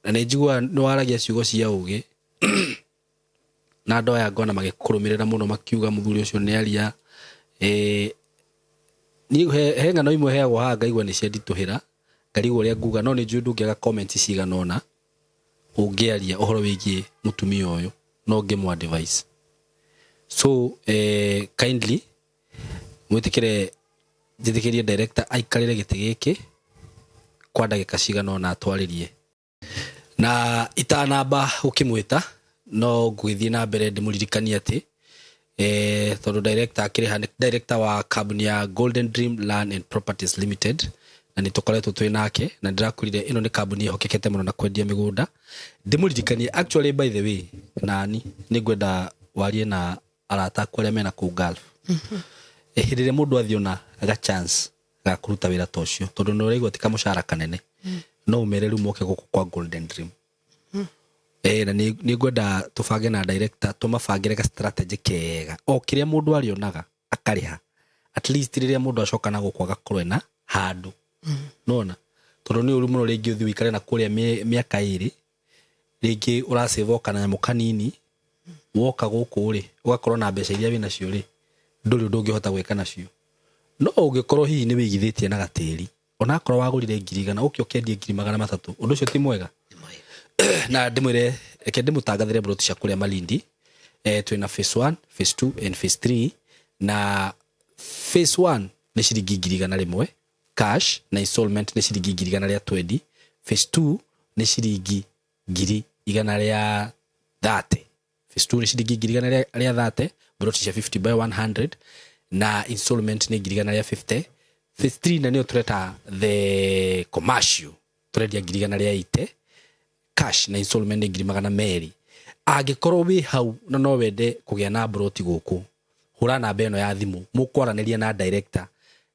na njigua no aragia ciugo cia ugi na ndoya ngona magikurumirira muno makiuga muthuri ucio ni aria ni he ngano imwe heagwo ha ngaigua ni cia ndituhira ngarigwo uria nguga no ni njui ndungiaga comment ciganona ungiaria uhoro wigie mutumia uyu no ngimu advice so kindly mwitikire njithikirie director aikarire giti giki kwa ndagika ciganona atwaririe na itanamba ukimwita no ngwithie na mbere ndimuririkania ati tondu director akiri director wa company ya Golden Dream Land and Properties Limited na nitukoretwo twi nake na ndirakurire ino ni company hokekete muno na kwendia migunda ndimuririkanie actually by the way nani ni ngwenda warie na arata kwaria mena ku Gulf hirire mundu athiona ga chance ga kuruta wira tocio tondu no rego tika mushara kanene no umereru moke guku kwa Golden Dream na ni ngwenda tubange na director tumabangire ga strategy kega o kiria mundu arionaga akariha at least riria mundu acoka na gukwa gakorwe na handu nona tondu ni uri muno ringi uthi wikare na kuria miaka iri ringi urasave kana nyamu kanini woka guku ri ugakorwo na mbeca iria wina cio ri nduri ndungihota gweka nacio no ungikorwo hihi ni wigithitie na gatiri ona akorwo wagurire 100 ukio kendie 300 undu ucio ti mwega na ndimwire eke ndimutangathire broti cia kuria Malindi twina phase 1 phase 2 and phase 3 na phase 1 ni ciringi 100 cash na installment ni ciringi 120 phase 2 ni ciringi 130 phase 2 ni ciringi 130 broti cia 50 by 100 na installment ni 150 phase 3 na nio tureta the commercial turendia ngiri igana ria 80 cash na installment ngiri magana meri angikorwo wi hau na no wende kugia na broti guku hura namba eno ya thimu mukwaraniria na director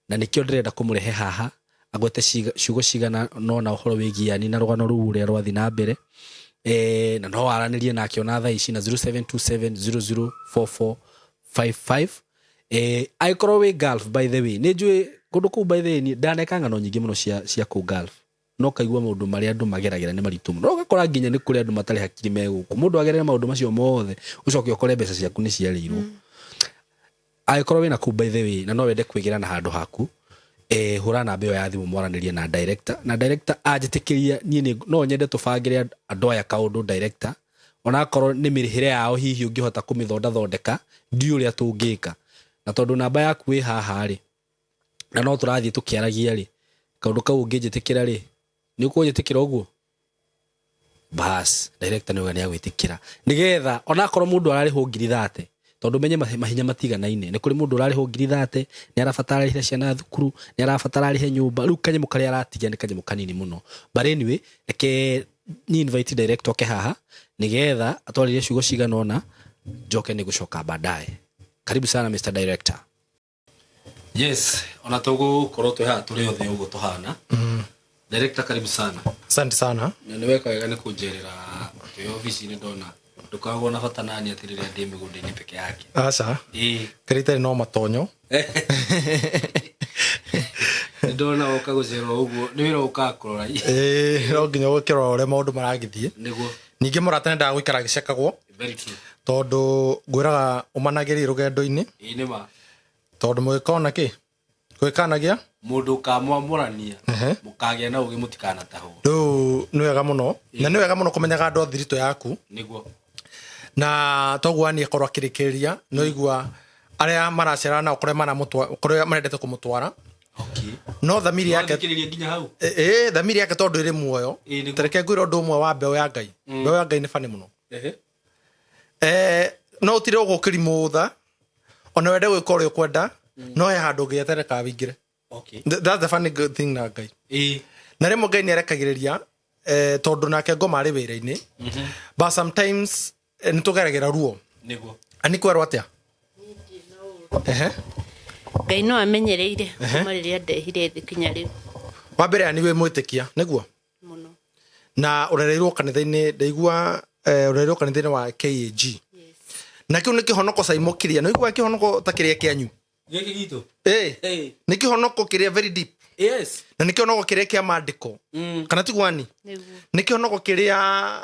na nikio ndirenda kumurehe haha agwete ciugo cigana no na uhoro wigiani na rugano ruu ria rwathi na mbere na no waranirie nake ona thaa ici na 0727004455 aikorwo wi Gulf by the way nijue kundu ku by the way ndaneka ngano nyingi muno cia ku Gulf no kaigua maundu maria andu mageragera ni maritu no gakora nginya ni kuri andu matari hakiri meguku mundu agerera maundu macio mothe ucoke ukore mbeca ciaku ni ciarirwo aikorwo wina ku by the way na no wende kwigira na handu haku hura namba iyo ya thimu mwaranirie na director ajitikiria nie no nyende tubangire andu aya kaundu director ona akorwo ni mirihire yao hihi ungihota kumithondeka ndi uria tungika na tondu namba yaku wi haha ri na no turathie tukiaragia ri kaundu kau ungijitikira ri ni ukujitikira uguo bas director ni ugani agwitikira nigetha ona akorwo mundu arariho ngiri 30 tondu menye mahinya matiganaine ni kuri mundu urariho ngiri 30 ni arabatara rihira ciana thukuru ni arabatara rihe nyumba riu kanyemu kari aratigia ni kanyemu kanini muno but anyway ni invite director ke haha nigetha atwaririe ciugo cigana ona njoke ni gucoka baadaye karibu sana Mr Director. Yes, ona togo korwo twe haha turi othe uguo tuhana Director karibu sana. Asante sana. Na niweka wega ni kunjerera ke office ni ndona ndukagwo na bata nani atirire ndi migunda-ini peke yake. Aca. Karitari no matonyo. Ndona ukaguzera uguo ni wira ukakurora. No nginya gukirora ure maundu maragithie. Niguo. Ningi murata nda gwikara gicekagwo. Very true. Tondu ngwiraga umanagiri rugendo-ini. Ni ma. Tondu mwikona ki? Gwikanagia mundu kamwamurania mukagia na ugi mutikana taho. Riu ni wega muno na ni wega muno kumenyaga andu thirito yaku. Niguo. Na togwa ni korwa kirikiria no igua aria maracera na ukore mana mutwa ukore marendete kumutwara. Okay. No thamiri yake kiriria ginya hau. Thamiri yake tondu iri muoyo. Tereke gwira undu umwe wa mbeo ya Ngai. Mbeo ya Ngai ni fani muno. No utire ugukiri mutha ona wende gwika uria ukwenda no he handu ngietereka wingire. Okay. That's the funny good thing na Ngai. Na rimo Ngai ni arekagiriria tondu nake ngoma ari wira-ini. But sometimes nitugeragera ruo. Niguo. Ani kwerwo atia? Ngai no amenyereire kuma riria ndehire thi kinya riu. Wa mbere ani we mwitikia niguo Muno. Na urereirwo kanitha-ini ndaigua urereirwo kanitha-ini wa KAG. Yes. Na kiu ni kihonoko saimokiria no igua kihonoko takiria kianyu. Giki gitu. Ni kihonoko kiria very deep. Yes. Na ni kihonoko kiria kia maandiko. Kana tigwani. Niguo. Ni kihonoko kiria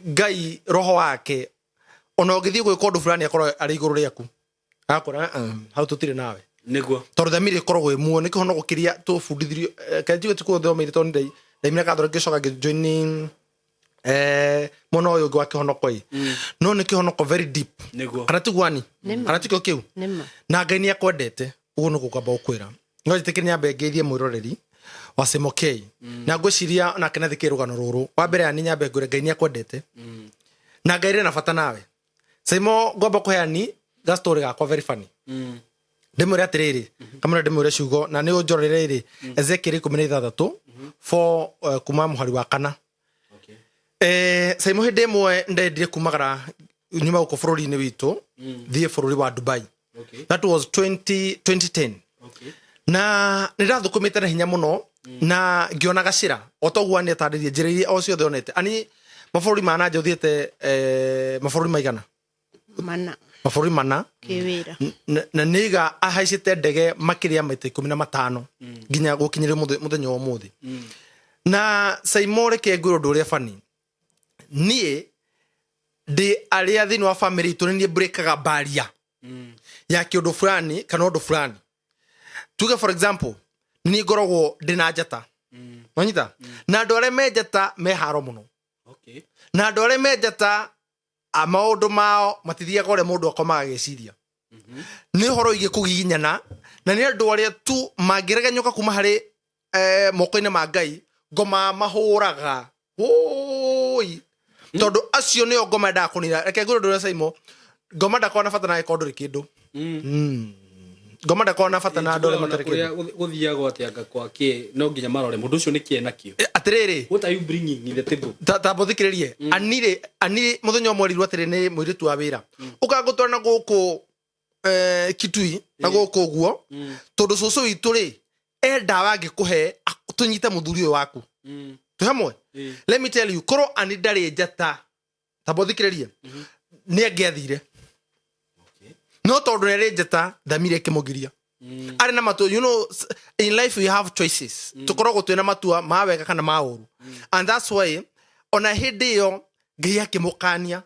Ngai roho wake ona ugithie gwika undu fulani akorwo ari iguru riaku akora hau tutire nawe niguo tondu thamiri ikoragwo imwo ni kihonoko kiria tubundithirio kanjiwe tuko thomeire tondu ndaimira kathora ngicoka ngijoini muno uyu gwa kihonoko i no ni kihonoko very deep niguo kana tigwani kana tikio kiu na Ngai ni akwendete uguo no gukamba ukwira no jitikiri nyambe ngeithie mwiroreri wa Semokei na ngwiciria na kenathike rugano ruru wa mbere ani nyambe ngure Ngai ni akwendete na Ngai rena bata nawe Saimo ngomba kuheani ga story gakwa very funny ndimure atiriri kamera ndimure ciugo na ni unjorere iri Ezekiel 16 for kuma muhari wa kana. Saimo hinde mwe ndendire kumagara nyuma uko bururi-ini witu thie bururi wa Dubai. That was 2010. Na nirathukumite na hinya muno na ngiona gacira otogwa ni ataririe njiririe o ciothe onete ani mabururi mana njothiete mabururi maigana mabururi mana kiwira na niga ahaicite ndege makiria maita 15 nginya gukinyiria muthenya wa muthi na Saimo reke ngwiro ndu uria fani nie ndi aria thini wa family tu ni breakaga barrier ya kiundu fulani kana undu fulani tuge for example ni ngoragwo ndina njata wanyita na andu aria me njata me haro muno na andu aria me njata amaundu mao matithiaga uria mundu akomaga geciria ni horo ige kugiginyana na ni andu aria tu mangiregenyuka kuma hari moko-ini ma Ngai ngoma mahuraga oi tondu acio ni ngoma ndakunira reke ngoro ndu Saimo ngoma ndakona bata na ikondu rikindu ngoma ndakona bata na andũ arĩa matarĩ kĩndũ gũthiaga atĩanga kwa kĩ no nginya marore mũndũ ũcio nĩ kĩe nakĩo atĩrĩrĩ what are you bringing in the table tambo thikĩrĩrie anire mũthenya ũmwe rirwo atĩrĩ nĩ mũirĩtu wa wĩra ũkangũtwara na gũkũ Kitui na gũkũ ũguo tondũ cũcũ witũ rĩ ndawa angĩkũhe tũnyite mũthuri ũyũ waku tũ hamwe let me tell you korwo ani ndarĩ njata tambo thikĩrĩrie nĩ angĩathire no tondũ nĩ arĩ njata thamire ĩkĩmũgiria arĩ na matua you know in life we have choices tukoragwo twĩna matua ma wega kana ma ũru and that's why ona hĩndĩ ĩyo Ngai akĩmũkania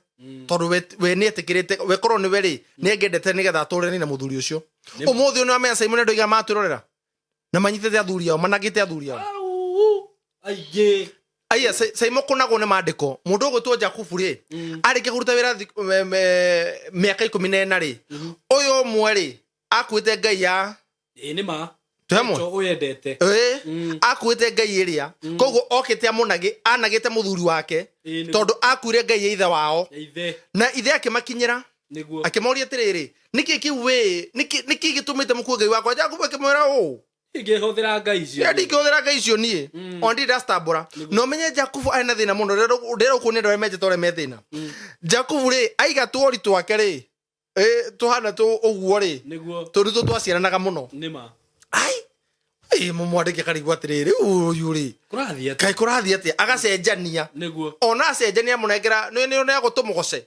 tondũ we nĩ etĩkĩrĩte we korwo nĩ we rĩ nĩ angĩendete nĩgetha atũrane na mũthuri ũcio ũmũthĩ ũyũ nĩ wamenya Simon andũ aiga matwĩrorera na manyitĩte athuri ao managĩte athuri ao aingĩ aya Simon kũnagwo nĩ mandĩko mũndũ ũgwĩtwo Jakubu rĩ arĩkia kũruta wĩra mĩaka 14 rĩ ũyũ ũmwe rĩ akuĩte Ngai ya nĩ ma Temo uyendete akuite Ngai iria koguo okite anagite muthuri wake tondu akuire Ngai ithe wao na ithe akimakinyira akimoria atiriri niki kiu we niki gitumite mukue Ngai wakwa Jakubu akimwira ingihũthĩra Ngai icio ndingihũthĩra Ngai icio nie ondi ndastambura no menye Jakubu arĩ na thĩna mũno ndero kuone ndore meje tore me thĩna Jakubu rĩ aiga tuori twake rĩ tuhana tu ũguo rĩ tondu twaciaranaga mũno nĩma mumwandĩke karigwa atĩrĩrĩ ũyũ rĩ kũrathiĩ atĩa agacenjania ona acenjania mũnengera nĩ agũtũmũgoce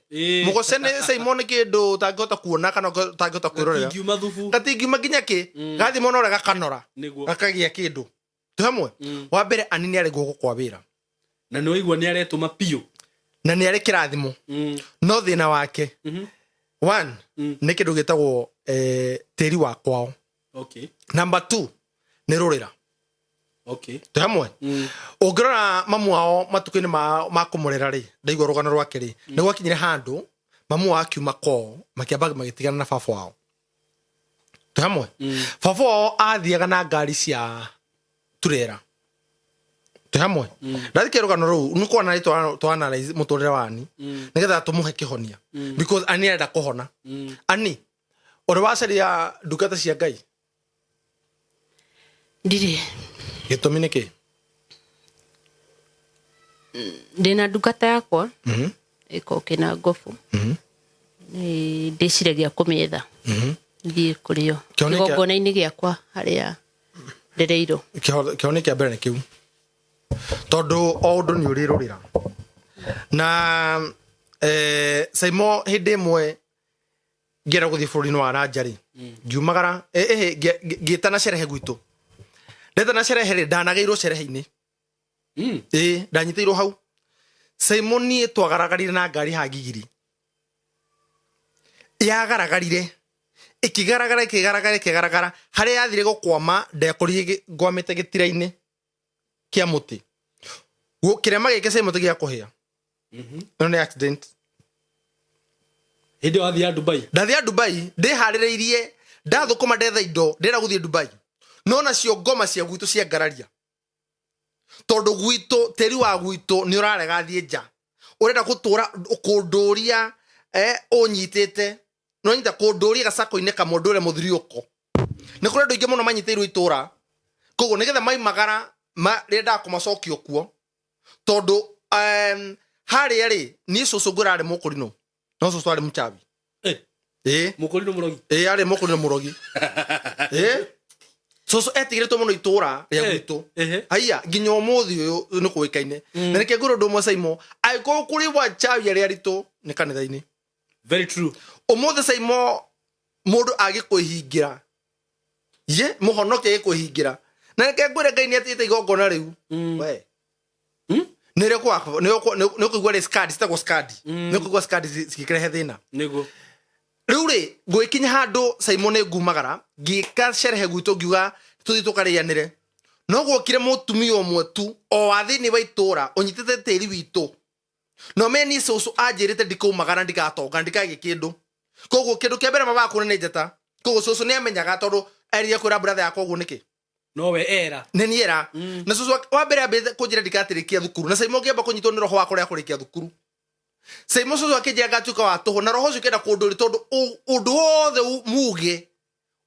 mũgoce nĩ Simon kĩndũ tangĩhota kuona kana tangĩhota kwĩrorera gatingiuma nginya kĩ gathi mona ũrĩa gakanora gakagĩa kĩndũ tũ hamwe wa mbere ani nĩ arĩ gũkũ kwa wĩra na nĩ waigua nĩ aretũma piũ na nĩ arĩ kĩrathimo no thĩna wake one nĩ kĩndũ gĩtagwo tĩri wa kwao number 2 nĩ rũrĩra tũ hamwe ũngĩrora mamu wao matukũ-inĩ ma kũmũrera rĩ ndaigua rũgano rwake rĩ nĩ gwakinyire handũ mamu wao akiuma kwao makĩamba magĩtigana na baba wao tũ hamwe baba wao athiaga na ngari cia turera tũ hamwe ndathikĩrĩria rũgano rũu nĩ kwana twana mũtũrĩre wani nĩgetha tũmũhe kĩhonia because ani arenda kũhona ani ũrĩ wacaria ndungata cia Ngai ndirĩ gĩtũmi nĩkĩ ndĩna ndungata yakwa ĩkoke na ngobu ndĩciragia kũmĩetha thiĩ kũrĩo kĩgongona-inĩ gĩakwa harĩa ndereirwo kĩhonia kĩa mbere nĩ kĩu tondũ o ũndũ nĩ ũrĩ rũrĩra na Simon hĩndĩ ĩmwe ngĩera gũthiĩ bũrũri-inĩ wa nanja rĩ ngiumagara ngĩtana cerehe gwitũ ndetana cerehe rĩ ndanagĩirwo cerehe-inĩ ndanyitĩirwo hau Simon niĩ twagaragarire na ngari hangigiri yagaragarire ĩkĩgaragara harĩa yathire gũkwama ndekorire ngwamĩte gĩtira-inĩ kĩa mũtĩ kĩrema gĩkĩ Simon gĩa kũhĩa ĩno nĩ accident hĩndĩ wathiĩ Dubai ndathiĩ Dubai ndĩharĩrĩirie ndathũkũma ndetha indo ndĩra gũthiĩ Dubai no nacio ngoma cia gwitũ cia ngararia tondũ gwitũ tĩri wa gwitũ nĩ ũrarega thiĩ nja ũrenda gũtũra kũndũria ũnyitĩte no nyita kũndũria gacako-inĩ kamwe ndũre mũthiri ũko nĩ kũrĩ andũ aingĩ mũno manyitĩirwo itũra koguo nĩgetha maimagara rĩrĩa ndakũmacokia kuo tondũ harĩa rĩ niĩ cũcũ ngwĩra arĩ mũkũrinũ no cũcũ arĩ mũchawi mũkũrinũ mũrogi arĩ mũkũrinũ mũrogi cũcũ etigĩrĩtwo mũno itũra rĩa gwitũ haiya nginya ũmũthĩ ũyũ nĩ kũĩkaine na nĩkĩo ngwĩra ũndũ ũmwe Simon angĩkorwo kũrĩ wachawi arĩa aritũ nĩ kanitha-inĩ very true ũmũthĩ Simon mũndũ agĩkwĩhingĩra mũhonokia agĩkwĩhingĩra na nĩkĩo ngwĩra Ngai nĩ atĩte igongona rĩu we nĩ ũkũigua rĩ skadi citagwo skadi nĩ ũkũigua skadi cigĩkĩrehe thĩna rĩu rĩ ngũgĩkinya handũ Simon nĩ ngumagara ngĩka cerehe gwitũ ngiuga tũthiĩ tũkarĩanĩre no guokire mũtumia ũmwe tu o wa thĩinĩ wa itũra ũnyitĩte tĩri witũ no me niĩ cũcũ anjĩrĩte ndikaumagara ndikatonga ndikagĩ kĩndũ koguo kĩndũ kĩa mbere mabaka kũnene njata koguo cũcũ nĩ amenyaga tondũ erire kwĩra brother yakwa ũguo nĩkĩ nowe era nĩ niĩ era na cũcũ wa mbere ambĩte kũnjĩra ndikatĩrĩkia thukuru na Simon ngĩamba kũnyitwo nĩ roho wakwa rĩa kũrĩkia thukuru Simon cũcũ akĩnjĩra ngatuĩka wa tũhũ na roho ũcio kĩenda kũndũri tondũ ũndũ wothe muge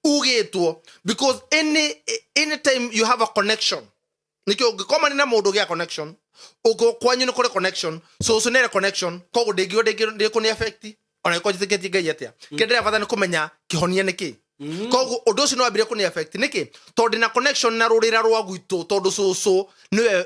ugetwo because any time you have a connection nikyo ngikoma ni na mundu gia connection uko kwanyu ni kore connection so nere connection kogo ndiko ni affect ona ko jitiketi ngai atia kendera bata ni kumenya kihonia niki kogo undu ucio no ambire kuni affect niki tondu na connection na rurira rwa gwitu tondu so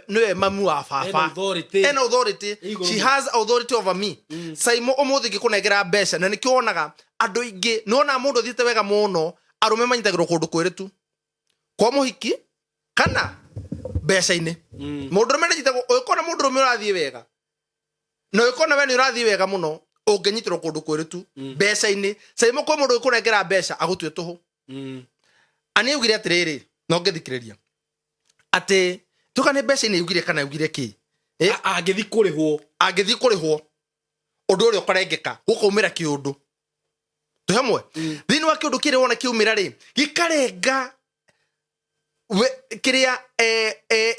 niwe mamu wa baba and authority she has authority over me saimo umuthi gikunegera besha na nikyo onaga andu ingi nona mundu thiete wega muno arume manyitagirwo kundu kwiritu kwa muhiki kana besha-ini mundu rume nyitagwo ukona mundu rume urathie wega no ukona we ni urathie wega muno ungenyitirwo kundu kwiritu besha-ini saimo kwa mundu ikunengera besha agutwe tuhu ani ugire atiriri no ngethikiriria ati tukane besha-ini ugire kana ugire ki agithi kurihwo undu uri ukarengeka gukaumira kiundu tuhamwe thini wa kiundu kire wona kiumira ri gikarenga kiria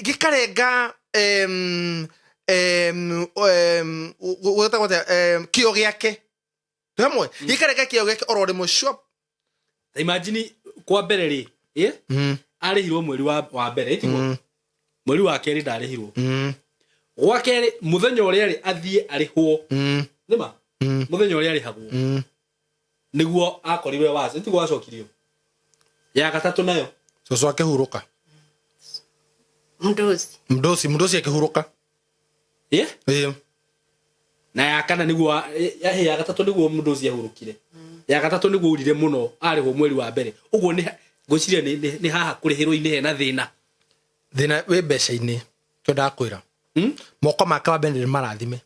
gikarenga kio giake tuhamwe gikarenga kio giake orore mo shop imagine kwa mbere ri arihirwo mweri wa mbere itigwo mweri wa keri ndarihirwo gwa keri muthenya uria ri athie arihwo nima muthenya uria arihagwo niguo akoriwe wase itigwo acokirio ya gatatu nayo so akihuruka mdosi akihuruka na ya kana niguo ya gatatu niguo mdosi ahurukire ya gatatu niguo urire muno arihwo mweri wa mbere uguo ni ngociria ni haha kurihirwo ine na thina we besha-ini kyo ndakwira moko maka wa bendere marathime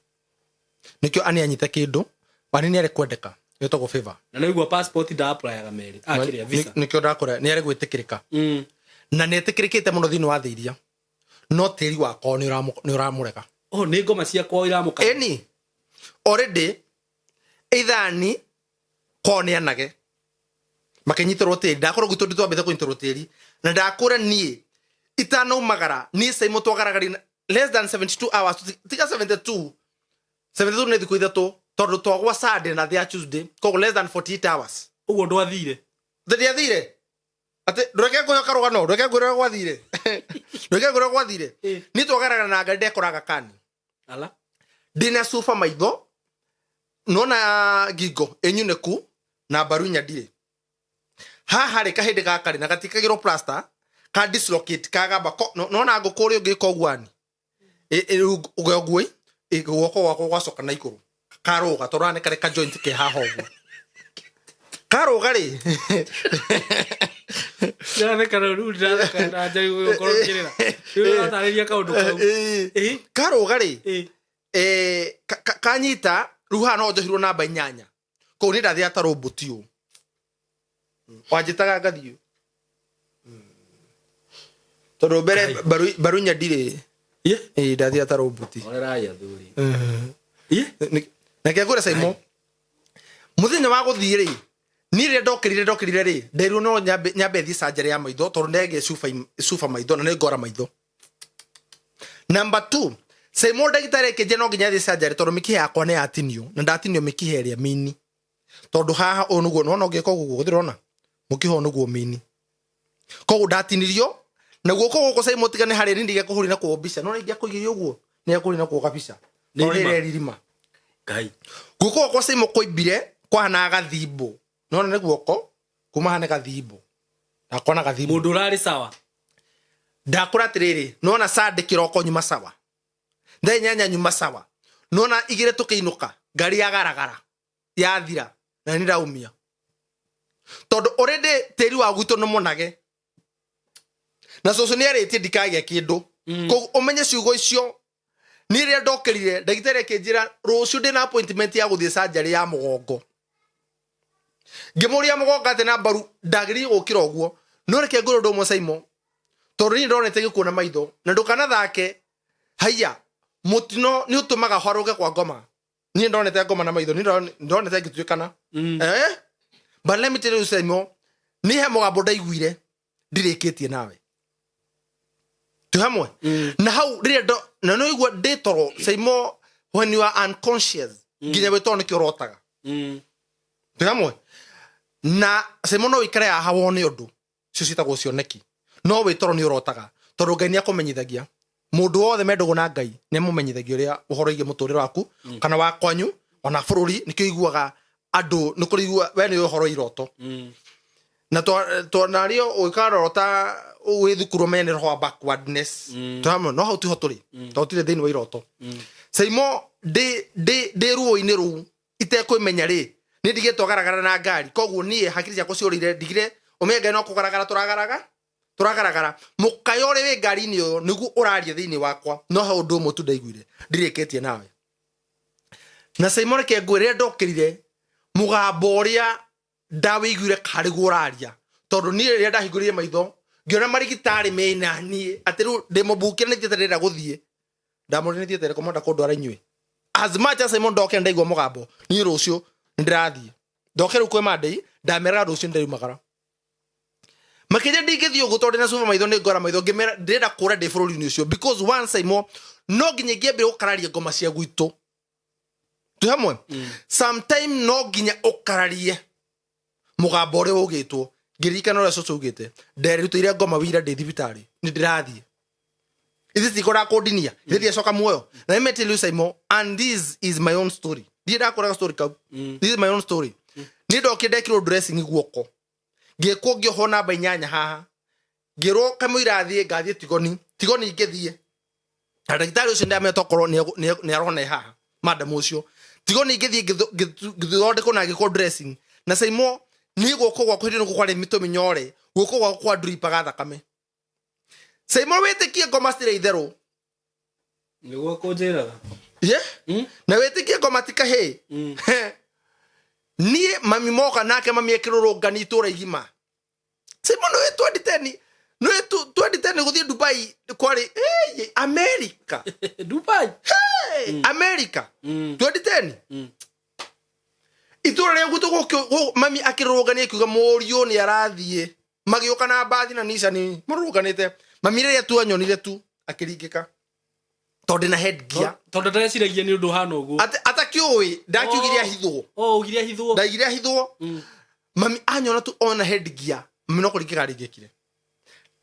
nikyo ani anyite kindu wani ni ari kwendeka yetagwo favor na niguo passport da apply ya meri akiria visa nikyo ndakora ni ari gwitikirika na netikirikite muno thini wa thiria no tiri wako ni uramureka ni ngoma cia kwa iramuka eni already ithani kone anage makenyitorwo tiri ndakora gutu twambite kunyitorwo tiri na ndakora nie itano magara ni sai mutwagaragari less than 72 hours tika 72 ne thiko ithatu tondu twagwa Sunday na thia Tuesday kogo less than 48 hours ugo ndwathire athire ate ndoreke kuyoka rugano ndoreke ngwira gwathire ni twagaragara na ngari ndekoraga kani ala dina sufa maitho nona gigo enyuneku na barunya dire haha ri kahinde gakari na gatikagiro plaster ka dislocate kagamba nona ngukuri ungika ogwani ugogwe guoko wako gwacoka na ikuru karuga torane kare ka joint ke haha ogwo karuga ri Jana kana rudra kana jari gukoro kirira yo atariria kaundu kau karuga ri kanyita ruha no njohirwo namba 8 ko ni ndathia ta robot yo wajitaga ngathio tondu mbere barunya ndire ndathia ta robot orera ya thuri na kegura saimo muthenya wa guthie ri ni ri ndokirire ri nderu no nyambe thi surgery ya maitho tondu ndege sufa maitho na ngora maitho number 2 saimo ndagitari ke jeno nginya thi surgery tondu mikihe yakwa ne atinio na ndatinio mikihe ria mini tondu haha onugo no ngeka gugu guthirona mukihe onugo mini kogu ndatinirio na guoko guko saimo tigane hari ni ndige kuhuri na kuobisha no ngia kugirio uguo ni akuri na kuokabisha ni ririma ngai guoko guko saimo koibire kwa na gathimbo no ne guoko kuma hane gathimbo akona gathimbo mundu rari sawa ndakura tiriri nona sade kiroko nyuma sawa nyanya nyuma sawa nona igire tukiinuka ngari ya garagara ya thira na ni raumia tondu already teri wa gwito no monage na soso ni arete ndikagia kindu ko umenye ciugo icio ni ria ndokirire ndagitari kinjira rucio ndina appointment ya guthie surgery ya mugongo ngimuria mugongo ate na baru ndagiri gukira oguo no reke ngoro ndo mo saimo tondu ni ndonete gikuona maitho na ndukana thake haiya mutino ni utumaga haruge kwa ngoma ni ndonete ngoma na maitho ni ndonete gituikana but let me tell you saimo ni he mugambo ndaiguire ndirikitie nawe tuhamwe na hau riria na no igwa ndetoro saimo when you are unconscious nginya wetone kirotaga tuhamwe na Simon no ikare aha wone undu cio citagwo cioneki no witoro ni urotaga tondu Ngai ni akumenyithagia mundu wothe mendagwo na Ngai ni amumenyithagia uria uhoro ige muturire waku kana wa kwanyu ona bururi nikio iguaga andu ni kurigua we ni uhoro iroto na to nario uikarota wi thukuru mene roho backwardness tamo no how to hoturi to tire thini wa iroto Saimo de ruo-ini ru ite kwimenya ri ni ndigitwo garagara na ngari koguo nie hakiri ciakwa ciurire ndigire omega no kugaragara turagaragara mukayore we ngari ni yo nigu uraria thini wakwa no ha undu mo tu ndaiguire ndiriketie nawe na Simon ke ngwire ndokirire mugambo uria ndaweiguire kari guraria tondu ni ria ndahingurire maitho ngiona marigitari mena nie atiru ndimo bukire ni tieterera guthie ndamurine tietere komonda kundwara inywe as much as Simon ndokire ndaigwa mugambo ni rucio ndirathie ndokire kwe mandei ndamera rucio ndayumagara makije ndigithio gutonde na suva maitho ni ngora maitho ngimera ndira kura de bururi ni ucio because once Simon no nginya ngiambe ukararia ngoma cia gwitu tu hamwe sometime no nginya ukararie mugambo uri ugitwo ngirikana ura soso ugite nderutire ngoma wira de thibitari ni ndirathie ithi tikora kodinia ithi yacoka muoyo na me tell you Simon and this is my own story ndira kora story ka this is my own story ni ndokire kiro dressing guoko ngeko ngihona banyanya haha ngiro kamwira thie ngathie tigoni ngithie ndagitari ucio ndame tokoro ni arona haha madam ucio tigoni ngithie ngithonde kuna ngiko dressing na Simon ni guoko gwa kwiri nuko kware mito minyore guoko gwa kwa drip gathakame Simon wetikie ngoma stire itherũ niguo kunjiraga na wetikie ngoma tika he nie mami moka nake mami ekirurungani itura igima Simon we 2010 no 2010 guthie Dubai kwari America Dubai America 2010 itura rĩa gutu mami akirurungani akiuga morio ni arathie magioka na bathi na nishani murunganite mami ria tu anyonire tu akiringika tondu na headgear tondu ndeciragia ni undu hana uguo atakiui ndakiugiria hithwo ugiria hithwo ndaigiria hithwo mami anyona tu ona headgear mami no kuringika ringikire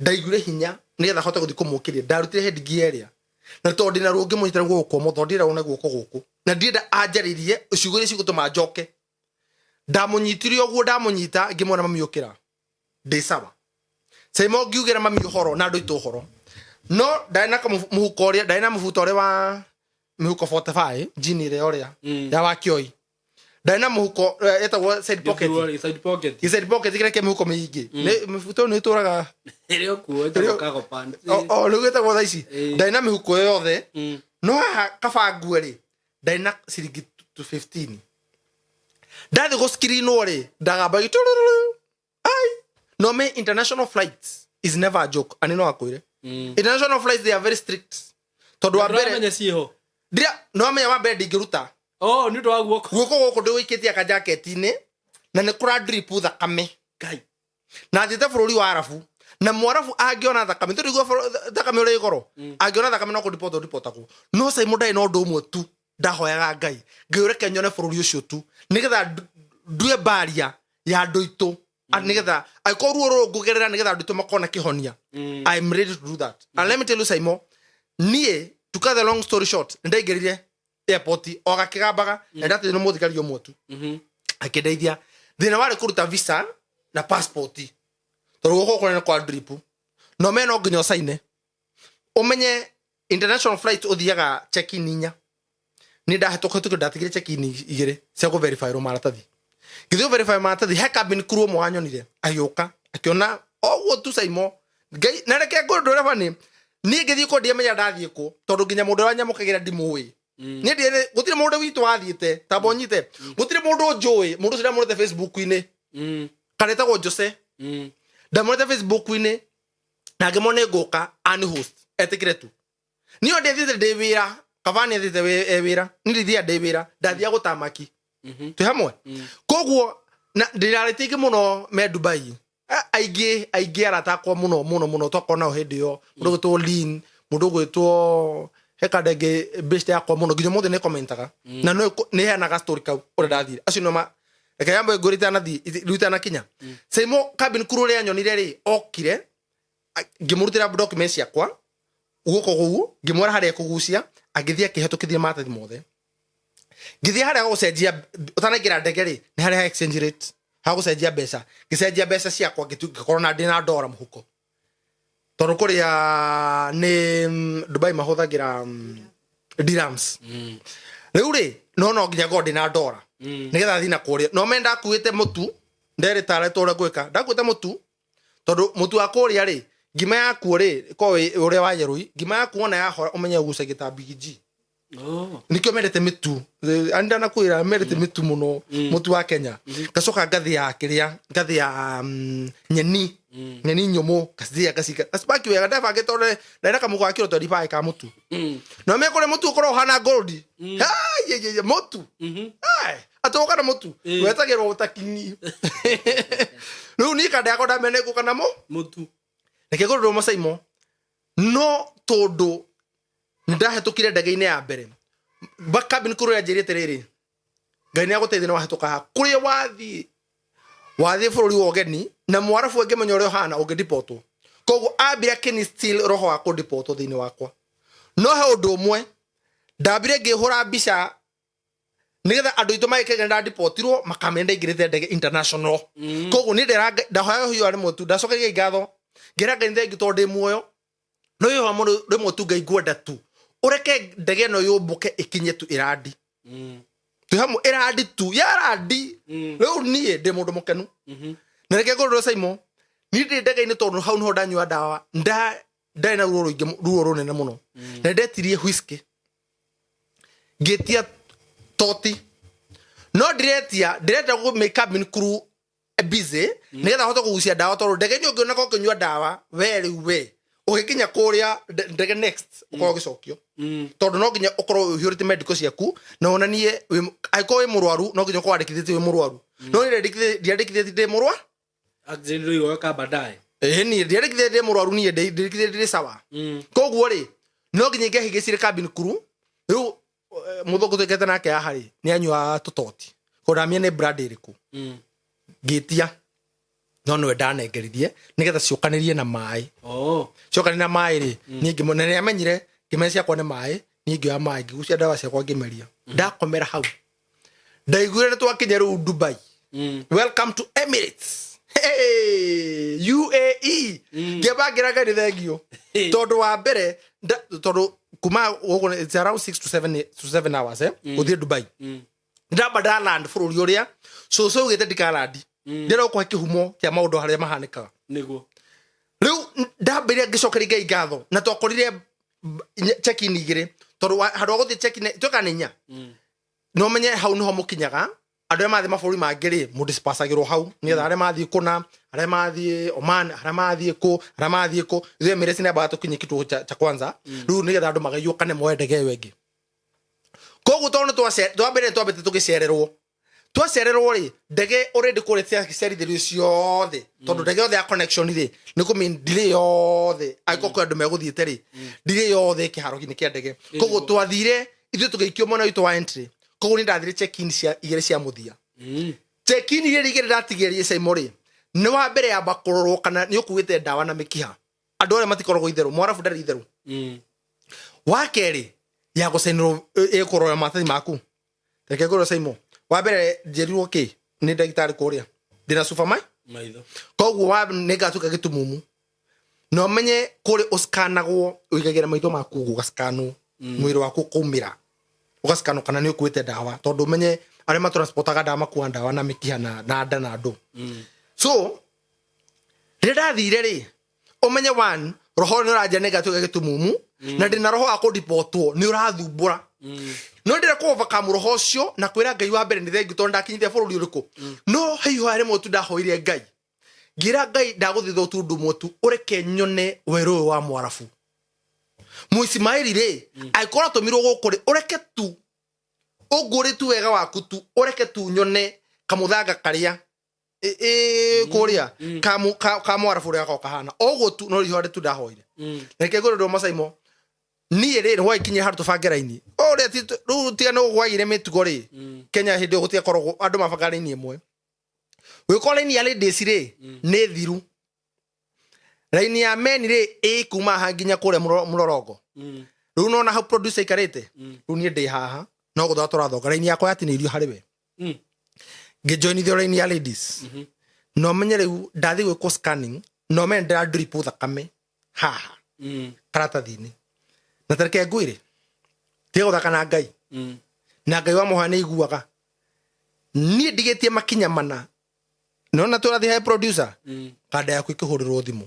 ndaigure hinya nigetha hote guthi kumukiria ndarutire headgear ria na tondu na rungi munyitira guko mo tondu ona guko guku na ndienda anjaririe ucugure cigutuma njoke ndamunyitire oguo ndamunyita ngimwona mami ukira ndisaba Simon ngiugera mami uhoro na ndu ituhoro no ndaina ka muhuko uria ndaina muhuto uria wa muhuko 45 jini ile uria ya wakioi ndaina muhuko etagwo side pocket kire ke muhuko mingi ni muhuto ni turaga ile okuo kago pants lugeta gwa thaici ndaina muhuko yothe no kabangu ri ndaina ciringi 15 ndathi go screen uri ndagamba gitururu ai no me international flights is never a joke ani no akwire international flights they are very strict tondu wa mbere menya ciho ndia no menya wa mbere ndingiruta ni ndo guoko ndi wikitie ka jacket-ini na ni kura drip thakame kai na thite bururi wa Arabu na mwarabu angiona thakame ndu rigwo thakame uri igoro angiona thakame no ku report ku no Simon ndai no ndu umwe tu ndahoyaga Ngai ngiureke nyone bururi ucio tu nigetha ndue baria ya ndu itu nigetha aikoruo rungugerera nigetha ndu makona kihonia I am ready to do that and let me tell you Simon nie to cut the long story short ndaigerire airport ogakigambaga ndati no muthikari omwe tu akideithia thina wari kuruta visa na passport tondu guko kone kwa drip no meno nginya saine umenye international flight uthiaga check in inya ni ndahetoka ndatigire check in igire cia ku verify ro maratathi githio verify maratathi he cabin crew mo anyonire ayuka akiona oguo tu Simon Ngai na reke ngondore bani ni ngithii ko ndimenya ndathie ku tondu nginya mundu wanyamukagira ndimui ni ndire gutire mundu witu wathiite tabonyite gutire mundu njui mundu cira murete Facebook-ini kaneta go Jose ndamurete Facebook-ini na ngimone nguka ani host etikire tu ni onde thite ndewira kavani thite wira ni ndithia ndewira ndathia gutamaki tu hamwe koguo na ndirarete muno me Dubai aigi aratakwa muno tokona hindi yo mundu gwitwo lean mundu gwitwo hekadege best yakwa muno nginya mothe ne commentaga na no ne hanaga story ka ora ndathire acio no reke yambe ngurita na thi ruta na kinya Saimo cabin crew ria nyonire ri okire ngimurutira documents yakwa uguko gugu ngimwara haria kugucia agithia kihetukithia matathi mothe ngithia haria gucenjia utanagira ndege ri ni haria exchange rate ha gucenjia mbeca ngicenjia mbeca ciakwa ngikorona ndina ndora muhuko tondu kuria ni Dubai mahuthagira dirhams riu ri no nginya godi na ndora nigetha thina kuria no menda kuite mutu ndere tare tora gwika ndakuite mutu tondu mutu wa kuria ri ngima yaku ri ko uria wa yerui ngima yaku ona ya umenye guca gitambi giji nikyo merete mitu anda na kuira merete mitu muno mutu wa Kenya gacoka ngathi ya kiria ngathi ya nyeni nyomo kathia kasika asipaki wega ndafa getore ndaira kamugo akiro to dipai ka mutu no me kore mutu koro hana gold ye mutu atoka na mutu wetagero utakini no ni kada akoda mene ko kana mutu neke goro mo Saimo no todo ndahetukire ndege-ini ya mbere cabin crew ya njirite riri ngai ni aguteithia wahituka kuri wathi bururi wa ugeni na mwarafu enge menyo rio hana ungidipoto koguo ambire kini still roho wa kudipoto thini wakwa no he undu umwe ndambire ngihura mbica nigetha andu itu maikege ndadepotirwo makamenda ingirite ndege international koguo ni ndahoya huyo ari mutu ndacokeria ngatho ngira ngai thengi tondu muoyo no yo hamuno rimwe tu ngai gwenda tu ureke ndege no yumbuke ikinye tu iradi tu hamu iradi tu yaradi riu nie ndi mundu mukenu na reke ngoro Saimo ni ndi ndege ni tondu hau no ndanyua dawa ndai na ruo runene muno na ndetirie whisky ngetia toti no direta go make cabin crew busy nigetha hoto kugucia dawa tondu ndege ni ungiona ko kinyua dawa we ugikinya kuria ndege next uko gicokio tondu no nginya ukoro uhiurite medical ciaku na onanie aiko we murwaru no nginya kwandikithite we murwaru no ni ndikithite ndi murwa accident yo ka badai ni ndikithite ndi murwaru ni ndikithite ndi sawa koguo ri no nginya ngehigicire cabin crew riu muthuku tukete nake ahari ni anyua tutoti kodamia ne brand iriku gitia no ndanengeririe nigetha ciukanirie na mai ciukani na mai ri ni ngimonene amenyire kimecia kwa ne mai ni ngioya mai ngigucia dawa ciakwa ngimeria ndakomera hau ndaiguire twakinya ru Dubai welcome to Emirates UAE gebagira gari thengio tondu wa mbere tondu kuma it's around 6 to 7 hours uthie Dubai ndaba land bururi uria so ugite ndikalandi ndero kwa kihumo kia maundu haria mahanikaga niguo riu ndambiria ngicokeria ngai ngatho na twakorire check-in igire tondu handu guthie check-in tukanenya no menye hau niho mukinyaga andu ya mathi maburi mangiri mudispasagirwo hau nigetha aria mathi kuna aria mathi Oman aria mathi ku ithe Emirates ni abato kinyi kituo cha kwanza riu nigetha andu magayukane moe ndege wengi koguo tondu twambire twambite tugicererwo ri ndege already kuretia kicerithirio ciothe tondu ndege yothe ya connection ri ni kumin delay yothe aiko kwa andu meguthiite ri delay yothe kiharo-ini kia ndege koguo twathire ithu tugeikio mona itu wa entry koguo ni ndathire check-in igire cia muthia check-in igire ndatigerie Saimo ri ni wa mbere ya bakurorwo kana ni ukuite dawa na mikiha andu aria matikoragwo itheru mwarafu ndari itheru wa keri ya gucenirwo ikorora matathi maku reke ngoro Saimo wa mbere njerirwo ki ni ndagitari kuria ndina supermai maitho koguo wa negatuka gitumumu no menye kuri uskanagwo uigagira maitho maku gugaskanu mwiri waku kumira ugaskanu kana ni ukuite dawa tondu menye aria matransportaga dawa makuwa dawa na mikiha na nda na andu so ndathire ri umenye one roho ni uraje negatuka gitumumu na ndina roho akudipotwo ni urathumbura no ndira ko overcome roho cio na kwira ngai wa mbere ni thengi tondu ndakinyite bururi uriku no hiyo hari motu ndahoire ngai ngira ngai ndaguthitho tundu motu ureke nyone weru wa mwarafu muismaili ri aikora tomirwo gukuri ureke tu uguri tu wega waku tu ureke tu nyone kamuthanga karia kuria ka mwarafu ria ko kahana ogo tu no rihore tu ndahoire reke ngoro ndo Saimo ni ere hwa ikinye hartu fangeraini ore ru tia no gwagire mitugo ri Kenya hindi gutia korogwo andu mabangaraini imwe Gwiko line ya ladies ri nĩ thiru. Line ya men ri kuma hanginya kure Mlolongo. Riu nona how producer ikarite. Riu ni ndi haha no gutho tũrathoga line yakwa yatinĩirio harĩ we. Ngijoin the line ya ladies. No menye riu ndathi gwĩkwo scanning no men ndĩra drip thakame haha. Karatathi-inĩ. Na tareke ngwĩre. Tiga gũthaka na Ngai. Na Ngai wa mũha nĩ iguaga. Niĩ ndigĩtie makinya mana. Nona tũrathi he producer. Kanda yaku ikĩhũrĩrwo thimũ.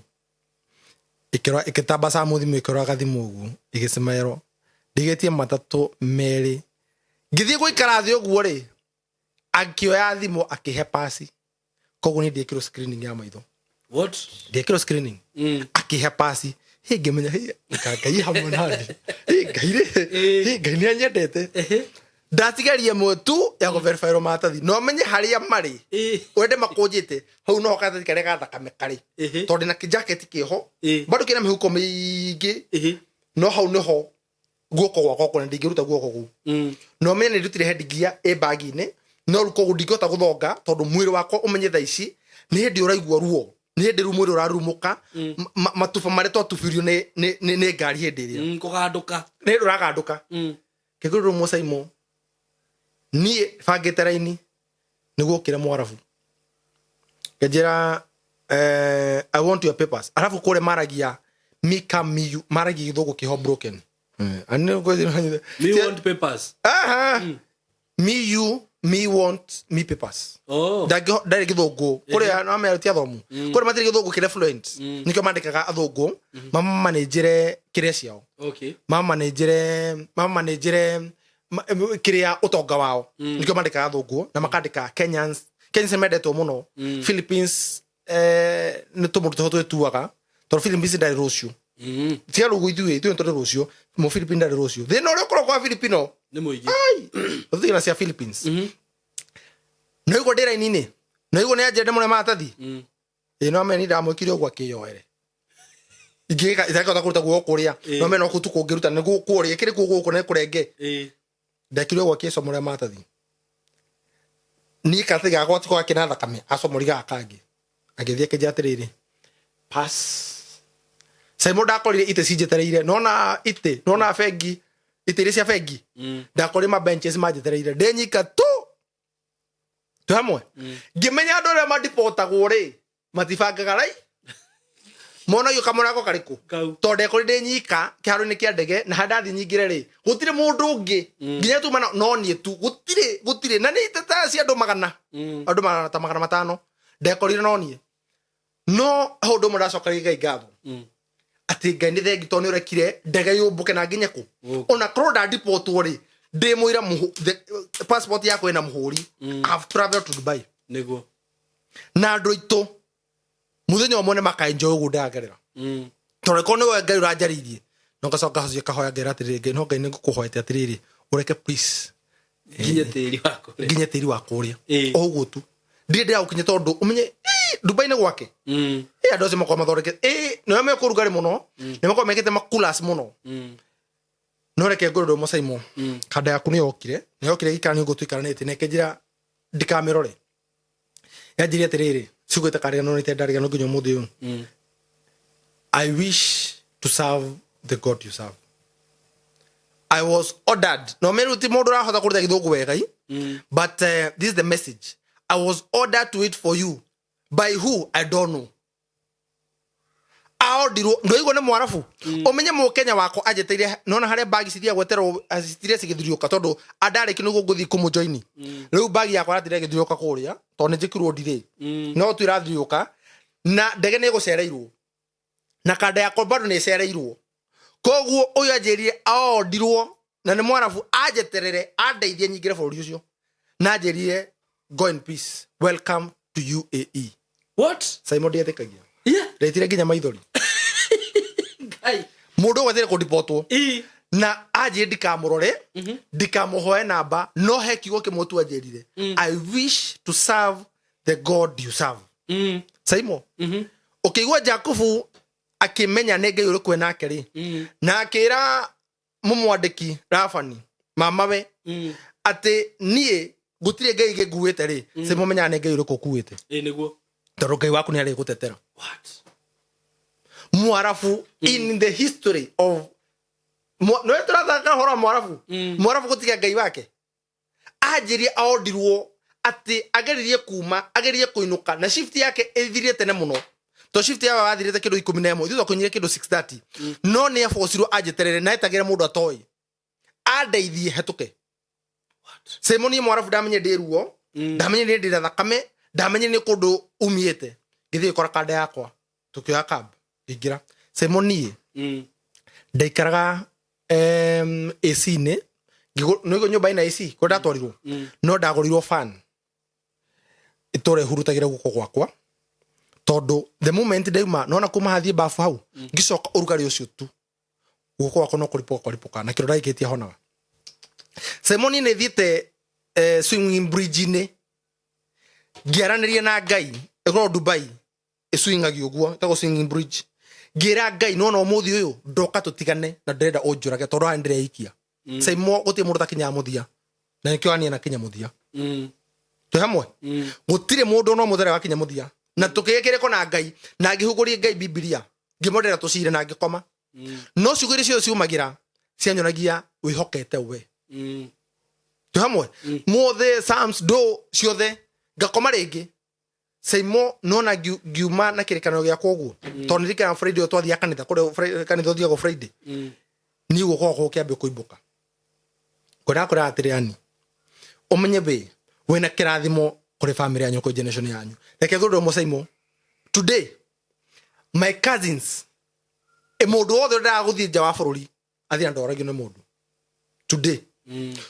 Ikĩtamba Samu thimũ ikĩroraga thimũ ũguo. Igĩcemaĩrwo. Ndigĩtie matatũ merĩ. Ngĩthiĩ gũikara thĩ ũguo rĩ. Akĩoya thimũ akĩhe pasi. Koguo nĩ ndiĩkĩrwo screening ya maitho. What? Ndiĩkĩrwo screening. Akĩhe pasi. Hĩ ngĩmenya Ngai hamwe nani. Ngai nĩ anyendete. Ndatigaria mwe tu ya verify maratathi no menye haria mari wende makũnjĩte hau no karatathi karĩa gathakame karĩ tondũ na jacket kĩho bado kĩna mĩhuko mĩingĩ no hau nĩho guoko gwakwa kũna ndingĩruta guoko gũu no menye nĩndutire headgear bag-inĩ no ruko ndingĩhota gũthonga tondũ mwĩrĩ wakwa ũmenye thaa ici nĩ hĩndĩ ũraigua ruo nĩ hĩndĩ rĩu mwĩrĩ ũrarumũka matuba marĩa twatubirio nĩ ngari hĩndĩ ĩrĩa kũgandũka nĩ hĩndĩ ũragandũka kĩgũrĩrwo Mũsaimo niĩ bangĩte raini nĩguo kĩre Mwarabu ngĩnjĩra I want your papers arabu kũrĩa maragia Mika Miyu maragia gĩthũngũ kĩho broken me want papers me want me papers ndarĩ gĩthũngũ kũrĩa no merutia thomu kũrĩa matirĩ gĩthũngũ kĩrĩa fluent nĩkĩo mandĩkaga athũngũ mama manĩnjĩre kĩrĩa ciao mama manĩnjĩre kiria utonga wao nikio mandika athungu na makandika Kenyans mendetwo muno Philippines ni tumuruto twetuaga to Philippines ndari rucio tia rugo ithuĩ ndari rucio mo Philippines ndari rucio thina uri ukoro kwa Filipino ni muigi thina cia Philippines no igo ndira inini no igo ni ajende mune matathi no meni ndamwikire ogwa kiyoere igika itaka kuruta guo kuria no meno kutuko ngiruta ni gukuria kiri kuguko ne kurenge ndakire gwa kieso mure matathi ni karatathi gakwa tiko akina thakame acomori gakangi agithie kijatiriri pass Simon ndakorire ite cijetereire nona ite nona fegi ite ria cia fegi ndakore ma benches majetereire ndenyika tu hamwe ngimenya andu aria madipotagwo ri matibangaga rai mona yo kamera ko kariku to ndekore ndenyika kiharo-ini kia ndege na handathi nyingire ri gutire mundu ungi nginya tu mana no nie tu gutire na ni tata cia andu magana ta magana matano ndekorire no nie no hundu muracokaria Ngai ngatho ati Ngai ni thengi to ni urekire ndege yumbuke na nginya ku ona kroda dipotwo ri ndi muira passport yako ina muhuri I've traveled to Dubai niguo na andu itu muthenya omwe ne makaenjoy gudagerera tore kono we Ngai urajaririe no gacoka hacio kahoya Ngai atiriri Ngai no Ngai nigukuhoete atiriri ureke please nginya tiri wako uria oguo tu ndira ukinye tondu umenye Dubai ne gwake andu acio makoma mathoreke no me kurugari muno ne makoma mekete makulas muno no reke ngororo Mũsaimo kanda yaku ni yokire gikani ngutuikaranite ne kenjira ndikamirore yanjirie atiriri sugwete karia no nite ndariga no nginya muthi uyu I wish to serve the God you serve. I was ordered no meruti mundu rahotha kuruta githungu wega but this is the message I was ordered to wait for you by who I don't know. Aodirwo ndo igo ne Mwarabu umenye mu Kenya wako ajeteire nona haria bag cithia gweterwo asitire cigithuriuka tondu andare kinu guthi kumujoini riu bag yakwa ratire githuriuka kuria to ne njikirwo ndire no tu irathuriuka na ndege ne gucereirwo na kanda yakwa bado ne cereirwo koguo uyu anjirire aodirwo na ne Mwarabu ajeterere andeithie nyingire bũrũri ucio na anjirire go in peace welcome to UAE. What? Simon ndietikagia retire nginya maithori Ngai mundu gwathire kudipotwo na aje ndikamurore ndikamuhoe namba no he kiugo kimwe anjirire I wish to serve the God you serve. Simon ukigwa Jakubu akimenya ne Ngai uri kwena akeri na akira mumwandiki Rafani mamawe ati nie gutire ngai ngiguite ri Simon menya ne ngai uriko kuite niguo toro ngai waku ni ari gutetera what Mwarafu in the history of no etrathaka hora Mwarafu gutiga ngai wake ajirie aondirwo ati ageririe kuma agerie kuinuka na shift yake ethirie tene muno to shift yawe wathirite kindu 11 thutha kunyire kindu 6:30 no ne forcirwo ajeterere na etagire mundu atoi andeithie hetuke Simon Mwarafu ndamenye ndiruo ndamenye ndira thakame ndamenye ni kundu umiete ngithie kora kanda yakwa tukioya cab ngira Simon ndaikaraga AC ne no nyumba ina AC ko ndatwarirwo no ndagorirwo fan itore hurutagira guko gwakwa todo the moment ndaima nona kuma hathie bafu hau ngicoka urugari ucio tu guko gwakwa no kuripoka na kirora ikitia honaga Simon ne thiete swimming bridge ne ngiaranirie na ngai ego Dubai swingagi uguo tago swimming bridge ngira ngai nona umuthi uyu ndoka tutigane na ndirenda unjurage todo andire ikia Simon gutie mundu takinya muthia na nikio ani na kinya muthia tu hamwe gutire mundu no muthere wakinya muthia na tukiyekere na ngai na ngihugurie ngai Biblia ngimodera tucire na ngikoma no cugire cio ciumagira cianyonagia wihokete we tu hamwe mothe Psalms do ciothe ngakoma ringi Simon nona giuma na kirekano gya koguo tonirikana Friday twathia kanitha kure kanitha thia go Friday ni guko kiambe kuibuka kora atiriani umenye be wena kirathimo kuri family yanyu ko generation yanyu reke thundo mo Simon today my cousins mundu wothe ndaguthie nja wa bururi athia ndoragio ni mundu today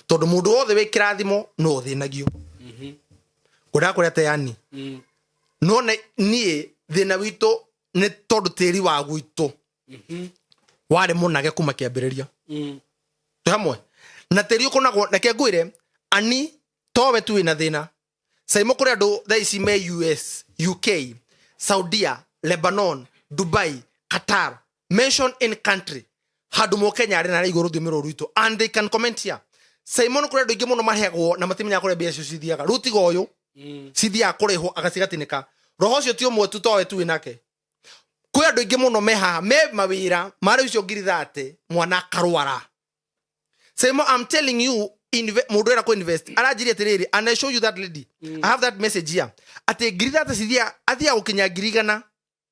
tondu mundu wothe we kirathimo no thinagio kora atiriani no nie thina wito ni tondu tiri wa gwito wari munage kuma kiambiriria tu hamwe na tiri ukonagwo reke ngwire ani towe tu ina thina Simon kuri andu thaici me US UK Saudia Lebanon Dubai Qatar mention in country hadu mo Kenya ari na iguru thimiro ruito and they can comment here Simon kuri andu ingi muno mahegwo na matimenya kuri bia cio cithiaga rutigo uyu cithia kuriho agacigatinika roho cio ti umwe tu towe tu inake kuri andu ingi muno meha me mawira mari ucio ngiri 30 mwana karwara Simon I'm telling you mudwera ko invest arajirie tiriri and I show you that lady I have that message here ate ngiri 30 cithia athia gukinya ngirigana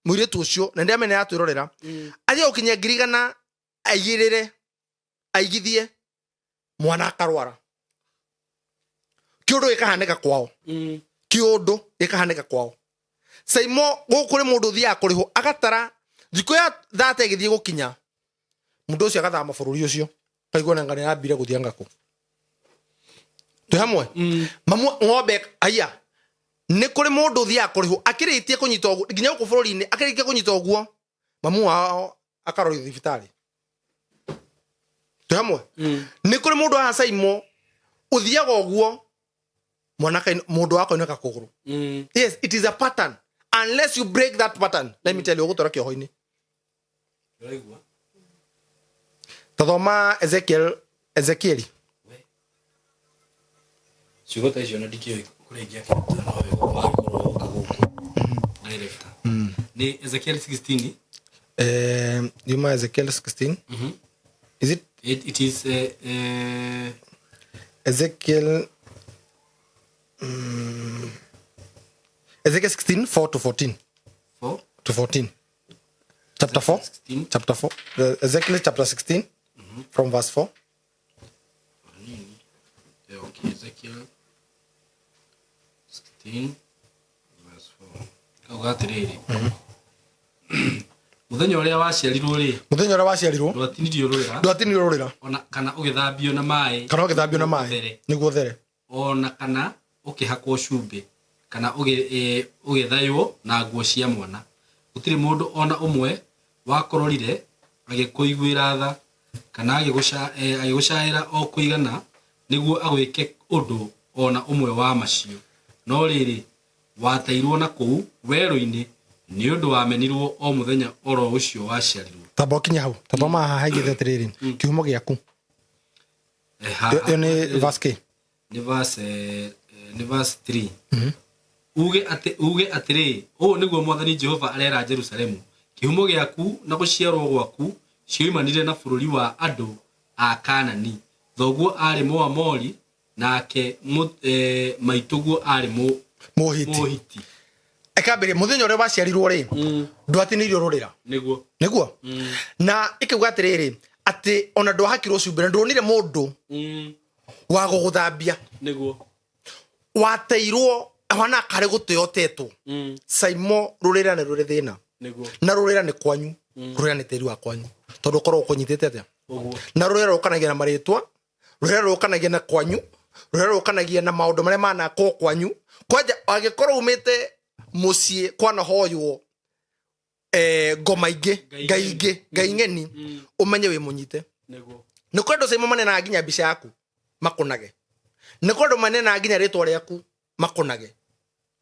mwiretu ucio na ndiamene atwirorera athia gukinya ngirigana ayirire aigithie mwana karwara kiundu gikahaneka kwao kiundu gikahaneka kwao Simon gukuri mundu thia kuriho agatara thiko ya 30 igithie gukinya mundu ucio agathama bururi ucio kaigwa na ngane abire guthianga ku tu hamwe mamu ng'ombe aya ni kuri mundu thia kuriho akiritie kunyita ogu nginya ku bururi ni akiritie kunyita oguo mamu wao akarori thibitari tu hamwe ni kuri mundu ha Simon uthiaga oguo mwana kai mundu wako inaka kuguru yes it is a pattern unless you break that pattern let me tell you gutora kiohoini raigwa Tadoma Ezekiel Sigota icio na dikio kurengia kitu na wewe kwa kaguku director ni Ezekiel 16 Yuma Ezekiel 16 is it is Ezekiel Ezekiel 16 4 to 14 4 to 14 chapter 4 chapter 4 Ezekiel chapter 16 from verse 4 okay Ezekiel 16 verse 4 kaugatiriri muthenya uria waciarirwo ndwatinirio rurira ona kana ugithambio na mai niguo there ona kana ukihakwo cumbi kana ugithaywo na nguo cia mwana gutiri mundu ona umwe wakororire agikuiguira tha kana agigucaira o kuigana niguo agwike undu ona umwe wa macio no riri watairwo na kuu weru-ini ni undu wamenirwo o muthenya oro ucio waciarirwo tabokinya hau taboma haigithe tiriri kihumo giaku ni verse ni verse ni verse 3 uge atiri niguo mwathani Jehova arera Jerusalemu kihumo giaku na guciarwo gwaku cioimanire na bururi wa andu a Kanani thoguo ari Moamori nake maituguo ari Mohiti ekambere muthenya ore waciarirwo ri ndwatinirio rurira niguo na ikiuga atiriri ati ona ndwahakirwo cumbire ndonire mundu wa guguthambia niguo wateirwo ahana kare guteyotetwo saimo rurira ne rure thina na rurira ne kwanyu rurira ne teri wa kwanyu tondu korwo kunyitete atia na rurira rukanagia na maritwa rurira rukanagia na kwanyu rurira rukanagia na maundu maria mana ko kwanyu kwaja agikorwo umite mucie kwana hoywo ngoma ingi ngai ngeni umenye wi munyite ni kwendo saimo manena nginya mbica yaku makunage ni kwendo manena nginya ritwa riaku makunage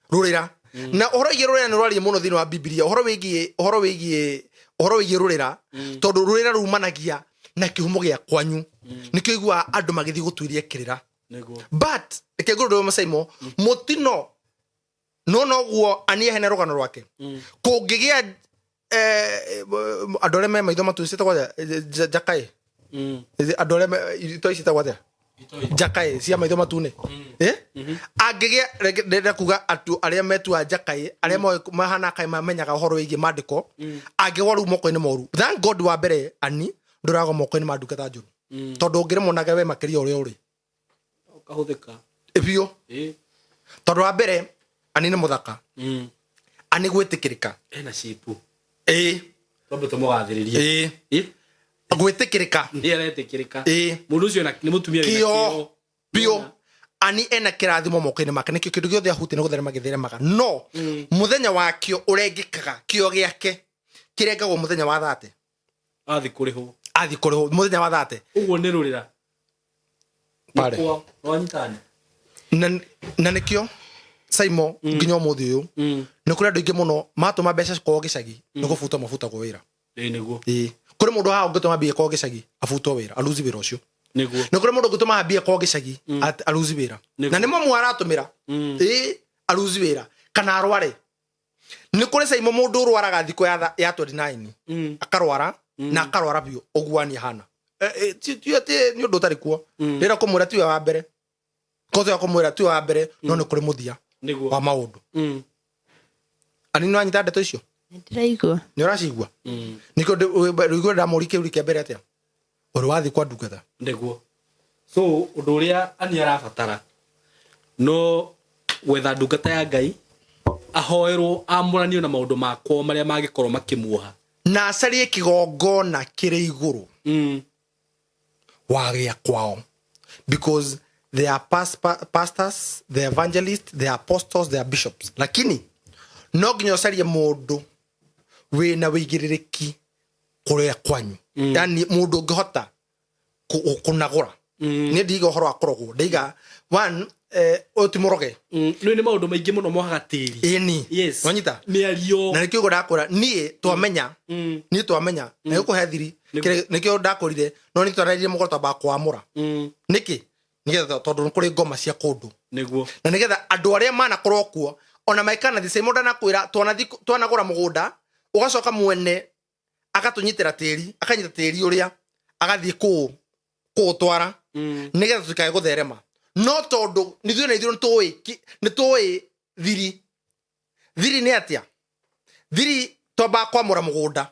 rurira na uhoro igi rurira ni rwari muno thini wa Biblia uhoro wigie rurira tondu rurira rumanagia na kihumo gia kwanyu nikio igua andu magithi gutuiria kirira but ikeguru ndo masaimo mutino no guo ania hene rogano rwake kungigia adore me maitho matusite kwa jakai adore me itoisita kwa jakai cia maitho matune angigia ndenda kuga atu aria metua jakai aria mahana kai mamenyaga uhoro wigi mandiko angiwaru moko-ini moru thank God wa mbere ani ndurago moko-ini mandukata njuru tondu ngire monage we makiria uri uri kahuthika ebio tondu wa mbere ani ni muthaka ani gwitikirika ena shipu tobe tomogathiriria gwitikirika ni aretikirika mundu ucio ni mutumia wina bio ani ena kirathimo moko-ini make nikio kindu giothe ahuti ni gutherema githeremaga no muthenya wakio urengikaga kio giake kirengagwo muthenya wa thate athi kuriho muthenya wa thate uguo ni rurira pare wanyitani na nikio saimo nginya muthi uyu ni kuri andu ingi muno matuma mbeca kwa gicagi ni gufuta mafuta kwa wira niguo kuri mundu ha ungituma mbia kwa gicagi afuto wira aluzi wira ucio niguo ni kuri mundu ungituma mbia kwa gicagi aluzi wira na nimo mwaratumira aluzi wira kana arware ni kuri saimo mundu rwaraga thiko ya 29 akarwara na akarwara bio ogwani hana ti ni undu tari kuo ndira kumwira ti wa mbere kozo ya kumwira ti wa mbere no ni kuri muthia wa maundu ani no anyita ndeto icio ndiraigua ni uracigua niko rigwo ndamurike urike mbere atia uri wathi kwa ndungata ndeguo so undu uria ani arabatara no wetha ndungata ya Ngai ahoerwo amuranio na maundu makwo maria magikorwo makimuoha na acarie kigongona kiri iguru wagia kwao because they are pastors, they are evangelists, they are apostles, they are bishops. Lakini no nginya ucarie mundu wina wigiririki kuria kwanyu yani mundu ngihota kunagura ni ndiga uhoro akorogwo ndiga one otimuroge ni maundu maingi muno mohaga tiri yes wanyita miario na nikio ndakora nie twamenya nie twamenya na gukuhe thiri nikio ndakorire no ni twararire mugorota ba kwamura niki nigetha tondu kuri ngoma cia kundu niguo na nigetha andu aria manakorwo kuo ona maikana thise mundu nakwira twanagura mugunda ugacoka mwene agatunyitira tiri akanyita tiri uria agathie ku twara nigetha tukae gutherema no tondu nithuĩ na ithuĩ nĩ tũĩ thiri nĩ atia thiri twambaga kwamũra mũgũnda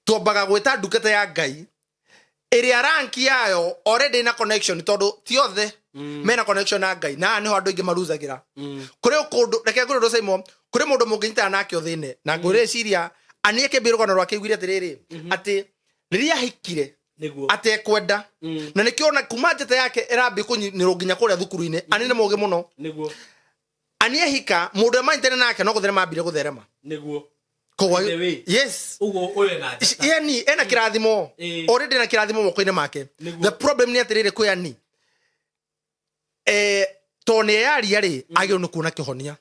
twambaga gwĩta ndungata ya Ngai ĩrĩa ranki yayo already na connection tondu ti othe mena connection na Ngai na niho andu ingi maruzagĩra kuri kundu reke ngũrĩ ndo Simon kuri mundu mũngĩnyitana nake ũthĩne na ngwĩreciria anieke mbirũgano rwake igwire atirĩrĩ ati rĩrĩa hikire ate kwenda na nikiona kuma njata yake ĩrambi kũnyinĩrwo nginya kũrĩa thukuru-inĩ ani nĩ mũũgĩ mũno anie hika mundu amanyitane nake no gũtherema ambire gũtherema Kwa yes yani ena kirathimo already na kirathimo moko-inĩ make the problem ni atirĩrĩ kwĩ ani tone yaria ri agĩrĩirwo nĩ kuona kĩhonia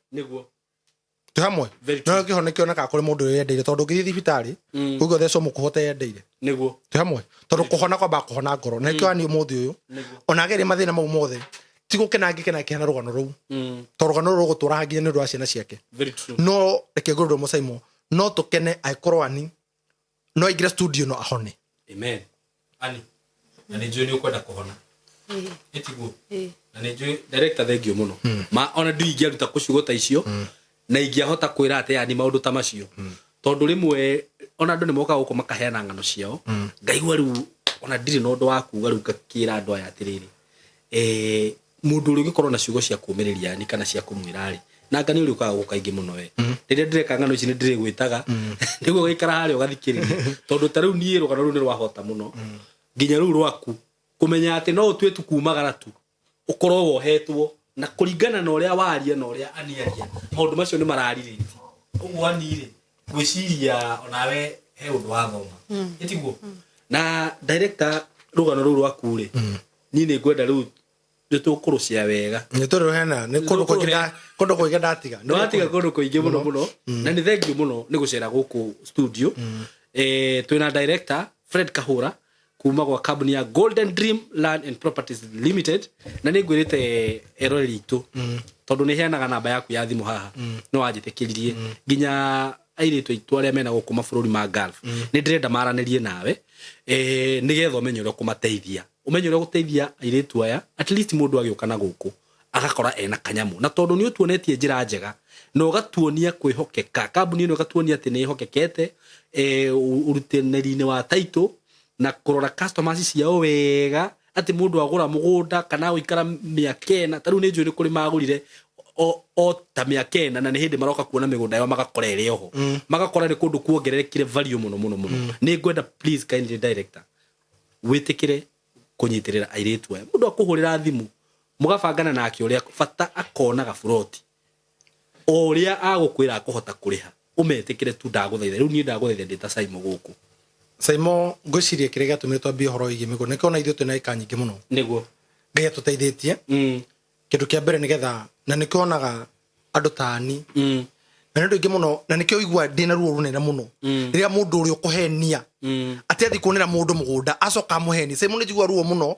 tu hamwe no kĩhonia kĩoneka kũrĩ mũndũ ũrĩa yendeire tondu ngĩthiĩ thibitarĩ ũguo thecwo mũkũhote yendeire tu hamwe tondu kũhona kwamba kũhona ngoro na kĩo ani mũthĩ ũyũ ona ageria mathĩna mau mothe tigo kenange kena rugano rou to rugano rou gutura nginya ni ndo ciana ciake Very true. no reke ngoro mo Simon no tukene aikorwo ani no igira studio no ahone Amen. Ani. Na nijue ni ukwenda kuhona. Etiguo. Na nijue director thank you muno. Ma ona ndu ingĩruta kucugota icio na ingĩahota kwĩra ate yani maundu ta macio. Tondu rimwe ona andu ni moka guko makaheana ngano ciao. Ngaigua riu ona ndiri no ndu wa kuga riu ngakira andu aya atiriri. Mundu uri gikorwo na ciugo cia kumiriria ni kana cia kumwira ri. Na ngani uri ukaga gukaingi muno we. Riria ndireka ngano ici ni ndiri gwitaga. Niguo gaikara hari ugathikiriria. Tondu ta riu nie rugano riu ni rwahota muno. Nginya riu rwaku kumenya ati no utwe tukumagara tu ukorwo wohetwo na kuringana na uria waria na uria aniaria maundu macio ni maraririti uguo anire gwiciria onawe he undu wa thoma etiguo na director rugano ruru rwaku ri ni ni ngwenda riu nitukurucia wega nitoro hena ni kundu kuiga ndatiga no atiga kundu kuingi muno muno na ni thank you muno ni gucera guku studio twina director Fred Kahura kuma kwa company ya Golden Dream Land and Properties Limited na ni ngwirite ero ritu tondu ni heanaga namba yaku ya thimu haha no wanjitikiririe nginya airitu itu aria mena gukuma bururi ma Gulf ni ndirenda maranirie nawe nigetha umenye uria kumateithia umenye uria guteithia airitu aya at least mundu agioka na guku agakora ena kanyamu na tondu ni utuonetie njira njega no gatuonia kwihokeka company ino gatuonia ati ni ihokekete uruteneri-ini wa title na kurora customers ciao wega ati mundu agura mugunda kana uikara miakena taru ni njuri kuri magurire o ta miakena na ni hindi maroka kuona migunda yao magakora ire oho magakora ni kundu kuongererekire value muno muno muno ni ngwenda please kindly director witikire kunyitirira airetu aya mundu akuhurira thimu mugabangana nake uria fata akona ga froti uria agukwira akuhota kuriha umetikire tu ndaguthaitha riu ni ndaguthaitha ndita Simon guku Simon ngwicirie kire gatumire twambie horo igi migo nikona ithu twina ika nyingi muno niguo ngai tuteithĩtie kindu kia mbere nigetha na nikionaga andu tani na ndu ingi muno na nikio igua ndina ruo runene muno riria mundu uri ukuhenia ati athi kuonera mundu mugunda acoka muheni Simon njigua ruo muno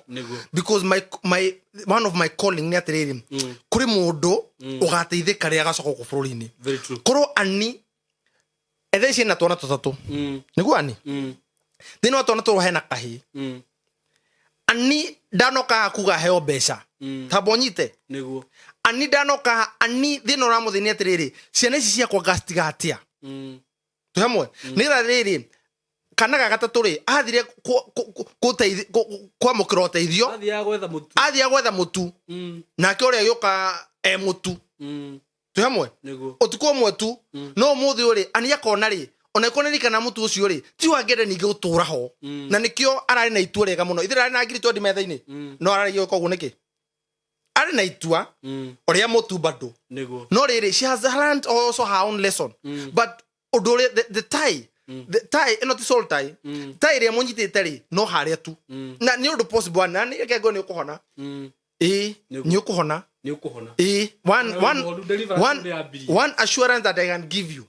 because my one of my calling ni atiriri kuri mundu ugateithika ria gacoka ku bururi-ini koro ani etheci na twana tutatu niguo ani thini wa twana turohe na kahi ani ndanoka kuga heo mbeca tabonyite niguo ani ndanoka ani thini ora muthini atiriri ciana ici cia kwa gastiga atia tuhamwe ni rariri kana ga gatatu ri athire kwa mukiro teithio athia gwetha mutu nake uria yoka mutu tuhamwe utuko mwe tu no muthi uri ani akona ri ona ikoneri kana mutu ucio ri ti wangere ningi gutura ho na nikio arari na itua rega muno ithira ari na ngiri todi metha-ini no arari yo kogu niki ari na itua uria mutu bado no riri she has learned also her own lesson but odore the tie not the soul tie tie ria munyitite ri no haria tu na ni undu possible na ni kego ni ukuhona ni ukuhona one assurance that I can give you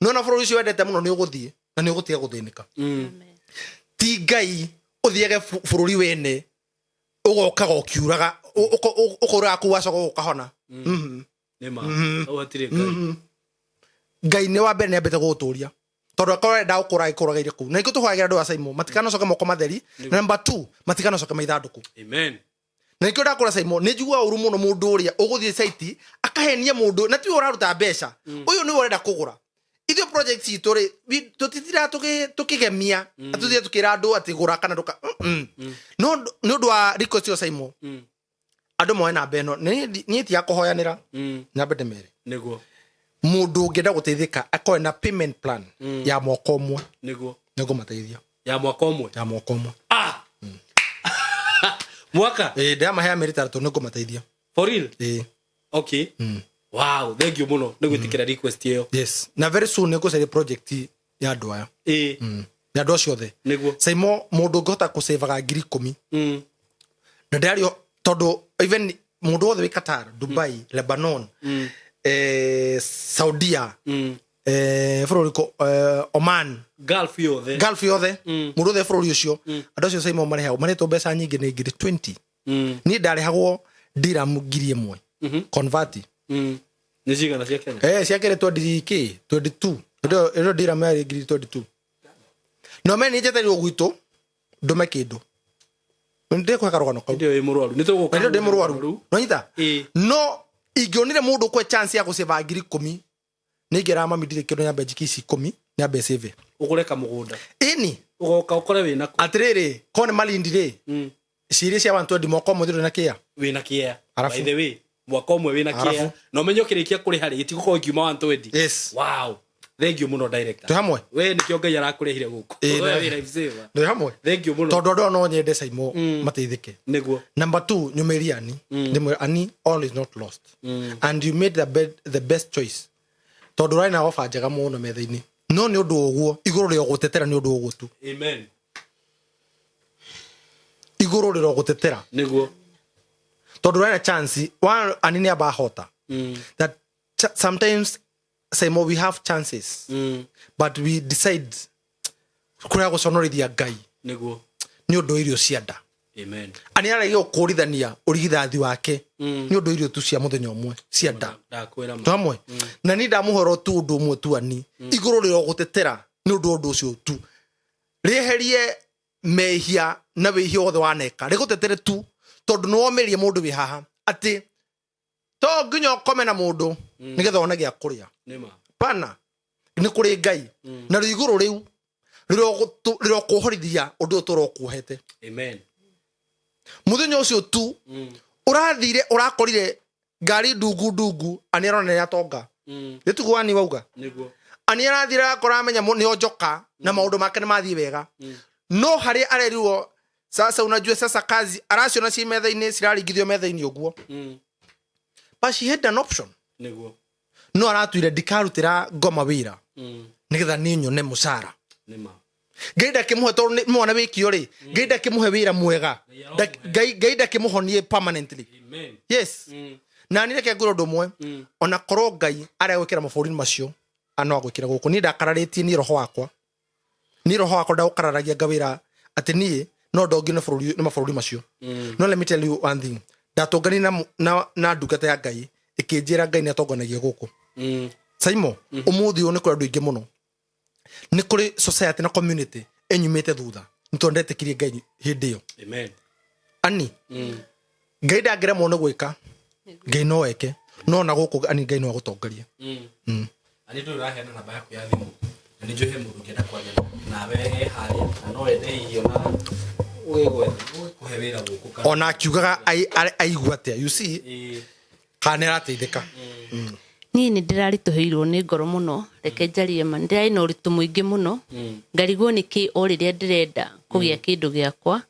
no na foro ucio wendete muno ni uguthie na ni ugutia guthinika ti ngai uthiege fururi wene ugoka gokiuraga ukora ku wacoka ukahona nema o atire ngai ni wa mbere ni ambete guturia tondu akora nda ukura ikuraga ire ku na iko tuhagira ndu wa Simon matikano coka moko matheri number 2 matikano coka maithanduku amen na ikio ndakora Simon ni njigua uru muno mundu uria uguthie site akahenia mundu na ti uraruta mbeca uyu ni urenda kugura ithio project itore tutitira tukigemia atuthie tukira andu atigura kana nduka no ndu wa request yo Simon andu moe na beno ni ti yakuhoyanira na bede mere niguo mundu ngenda guteithika akoe na payment plan ya mwaka umwe niguo mateithia ya mwaka umwe mwaka ndama hea merita to nego mateithia for real okay wow thank you muno nigutikira request yo yes na very soon nego sele project ya andu aya ya andu ciothe niguo Simon mundu ngota ku save ga 10,000 na ndario todo even mundu othe wi Qatar Dubai Lebanon Saudia Floriko Oman Gulf yothe mundu othe Floriko ucio andu cio Simon mareha mareto mbeca nyingi ni ngiri 20 ni ndarehagwo dirham 1,000 convert Ni cigana cia Kenya? cia Kenya 22 ĩyo dirham yarĩ 22 no me nĩnjeterirwo gwitũ ndume kĩndũ ndĩkũhe karũgano kau ndio ĩ mũrwaru ndio ndĩ mũrwaru no nyita no ingĩonire mũndũ kwe chance ya gũceva 10,000 nĩingĩra mami ndirĩ kĩndũ nyambe njiki 10 nyambe save ũgũreka mũgũnda ini ũgoka ũkore wĩna kũ atirĩrĩ kone malindi rĩ ciria cia 120 mwaka mũthiro na kĩa wĩna kĩa by the way mwaka ũmwe wĩna kĩa no menyo kĩrĩkia kũrĩha rĩ gĩtigũkorwo kiuma 120 yes wow thank you muno director tu hamwe we nĩkĩo Ngai arakũrĩhire gũkũ we life saver tu hamwe thank you muno tondũ andũ no nyende Saimo mateithĩke nĩguo number 2 nyũmĩria ndĩmwe ani all is not lost and you made the best choice tondũ rai na offer njega mũno metha-inĩ no nĩ ũndũ ũguo igũrũ rĩo gũtetera nĩ ũndũ ũguo tu amen igũrũ rĩo gũtetera nĩguo tondũ rai na chance one ani nĩ abahota that sometimes Saimo we have chances but we decide kũrĩa gũconorithia Ngai nĩguo nĩ ũndũ irio cianda amen ani aragio kũrithania ũrigithathi wake nĩ ũndũ irio tu cia mũthenya ũmwe cianda ndakwĩra tu hamwe na ni ndamuhoro tu ũndũ ũmwe tu ani igũrũ rĩo gũtetera nĩ ũndũ ũcio tu rĩeherie mehia na wĩhia wothe waneka rĩgũtetere tu tondũ nĩ womerie mũndũ wĩ haha atĩ to nginya ũkome na mũndũ nĩgetha one gĩa kũrĩa pana nĩ kũrĩ Ngai na igũrũ rĩu rĩro kũhorithia ũndũ ũtũro kuohete amen mũthenya ũcio tu ũrathire ũrakorire ngari ndungu ani arona ya tonga gĩtugu ani wauga nĩguo ani arathire akora amenya nĩ onjoka na maũndũ make nĩ mathiĩ wega no harĩ arerirwo sasa unajua sasa kazi araciona ci metha-inĩ ciraringithio metha-inĩ ũguo but she had an option nĩguo no aratuire ndikarutĩra ngoma wĩra nĩgetha nĩ nyone mũcara Ngai ndakĩmũhe tondũ nĩ mwana wĩkio rĩ Ngai ndakĩmũhe wĩra mwega Ngai ndakĩmũhonie permanently yes na nĩ reke ngũrũ ũndũ ũmwe ona korwo Ngai arĩa gwĩkĩra mabũrũri macio ano agwĩkĩra gũkũ niĩ ndakararĩtie niĩ roho wakwa ndagũkararagia ngawĩra atĩ niĩ no ndongio nĩ mabũrũri macio no let me tell you one thing ndatũngani na ndungata ya Ngai ĩkĩnjĩra Ngai nĩ atonganagia gũkũ Saimo ũmũthĩ ũyũ nĩ kũrĩ andũ aingĩ mũno nĩ kũrĩ society na community enyumĩte thutha nĩ tondũ ndetĩkirie Ngai hĩndĩ ĩyo amen ani Ngai ndangĩremwo nĩ gwĩka Ngai no eke no na gũkũ ani Ngai no agũtongaria ani ndũ ũraheana namba yaku ya thimũ na nĩ njũhe mũndũ ũngĩenda kwaria nawe harĩa no ende hiyo na ũgĩkũhe wĩra gũkũ ona akiugaga aigua atĩa you see kana arateithĩka niĩ nĩ ndĩraritũhĩirwo nĩ ngoro mũno reke njarie ma ndĩrarĩ na ũritũ mũingĩ mũno ngarigwo nĩkĩ o rĩrĩa ndĩrenda kũgĩa kĩndũ gĩakwa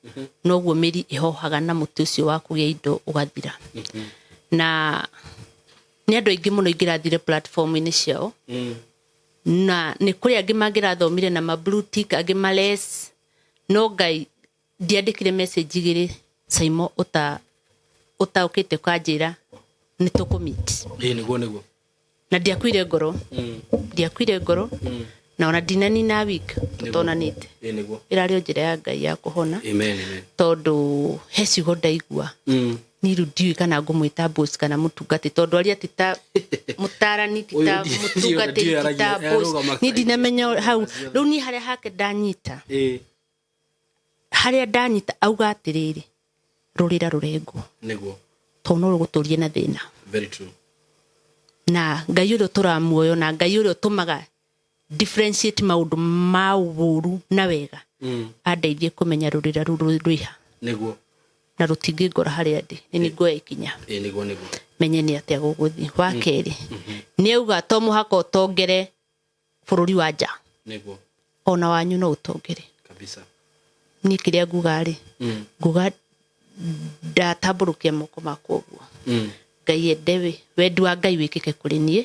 noguo mĩri ĩhohaga na mũtĩ ũcio wa kũgĩa indo ũgathira na nĩ andũ aingĩ mũno ingĩrathire platform-inĩ ciao na nĩ kũrĩ angĩ mangĩrathomire na ma blue tick angĩ males no Ngai ndiandĩkire message igĩrĩ Saimo ũtaũkĩte kanjĩra nĩ tũkũmeet nĩguo na ndiakuire ngoro na ona dinanina week tutonanite irarĩ njĩra ya Ngai ya kũhona tondũ he ciugo ndaigua ni rũdiũ kana ngũmwĩta boss kana mũtungati tondũ aria tita mũtarani tita mũtungati tita boss ni dinamenya hau rĩu ni harĩa hake ndanyita harĩa ndanyita auga atĩrĩrĩ rũrĩra rũrengwo nĩguo tondũ no rũgũtũrie na thĩna very true na Ngai ũrĩa tũramuoyo na Ngai ũrĩa ũtũmaga differentiate maũndũ ma ũũru na wega andeithie kũmenya rũrĩra rũrũ rwĩha nĩguo na rũtingĩngora harĩa ndĩ nĩ nguoya ikinya nĩguo menye nĩ atĩa gũgũthiĩ wa kerĩ nĩ auga to mũhaka ũtongere bũrũri wa nja nĩguo ona wanyu no ũtongere kabisa niĩ kĩrĩa nguga-rĩ nguga ndatambũrũkia moko makwa ũguo Ngai endewe wendi wa Ngai wĩkĩke kũrĩ niĩ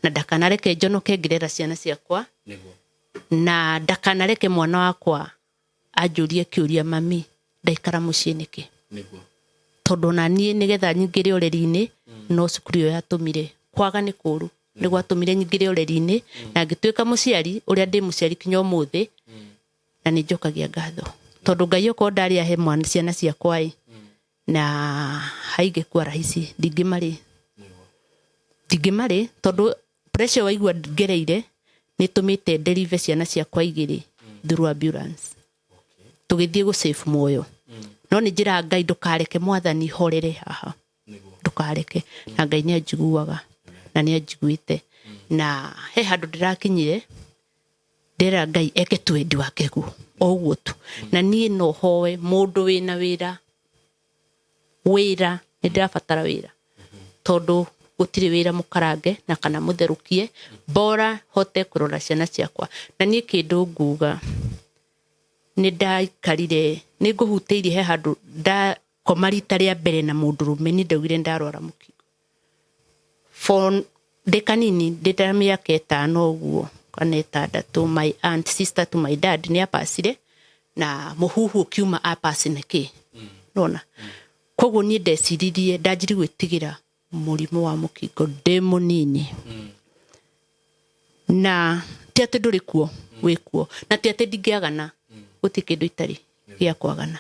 na ndakanareke njonoke ngĩrera ciana ciakwa na ndakanareke mwana wakwa anjũrie kĩũria mami ndaikara mũciĩ nĩkĩ tondũ na niĩ nĩgetha nyingĩre ũreri-inĩ no cukuru ĩyo yatũmire kwaga nĩ kũũru nĩ gwatũmire nyingĩre ũreri-inĩ na ngĩtuĩka mũciari ũrĩa ndĩ mũciari kinya ũmũthĩ na nĩ njokagia ngatho tondũ Ngai okorwo ndarĩ ahe mwana ciana ciakwa na haingĩkuwa rahisi ndingĩmarĩ tondũ pressure waigua ngereire nĩ tũmĩte deliver ciana ciakwa 2 through ambulance tũgĩthiĩ gũ save muoyo no nĩ njĩra Ngai ndũkareke Mwathani horere haha ndũkareke na Ngai nĩ anjiguaga na nĩ anjiguĩte na he handũ ndĩrakinyire ndĩra Ngai eke twendi wake guo o ũguo tu na niĩ no hoe mũndũ wĩna wĩra nĩ ndĩrabatara wĩra tondũ gũtirĩ wĩra mũkarange na kana mũtherũkie bora hote kũrora ciana ciakwa na niĩ kĩndũ nguga nĩ ndaikarire nĩ ngũhutĩirie he handũ ndakoma rita rĩa mbere na mũndũrũme nĩ ndaugire ndarwara mũkingo for dekanini ndĩta mĩaka 5 ũguo kana 6 my aunt sister to my dad nĩ apacire na mũhuhu kiuma apasi nĩkĩ nona koguo niĩ ndeciririe ndanjiri gwĩtigĩra mũrimũ wa mũkingo ndĩ mũnini na ti atĩ ndũrĩ kuo wĩ kuo na ti atĩ ndingĩagana gũtirĩ kĩndũ itarĩ gĩa kwagana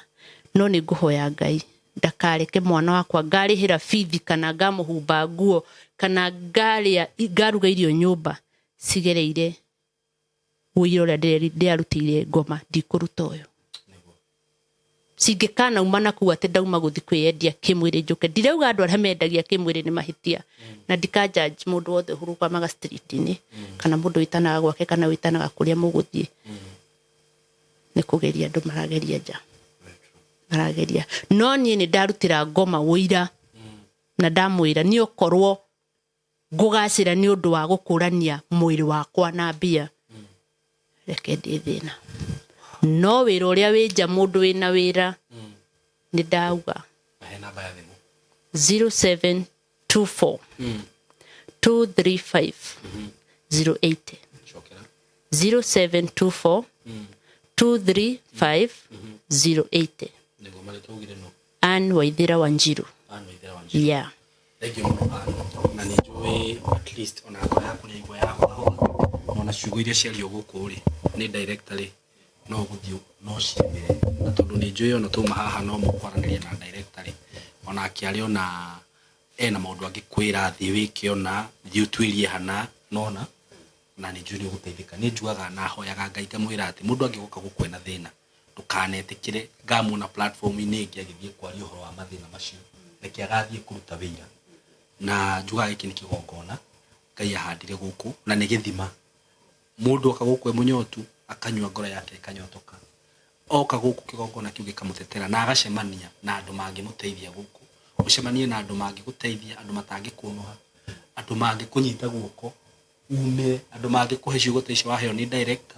no nĩ ngũhoya Ngai ndakareke mwana wakwa ngarĩhĩra bithi kana ngamũhumba nguo kana ngaruga irio nyũmba cigereire wĩira ũrĩa ndĩarutĩire ngoma ndikũruta ũyũ cingĩkana umana kuga atĩ ndauma gũthi kwĩyendia kĩmwĩrĩ njũke ndirauga andũ arĩa mendagia kĩmwĩrĩ nĩ mahĩtia na ndikajudge mũndũ wothe hurũkamaga street-inĩ kana mũndũ wĩtanaga gwake kana wĩtanaga kũrĩa mũgũthiĩ nĩ kũgeria andũ marageria nja marageria no niĩ nĩ ndarutĩra ngoma wĩira na ndamwĩra nĩ okorwo ngũgacĩra nĩ ũndũ wa gũkũrania mwĩrĩ wakwa na mbia reke ndĩ thĩna no wĩra ũrĩa wĩnja mũndũ wĩna wĩra nĩ ndauga 0724 235 080 0724 235 080 Ann Waithira Wanjiru yeah thank you na nĩ njũĩ at least ona ngoro yaku nĩ igwa yaku ona ciugo iria ciario gũkũ rĩ nĩ director no gũthiũ no ciemere na tondũ nĩ njũĩ ona tuma haha no mũkwaranĩria na director ona akĩarĩ ona ena maũndũ angĩ kwĩra thĩ wĩke ona thiũ twĩrie hana nona na nĩ njũĩ gũteithĩka nĩ njuaga na hoyaga Ngai ngamwĩra atĩ mũndũ angĩgoka gũkwena thĩna ndũkanetĩkĩre ngamuna platform-inĩ ĩngĩ agĩthiĩ kwaria ũhoro wa mathĩna macio reke agathiĩ kũruta wĩra na njuga gĩkĩ nĩ kĩgongona Ngai ahandire gũkũ na nĩ gĩthima mũndũ oka gũkũ mũnyotu akanyua ngoro yake ikanyotoka oka gũkũ kĩgongona kĩu gĩkamũtetera na agacemania na andũ mangĩmũteithia gũkũ ũcemanie na andũ mangĩgũteithia andũ matangĩkũnoha andũ mangĩkũnyita guoko ume andũ mangĩkũhe ciugo ta icio waheo ni director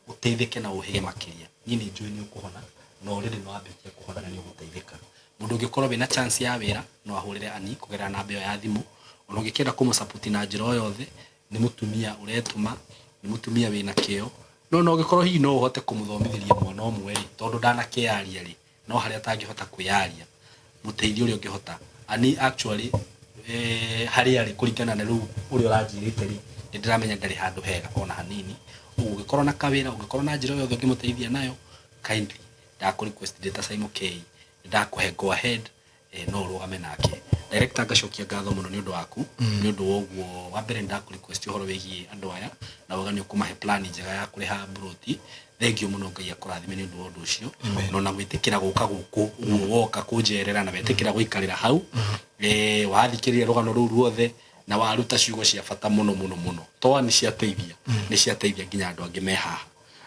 ũteithĩke na ũhĩge makĩria niĩ nĩ njũĩ nĩ ũkũhona no rĩrĩ no ambĩtie kũhona na nĩ ũgũteithĩka mũndũ ũngĩkorwo wĩna chance ya wĩra no ahũrĩre Ani kũgerera namba ĩyo ya thimũ ona ũngĩkenda kũmũsupport na njĩra o yothe nĩ mũtumia ũretũma nĩ mũtumia wĩna kĩo no ũngĩkorwo hihi no ũhote kũmũthomithĩria mwana ũmwe rĩ tondũ ndanakĩaria rĩ no harĩa atangĩhota kwĩyaria mũteithio ũrĩa ũngĩhota Ani actually harĩa rĩ kũringana na rĩu ũrĩa ũranjirĩte rĩ ndĩramenya ndarĩ handũ hega ona hanini ũngĩkorwo na kawĩra ũngĩkorwo na njĩra yothe ũngĩmũteithia nayo kindly ndakũrequest data Simon K ndakũhe go ahead no ũrũgame nake director ngacokia ngatho mũno nĩ ũndũ waku nĩ ũndũ woguo wa mbere ndakũrequest ũhoro wĩgiĩ andũ aya na wagani ũkũmahe plan njega ya kũrĩha broti thengio mũno Ngai akũrathime nĩ ũndũ wa ũndũ ũcio no na gwĩtĩkĩra gũka gũkũ woka kũnjerera na wetĩkĩra gũikarĩra hau wathikĩrĩria rũgano rũu ruothe na waruta ciugo cia bata mũno toa nĩ ciateithia nginya andũ angĩ me haha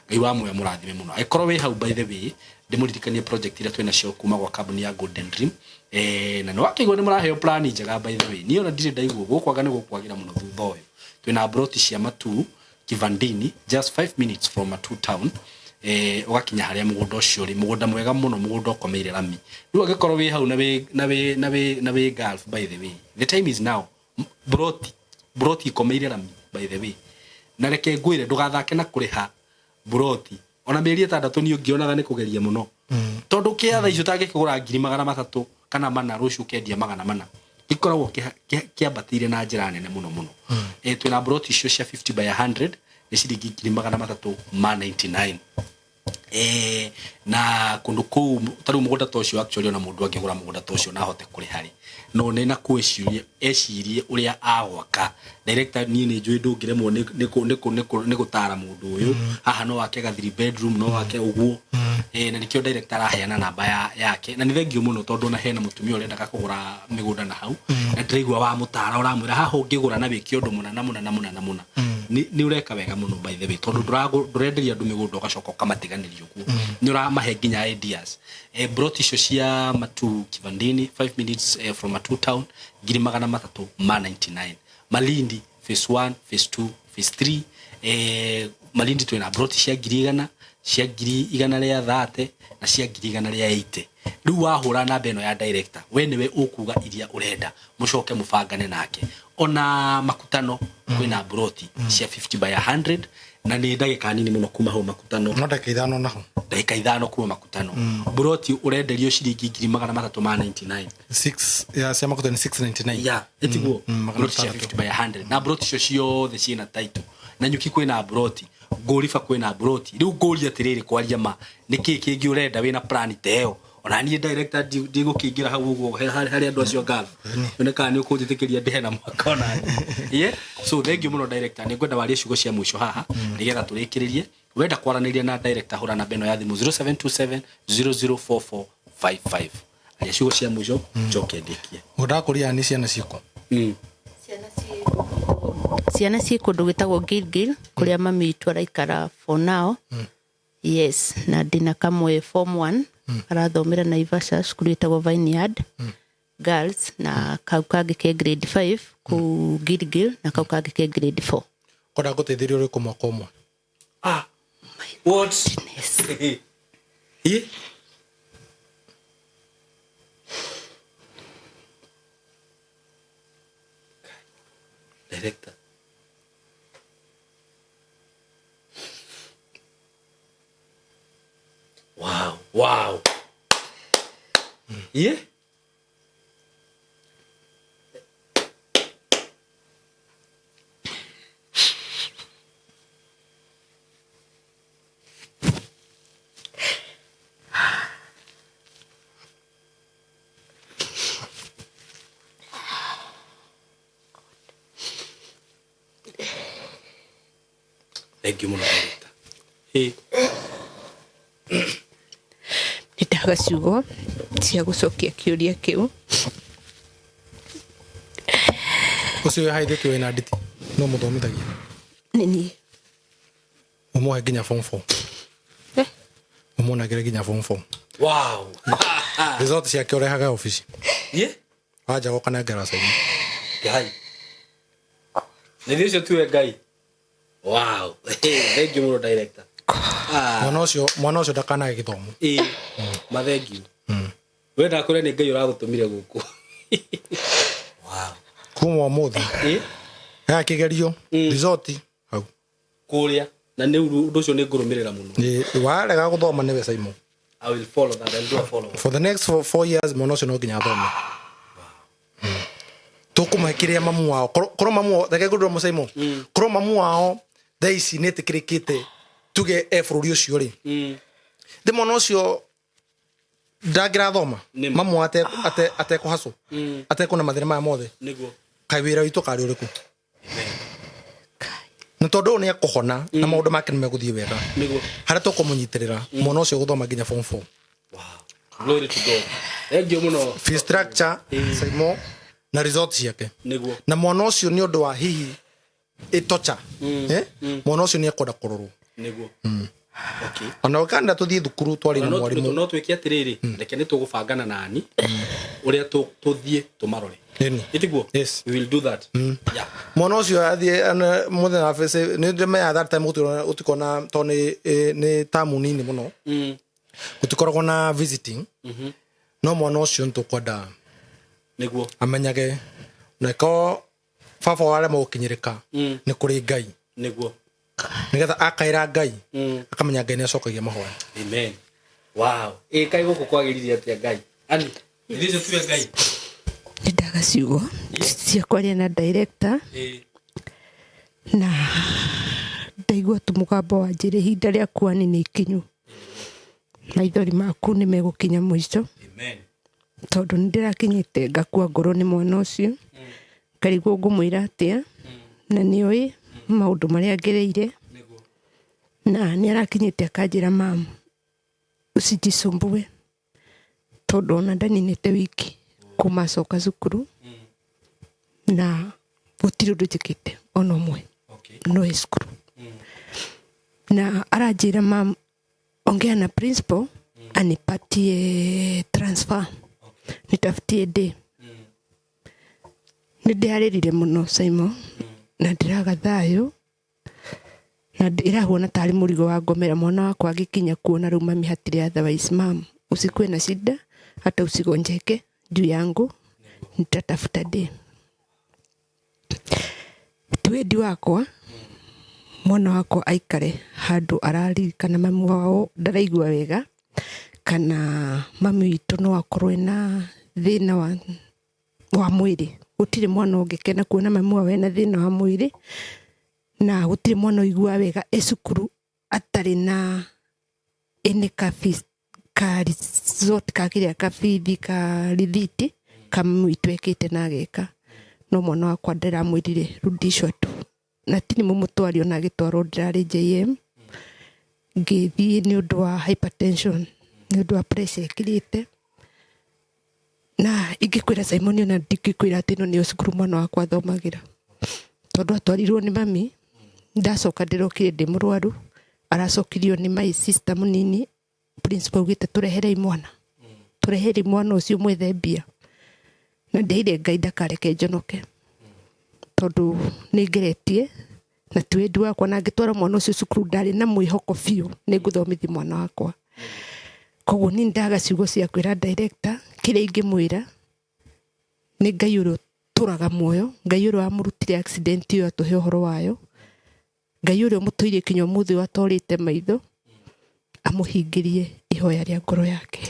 Ngai wa muoyo mũrathime mũno aikorwo wĩ hau by the way ndĩmũririkanie project ĩrĩa twĩna cio kuma gwa kambuni ya Golden Dream na no akĩigua nĩ mũraheo plan njega by the way niĩ ona ndirĩ ndaigua gũkwaga nĩ gũkwagĩra mũno thutha ũyũ twĩna broti cia Matu Kivandini just 5 minutes from Matu town ũgakinya harĩa mũgũnda ũcio rĩ mũgũnda mwega mũno mũgũnda ũkomeire rami rĩu angĩkorwo wĩ hau na wĩ Gulf by the way the time is now broti ikomeire rami by the way na reke ngwĩre ndũgathake na kũrĩha broti ona mĩeri 6 ni ũngĩonaga nĩ kũgeria mũno tondũ kĩatha icio tangĩkũgũra 300 kana 400 rũciũ kendia 400 ikoragwo kĩambatĩire na njĩra nene mũno twĩna broti icio cia 50 by 100 nĩ ciringi 399 na kundu kuu taru mugunda tocio actually ona mundu angigura mugunda tocio na hote kuri hari no ne na ecirie uria agwaka director ni njui ndungiremwo ni gutara mundu uyu haha no wake ga 3 bedroom no wake uguo na nikio director aheana namba yake na ni thengio muno tondu na hena mutumia urenda kugura migunda na hau na ndiraigua wa mutara uramwira haha ungigura na wiki undu muna ni ureka wega muno by the way tondu ndurenderia andu migunda ugacoka kamatiganirio kuo ni uramahe nginya ideas brought icio cia Matu Kivandini 5 minutes from Matu town 399 Malindi phase 1 phase 2 phase 3 Malindi twina brought cia 100 cia 130 na cia 180 riu wahura namba eno ya director we niwe ukuga iria urenda mucoke mubangane nake ona makutano kwina brought cia 50 by 100 na ni ndagika nini muno kuma ho makutano no ndagika 5 naho ndagika 5 kuma makutano brought urenderio ciringi 399 6 ya cia makutano 699 ya etiguo brought cia 50 by 100 na brought cio ciothe ciina title na nyuki kwina brought ngorifa kwina brought riu ngori atiriri kwaria ma niki kingi urenda wina plan teo ona ni director ndigo kingira hau uguo hari andu acio ngafu oneka ni ukunditikiria ndihe na mwaka ona so thank you muno director ni ngwenda warie ciugo cia mwisho haha nigetha turikiririe wenda kwaraniria na director hura namba eno ya thimu 0727 004455 aria ciugo cia mwisho njoke ndikie udakuria ni ciana ciako ciana ci kundu gitagwo Gilgil kuria mami itu araikara for now yes na ndina kamwe form 1 arathomera Naivasha skulu itagwo Vineyard girls na kaukangi ke grade 5 ku Gilgil na kaukangi ke grade 4 koda guteithirio uri kumwa komwa what director wow thank you muno director nitaga ciugo cia gucokia kiuria kiu ucio haide kiwe na nditi no muthomithagia nini umo nginya form 4 umo na nginya form 4 wow result cia kiore haga office aja gokana garasa gai ndio tu gai wow thank you muno director mwana ucio ndakana githomo mathengi wenda kure ni ngai uragutumire guku wow kuma muthi ya kigerio resort hau kuria na ni undu ucio ni ngurumirira muno warega guthoma ni Simon I will follow that and do a follow for the next 4 years mwana ucio no nginya thome tukumakiria mamu wao koro mamu wao ndake gudu Simon koro mamu wao thaici netikirikite tuge efururi ucio ri de mwana ucio ndagira thoma mamu ate kuhaso ate kuna mathira maya mothe niguo kai wira witu kari uriku na tondu ni akuhona na maundu make ni meguthie wega niguo hara tukumunyiterera mwana ucio guthoma nginya form 4 wow glory to God thank you muno fee structure Simon na results yake niguo na mwana ucio ni undu wa hihi itocha mwana ucio ni akoda kururu niguo okay ona ukanda tuthie thukuru twari na mwarimu no twiki atiriri reke ni tugubangana nani uria tuthie tumarore itiguo yes we will do that yeah mwana ucio athie muthe na face ni ndeme ya that time utikona to ni tamu nini muno utikoragwo na visiting no mwana ucio ntukwenda niguo amenyage neko baba wale mukinyirika ni kuri ngai niguo nigetha akaira ngai akamenya ngai ni acokagia mahoya amen wow kai guku kwagiririe atia ngai ani ndizo tu ngai ndaga ciugo cia kwaria na director na ndaigua tumugambo wa njire hinda ria kwani ni ikinyu maithori maku nĩ megũkinya mũico. Amen. Tondũ nĩndĩrakinyĩte ngakua ngoro nĩ mwana ũcio. Ngarigwo ngũmwĩra atĩa. Na nĩoĩ maũndũ marĩa ngereire. Na nĩarakinyĩte akanjĩra mam, usijisumbue. Tondũ ona ndaninĩte wiki kuma acoka cukuru. Na gũtirĩ ũndũ njĩkĩte ona ũmwe. No cukuru. Na aranjĩra mam, ongea na principal anipatie transfer. Nitafutie day. Nĩndĩarĩrire mũno Simon. Na ndĩraga thayũ. Na irahuona tarĩ mũrigo wa ngomera mwana wakwa agĩkinya kuona rĩu mami hatirĩ otherwise mam, usikuwe na shida hata usigonjeke juu yangu, nitatafuta day. Twendi wakwa mwana wakwa aikare handũ araririkana mami wao ndaraigua wega, kana mami witũ no akorwo ena thĩna wa mwĩrĩ. Gũtirĩ mwana ũngĩkena kuona mami wao ena thĩna wa mwĩrĩ, na gũtirĩ mwana ũigua wega cukuru atarĩ na ene ka resort ka kĩrĩa kabithi ka rithiti kama witũ ekĩte na ageka. No mwana wakwa ndĩramwĩrire rudishwa tu. Na tini mũmũtwari ona agĩtwarwo ndĩrarĩ JM. Ngĩthiĩ nĩ ũndũ wa hypertension, nĩ ũndũ wa pressure ĩkĩrĩte. Na ingĩkwĩra Simon ona ndingĩkwĩra atĩ ĩno nĩyo cukuru mwana wakwa athomagĩra. Tondũ atwarirwo nĩ mami, ndacoka ndĩrokire ndĩ mũrwaru, aracokirio nĩ my sister mũnini. Principal augĩte tũrehere mwana. Tũrehere mwana ũcio mwethe mbia. Na ndeire Ngai ndakareke njonoke. Tondũ nĩngeretie na ti wendi wakwa, na ngĩtwara mwana ũcio cukuru ndarĩ na mwĩhoko biũ nĩngũthomithia mwana wakwa. Koguo niĩ ndaga ciugo cia kwĩra director kĩrĩa ingĩmwĩra nĩ Ngai ũrĩa tũraga muoyo, Ngai ũrĩa wamũrutire accident ĩyo atũhe ũhoro wayo, Ngai ũrĩa mũtũirie kinya ũmũthĩ watwarĩte maitho, amũhingĩrie ihoya rĩa ngoro yake.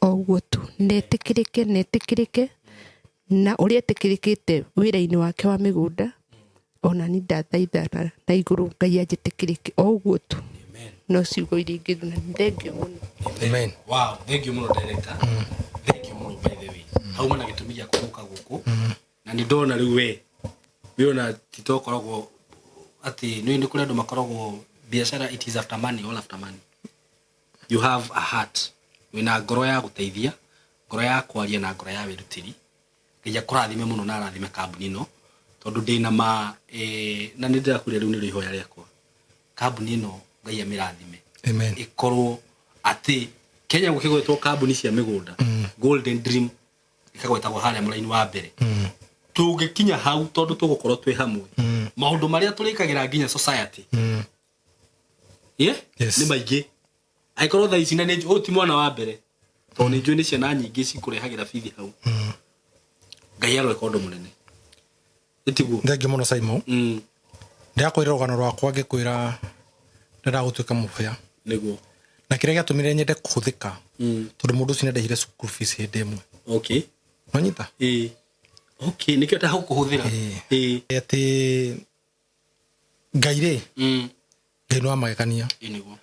O ũguo tu, netĩkĩrĩke na ũrĩa etĩkĩrĩkĩte wĩra-inĩ wake wa mĩgũnda, ona ni ndathaithana na igũrũ Ngai anjĩtĩkĩrĩke. O ũguo tu. No ciugo iria ingĩthuna. Thengiũ mũno. Amen. Wow, thengiũ mũno director. Thengiũ mũno by the way. Hauma na gĩtũmi gĩa kũũka gũkũ. Na nĩ ndona rĩu we ona titokoragwo atĩ nĩ kũrĩ andũ makoragwo biacara, it is after money, all after money. You have a heart. Wĩna ngoro ya gũteithia, ngoro ya kwaria na ngoro ya wĩrutĩri. Ngai akũrathime mũno na arathime kambuni ĩno, tondũ ndĩna na nĩ ndĩrakwĩra rĩu nĩ ihoya rĩakwa. Kambuni ĩno Ngai amĩrathime. Amen. Ikorwo atĩ Kenya gũkĩgwetwo kambuni cia mĩgũnda, Golden Dream ikagwetagwo harĩa mũraini wa mbere. Tũngĩkinya hau tondũ tũgũkorwo twĩ hamwe. Maũndũ marĩa tũrĩkagĩra nginya society. Nĩ maingĩ. Aikorwo thaa ici na nĩ ti mwana wa mbere. Tondũ nĩ njũĩ nĩ ciana nyingĩ cikũrehagĩra bithi hau. Ngai aroeka ũndũ mũnene. Ĩtiguo. Thengiũ mũno Simon. Ndakwĩra rũgano rwakwa ngĩkwĩra ndĩragũtuĩka mũbĩa. Nĩguo. Na kĩrĩa gĩatũmire nyende kũhũthĩka. Tondũ mũndũ ũcio nĩndehire school fees hĩndĩ ĩmwe. Okay. Wanyita? Okay, nĩkĩo ta hau kũhũthĩra. Atĩ Ngai rĩ. Ngai no amagegania. Nĩguo.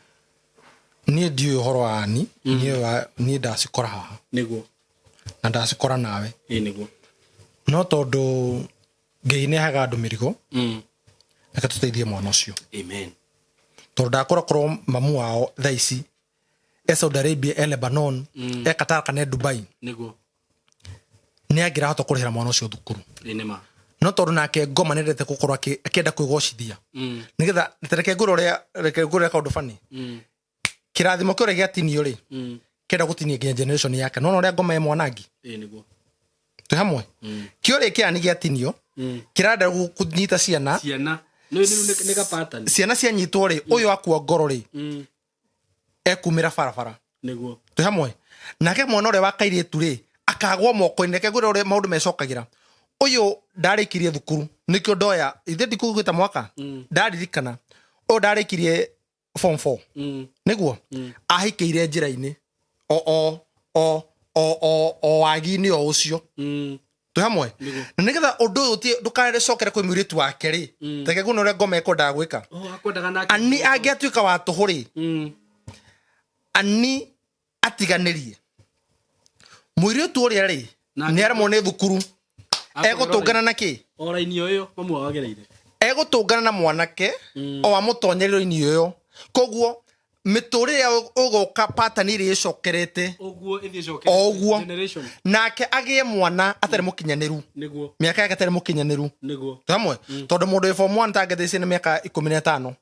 Niĩ ndiũĩ ũhoro wa ani, niĩ ndacikora haha. Nĩguo. Na ndacikora nawe. Nĩguo. No tondũ Ngai nĩahaga andũ mĩrigo. Reke tũteithie mwana ũcio. Amen. Tondũ ndakorwo mamu wao thaa ici Saudi Arabia, Lebanon, Qatar kana Dubai. Nĩguo. Nĩangĩrahota kũrĩhĩra mwana ũcio thukuru. Nĩma. No tondũ nake ngoma nĩendete gũkorwo akĩenda kwĩgocithia. Nĩgetha reke ngũrũre kaũndũ bani. Kĩrathimo kĩrĩa gĩatinio rĩ, kĩenda gũtinia nginya generation yake. No ũrĩa ngoma ĩ mwanangi. Nĩguo. Twĩ hamwe. Kĩrĩa kĩa ni gĩatinio, kĩrenda kũnyita ciana. Ciana. Nĩ gapatani. Ciana cianyitwo rĩ, ũyũ akua ngoro rĩ. Ekumĩra barabara. Nĩguo. Twĩ hamwe. Nake mwana ũrĩa wa kairĩtu rĩ, akagwa moko-inĩ, reke ngwĩre ũrĩa maũndũ mecokagĩra. Ũyũ ndarĩkirie thukuru, nĩkĩo ndoya, ithe ndikũgwĩta mwaka. Ndaririkana. Ũyũ ndarĩkirie form 4. Nĩguo. Ahikĩire njĩra-inĩ. O wagi-inĩ o ũcio. Twĩ hamwe. Na nĩgetha ũndũ ũyũ ndũkanacokere kwĩ mũirĩtu wake rĩ. Reke ngwĩre ũrĩa ngoma ĩkwendaga gwĩka. Ani angĩatuĩka wa tũhũ rĩ. ani atiganirie mwiri tu uri ari ni aramo ne thukuru egutungana na ki oraini uyo mamu wagereire egutungana na mwanake o amutonyerero-ini uyo koguo miturire ugoka pattern iri icokerete oguo ithi icokerete oguo generation nake agie mwana atari mukinyaniru niguo miaka yake atari mukinyaniru niguo tamwe tondu mundu form 1 target na miaka 15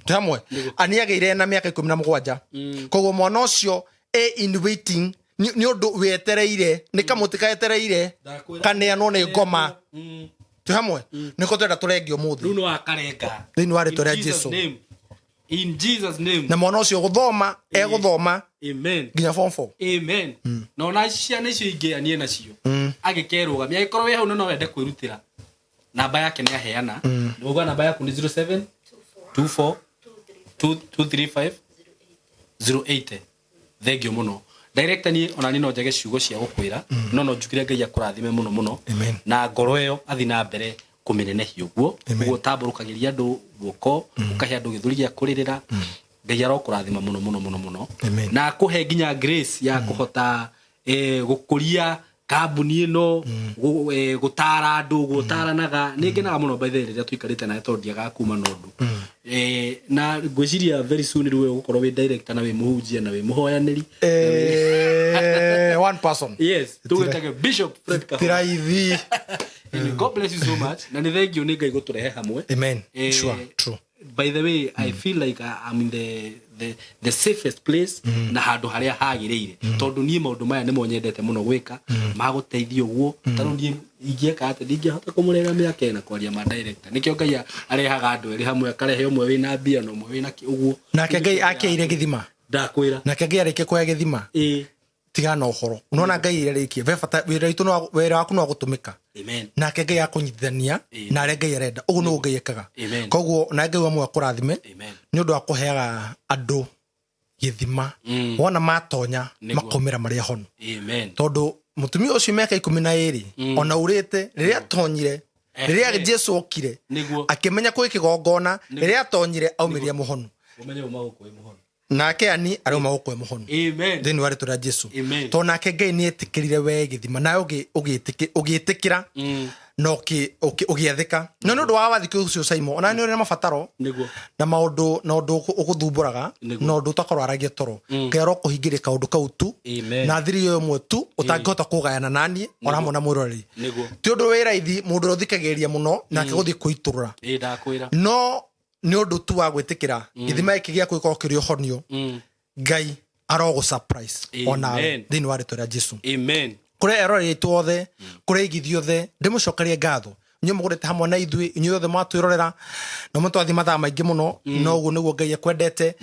tamwe ani ageire na miaka 17 koguo mwana ucio in waiting ni undu wetereire ni kamutika etereire kane ano ni ngoma tamwe niko twenda turengio muthi runo akarenga thini wari tore Jesu in Jesus name na mwana ucio guthoma eguthoma amen nginya form 4 amen no na ciana icio ingi anie nacio agikerũga mia ikorwo we hau no wende kwirutira namba yake ni aheana nduga namba yaku ni 07 24 235 080 thengio muno director ni ona ni no njage ciugo cia gukwira no njukire Ngai akurathime muno muno na ngoro yo athi na mbere kuminenehia uguo uguo tamburukagiria andu guoko ukahe andu githuri gia kuririra Ngai arokurathima muno muno muno muno na kuhe nginya grace ya kuhota gukuria kambuni ino gutara andu gutaranaga ningenaga muno by the way rĩrĩa tuikarĩte nawe tondũ ndiaga kuma nondu na ngwĩciria very soon rĩu ũgũkorwo wĩ director na wĩ mũhunjia na wĩ mũhoyanĩri one person yes tũgĩtage Bishop Fred Kahũa tiraithi God bless you so much na nĩ thengiũ nĩ Ngai gũtũrehe hamwe amen sure true by the way I feel like I'm in the safest place na handu haria hagiriire tondu nie maundu maya nimo nyendete muno gwika maguteithia uguo tano nie ingieka ate ndingihota kumurega miaka ena kwaria ma director nikio Ngai arehaga andu eri hamwe akarehe umwe wina mbia no umwe wina uguo nake Ngai akeire githima ndakwira nake Ngai areke kwa githima tigana uhoro unaona Ngai areke ve bata wira itu no wira waku no gutumika amen nake Ngai akunyithania na are Ngai arenda ugu no Ngai ekaga koguo na Ngai amwe akurathime ni undu akuheaga andu githima wona matonya makomera maria hono amen tondu mutumia ucio meka 12 ona urite riria tonyire riria Jesu okire akimenya kwi kigongona riria tonyire aumiria muhono umenye umagukwe muhono nake ani aroma gukwe muhono amen thini wari tura Jesu to nake Ngai ni etikirire we githima na ugiitikira no ugiathika no ndu wa wathikio ucio Simon ona ni uri na mabataro na maundu na undu uguthumburaga no ndu utakorwo aragia toro kero kuhingirika undu kau tu na thiri yo mwe tu utangihota kugayana nani ona mona mwirori ti undu wi raithi mundu uthikagiria muno nake guthi kuiturura ndakwira no ni undu tu wa gwitikira githima iki gia kwiko kirio honio Ngai arogo surprise ona thini wari tura Jesu amen kure erori tuothe kure igithio the ndimucokerie ngatho nyu mugurite hamwe na ithui inyu othe matwirorera na mutwathi mathaa maingi muno no uguo niguo Ngai akwendete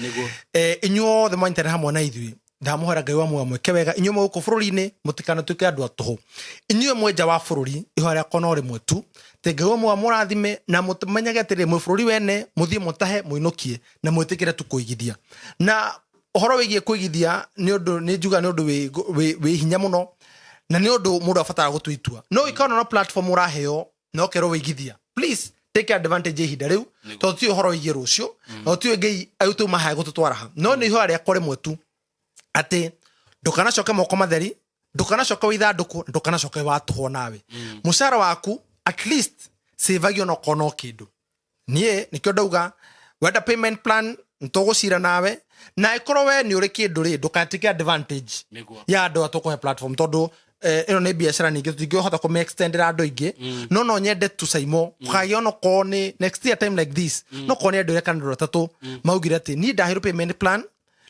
inyu othe mwantere hamwe na ithui ndamuhera Ngai wa mwe mweke wega inyu muguko bururi-ini mutikana tuke andu atuhu inyu mwenja wa bururi ihore akona uri mwetu te Ngai wa mwe murathime na mutumenyage atiri mwe bururi wene muthie mutahe muinukie na mwitikire tukuigithia na uhoro wigie kuigithia ni undu ni njuga ni undu wi hinya muno na ni undu mundu afatara gutuitua no ikona na platform uraheo no kero wigithia please take advantage ihinda riu to ti uhoro wigie rucio no ti Ngai ayutu maha gututwara ha no ni ihora akore mwetu ati ndukana coke moko matheri ndukana coke withanduku ndukana coke watuho nawe mushara waku at least save no kono kindu nie nikyo ndauga wenda payment plan ntogucira nawe na ikoro we ni uri kindu ri ndukatike advantage ya andu atukuhe platform tondu ino ni biashara ningi tutingihota ku extend andu ingi no nyende tu Saimo khayo no kone next year time like this no kone andu rekana ndu tatu maugire ati ni ndahiru payment plan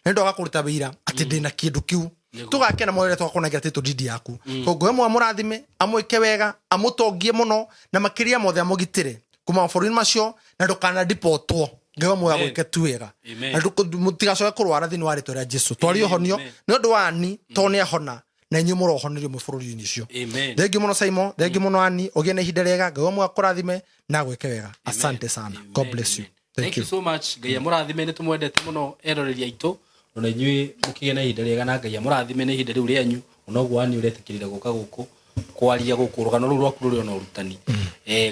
ndo gakuruta wira ati ndina kindu kiu tugakena mwere twakonagira titu didi yaku koguo mwa murathime amwike wega amutongie muno na makiria mothe amugitire kuma foreign macio na ndukana dipotwo Ngai mwe agwike tu wega na mutigacoke kurwara thini wari tore Jesu twari honio ni ndu wani to ni ahona na inyu murohonirio mwe bururi-ini ucio thengi muno Simon thengi muno ani ogie na ihinda riega Ngai mwe akurathime na agwike wega asante sana God bless you thank you so much Ngai murathime ni tumwendete muno eroreria itu ona inyui mukigie na ihinda riega na Ngai murathime ni ihinda riu rianyu ona guo ani uretikirira guka guku kwaria guku rugano ru rwaku ruri ona urutani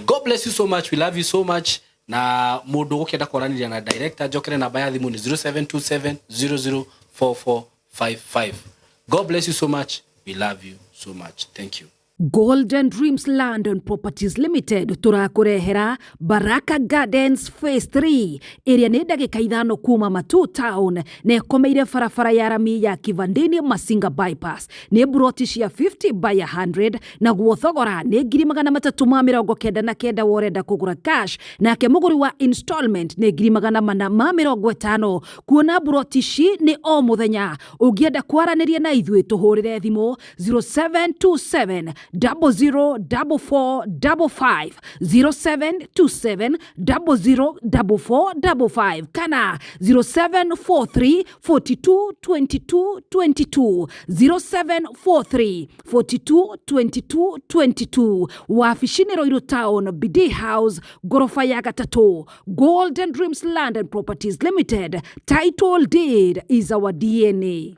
God bless you so much we love you so much na mundu gukienda kwaraniria na director jokere namba ya thimu ni 072700 4455. God bless you so much. We love you so much. Thank you. Golden Dreams Land and Properties Limited turakurehera Baraka Gardens Phase 3 ĩrĩa nĩ ndagĩka ithano kuma Matu Town na ĩkomeire barabara ya rami ya Kivandini Masinga Bypass. Nĩ buroti cia 50 by 100 na guo thogora nĩ 399 worenda kugura cash, nake mũgũri wa installment nĩ 450. Kuona buroti ici nĩ o mũthenya. Ũngĩenda kwaranĩria na ithuĩ tuhũrĩre thimũ 0727 004455 0727 004455 kana 0743 42 22 22 0743 42 22 22. Wabici-inĩ Roiro Town, BD House, gorofa ya gatatu. Golden Dreams Land and Properties Limited. Title deed is our DNA.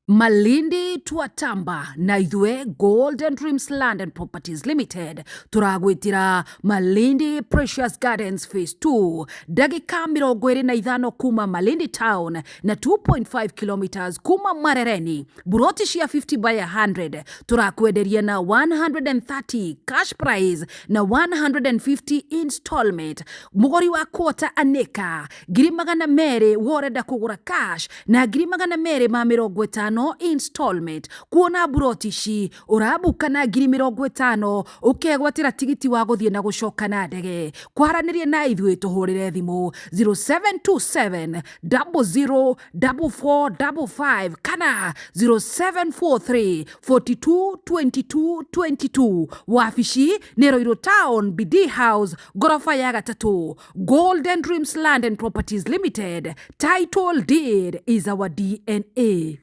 Malindi Tuatamba na ithue Golden Dreams Land and Properties Limited turagwitira Malindi Precious Gardens Phase 2 ndagĩka 25 kuma Malindi Town na 2.5 kilometers kuma Marereni. Buroti cia 50 by 100 turakwenderia na 130 cash price na 150 installment. Mũgũri wa kwota aneka 200 worenda kugura cash na 250 installment. Kuona buroti ici urabuka na 50 ukegwatira tigiti wa guthie na gucoka na ndege. Kwaranĩria na ithuĩ tuhũrĩre thimũ 0727 004455 kana 0743 42 22 22. Wabici nĩ Roiro Town, BD House, gorofa ya gatatu. Golden Dreams Land and Properties Limited. Title deed is our DNA.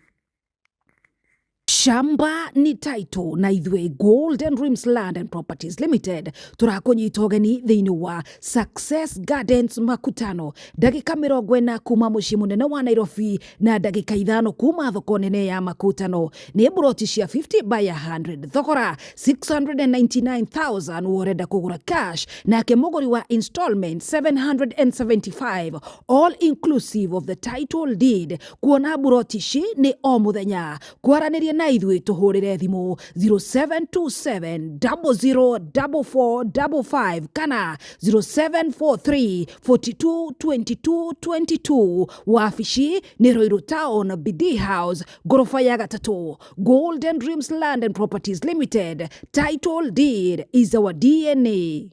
Shamba ni title na ithwe Golden Dreams Land and Properties Limited turakonyita ũgeni thĩinĩ wa Success Gardens Makutano. Ndagĩka 40 kuma mũciĩ mũnene wa Nairobi na ndagĩka 5 kuma thoko nene ya Makutano. Nĩ buroti cia 50 by 100 thogora 699,000 worenda kugura cash, nake mũgũri wa installment 775, all inclusive of the title deed. Kuona buroti ici nĩ o mũthenya. Kwaranĩria na ithuĩ tuhũrĩre thimũ 0727 004455 kana 0743 42 22 22. Wabici nĩ Roiro Town, BD House, gorofa ya gatatu. Golden Dreams Land and Properties Limited. Title deed is our DNA.